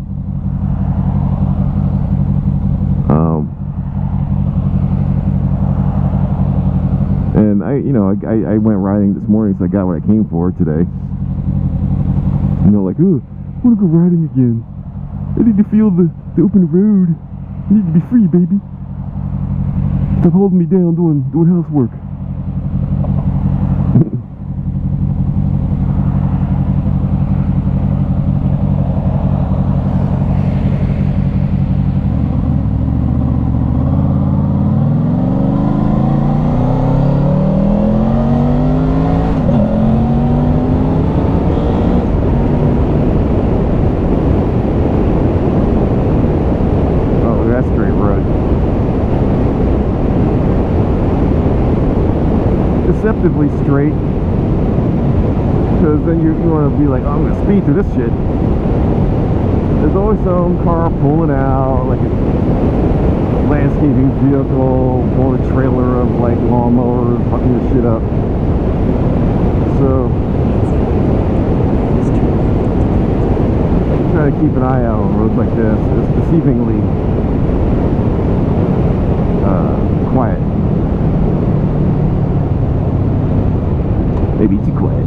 And I went riding this morning, so I got what I came for today. You know, like, ooh, I want to go riding again. I need to feel the open road. I need to be free, baby. Stop holding me down doing housework. straight. Because then you want to be like, oh, I'm going to speed through this shit. There's always some car pulling out, like a landscaping vehicle, pulling a trailer of like lawnmowers, fucking this shit up. So try to keep an eye out on roads like this. It's deceivingly quiet. Maybe too quiet.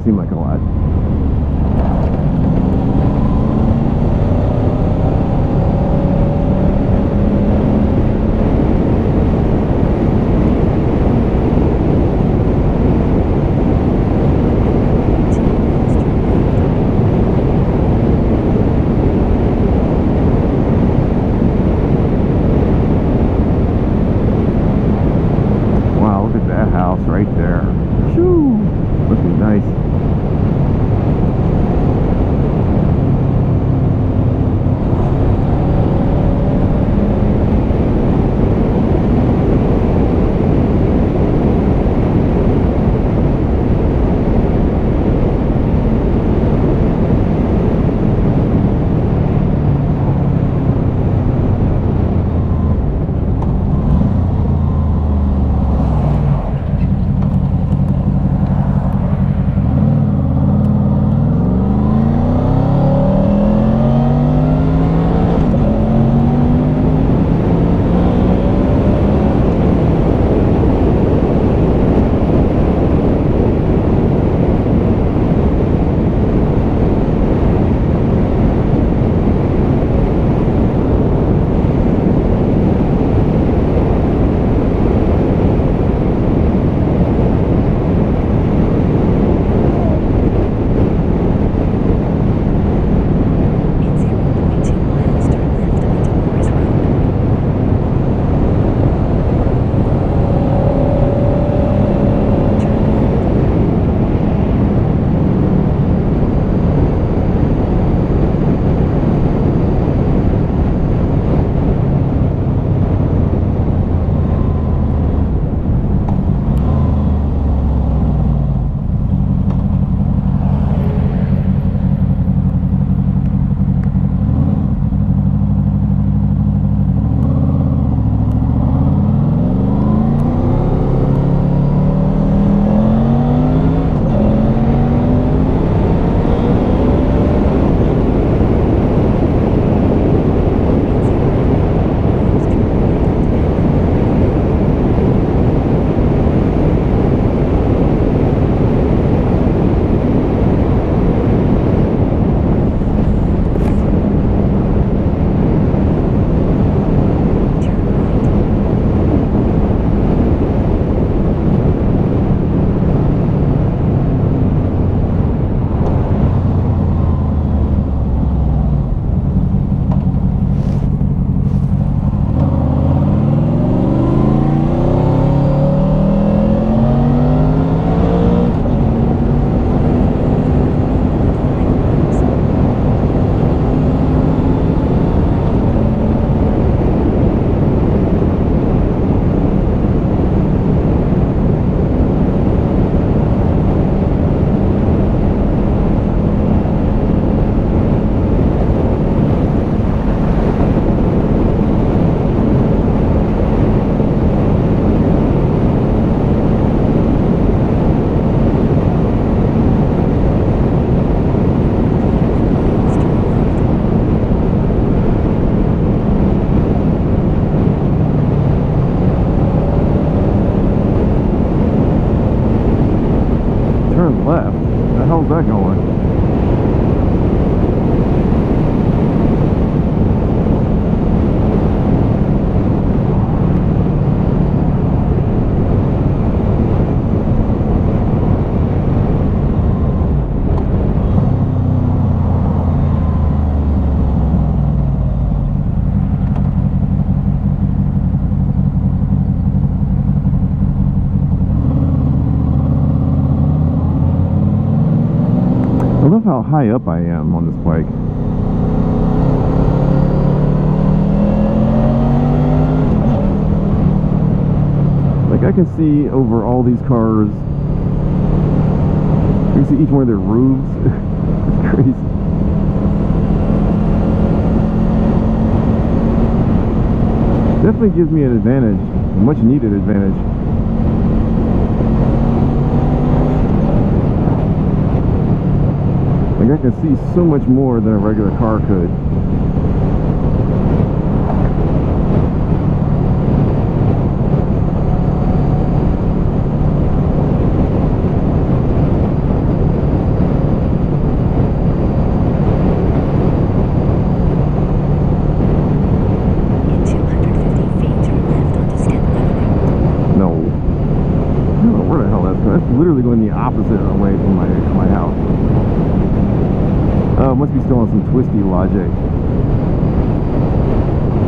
Seem like a lot. Wow, look at that house right there. Shoo! Must be nice. left. Where the hell's that going? I love how high up I am on this bike. Like, I can see over all these cars. You can see each one of their roofs. It's crazy. Definitely gives me an advantage, a much needed advantage. Like, I can see so much more than a regular car could. In 250 feet, turn left onto Step Avenue. No. I don't know where the hell that's going. That's literally going the opposite way from my house. Oh, must be still on some twisty logic.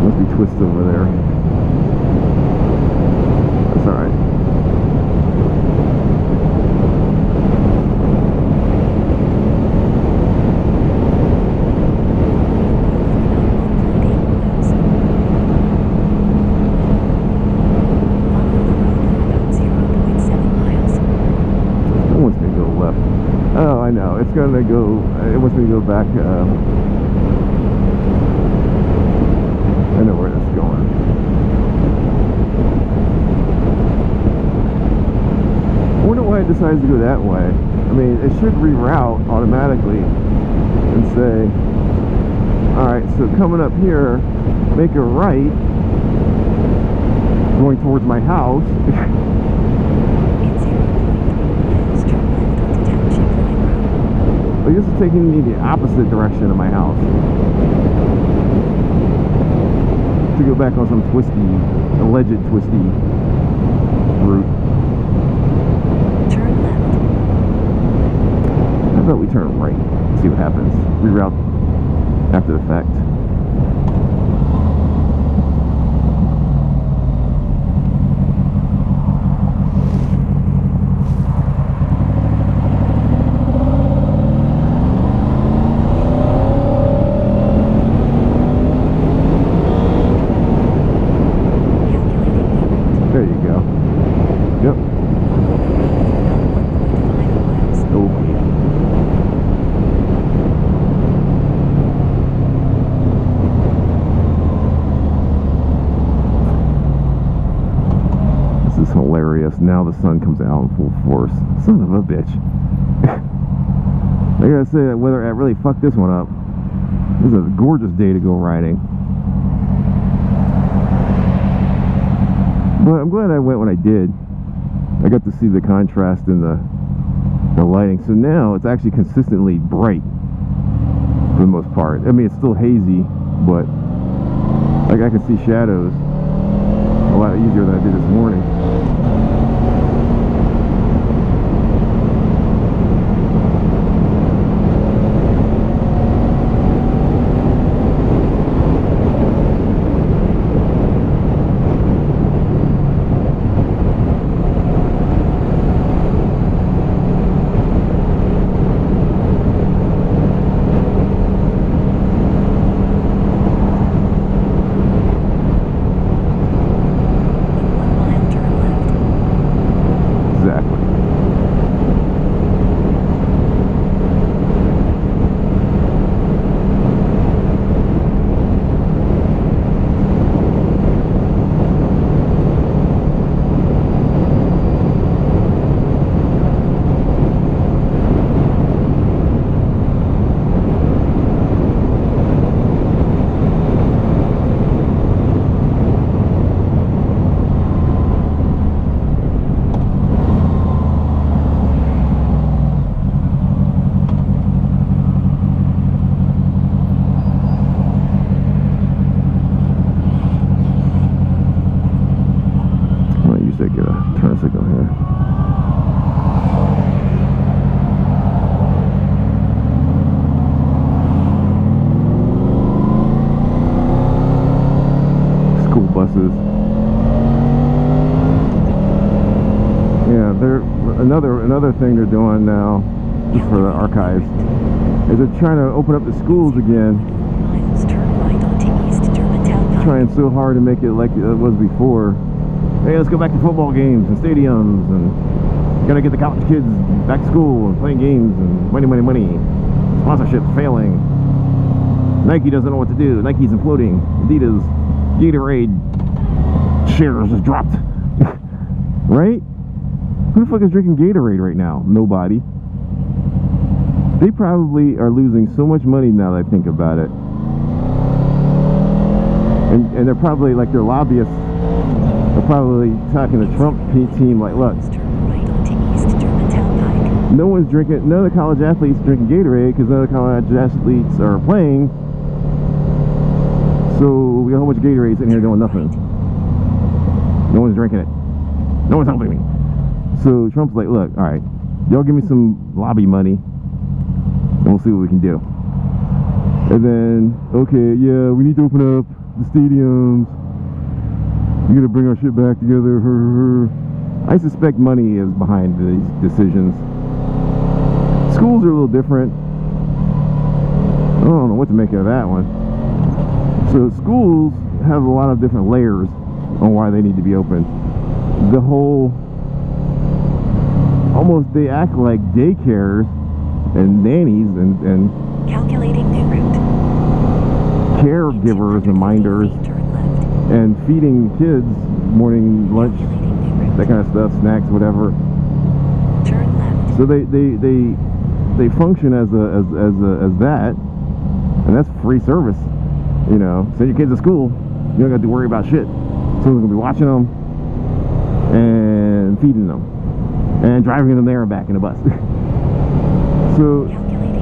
Must be twists over there. That's alright. It wants me to go left. Oh, I know. It's gonna go. It wants me to go back. I know where it's going. I wonder why it decides to go that way. I mean, it should reroute automatically and say, alright, so coming up here, make a right, going towards my house. Like, this is taking me the opposite direction of my house. To go back on some twisty, alleged twisty route. Turn left. How about we turn right? See what happens. Reroute after the fact. There you go. Yep. Okay. This is hilarious. Now the sun comes out in full force. Son of a bitch. I gotta say that weather really fucked this one up. This is a gorgeous day to go riding. But I'm glad I went when I did. I got to see the contrast in the lighting. So now it's actually consistently bright for the most part. I mean, it's still hazy, but like I can see shadows a lot easier than I did this morning. In 1 mile, turn left. another thing they're doing now, just for the archives, is they're trying to open up the schools again. Miles, turn right onto East Germantown Pike. Trying so hard to make it like it was before. Hey, let's go back to football games and stadiums, and gotta get the college kids back to school and playing games and money. Sponsorship's failing. Nike doesn't know what to do. Nike's imploding. Adidas, Gatorade shares just dropped. Right? Who the fuck is drinking Gatorade right now? Nobody. They probably are losing so much money now that I think about it. And they're probably, like, their lobbyists are probably talking to Trump team like, look, Turn right onto East Germantown Pike. no one's drinking, none of the college athletes drinking Gatorade because none of the college athletes are playing. So we got a whole bunch of Gatorade sitting here doing nothing. No one's drinking it. No one's helping me. So Trump's like, look, all right, y'all give me some lobby money and we'll see what we can do. And then, okay, yeah, we need to open up the stadiums. We gotta bring our shit back together. I suspect money is behind these decisions. Schools are a little different. I don't know what to make of that one. So schools have a lot of different layers on why they need to be open. The whole, almost they act like daycares and nannies and Calculating new route. caregivers and minders Turn left. and feeding kids morning lunch, Calculating new route. that kind of stuff, snacks, whatever. Turn left. So they function as that, and that's free service. You know, send your kids to school, you don't got to worry about shit. Someone's gonna be watching them and feeding them and driving them there and back in a bus. So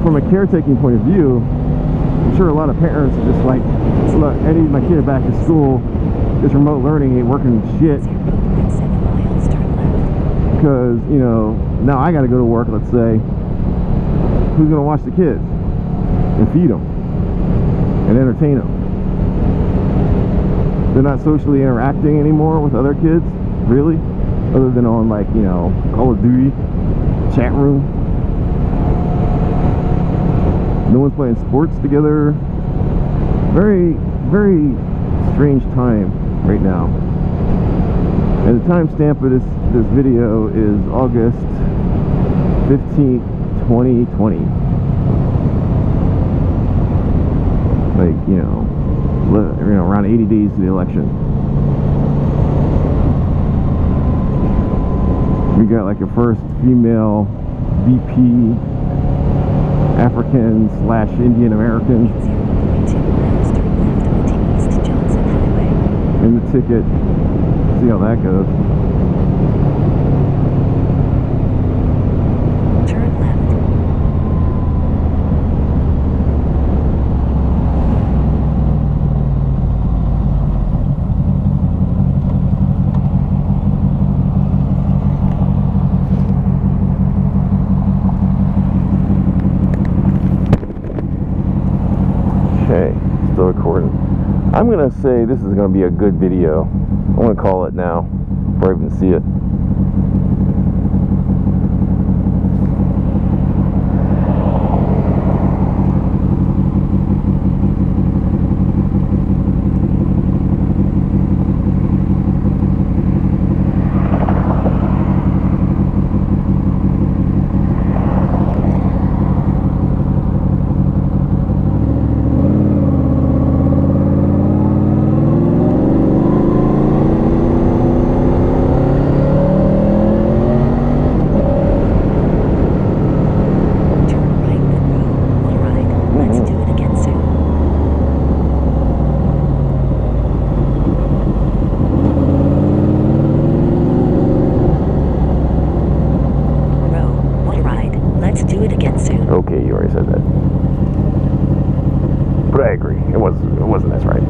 from a caretaking point of view, I'm sure a lot of parents are just like, look, I need my kid back to school. This remote learning ain't working shit. 0.7 miles, turn left. Because, you know, now I gotta go to work, let's say. Who's gonna watch the kids and feed them and entertain them? They're not socially interacting anymore with other kids, really, other than on, like, you know, Call of Duty, chat room. No one's playing sports together. Very, very strange time right now. And the timestamp of this video is August 15th, 2020. Like, you know, around 80 days to the election. We got like a first female VP, African / Indian American 0.2 miles, turn left onto East Johnson Highway. in the ticket. See how that goes. Turn left. Okay, still recording. I'm gonna say this is gonna be a good video. I want to call it now before I even see it. Okay, you already said that. But I agree. It wasn't as right.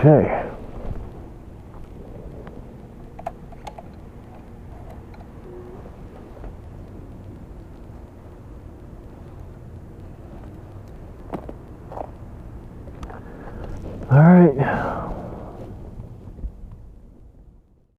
Okay.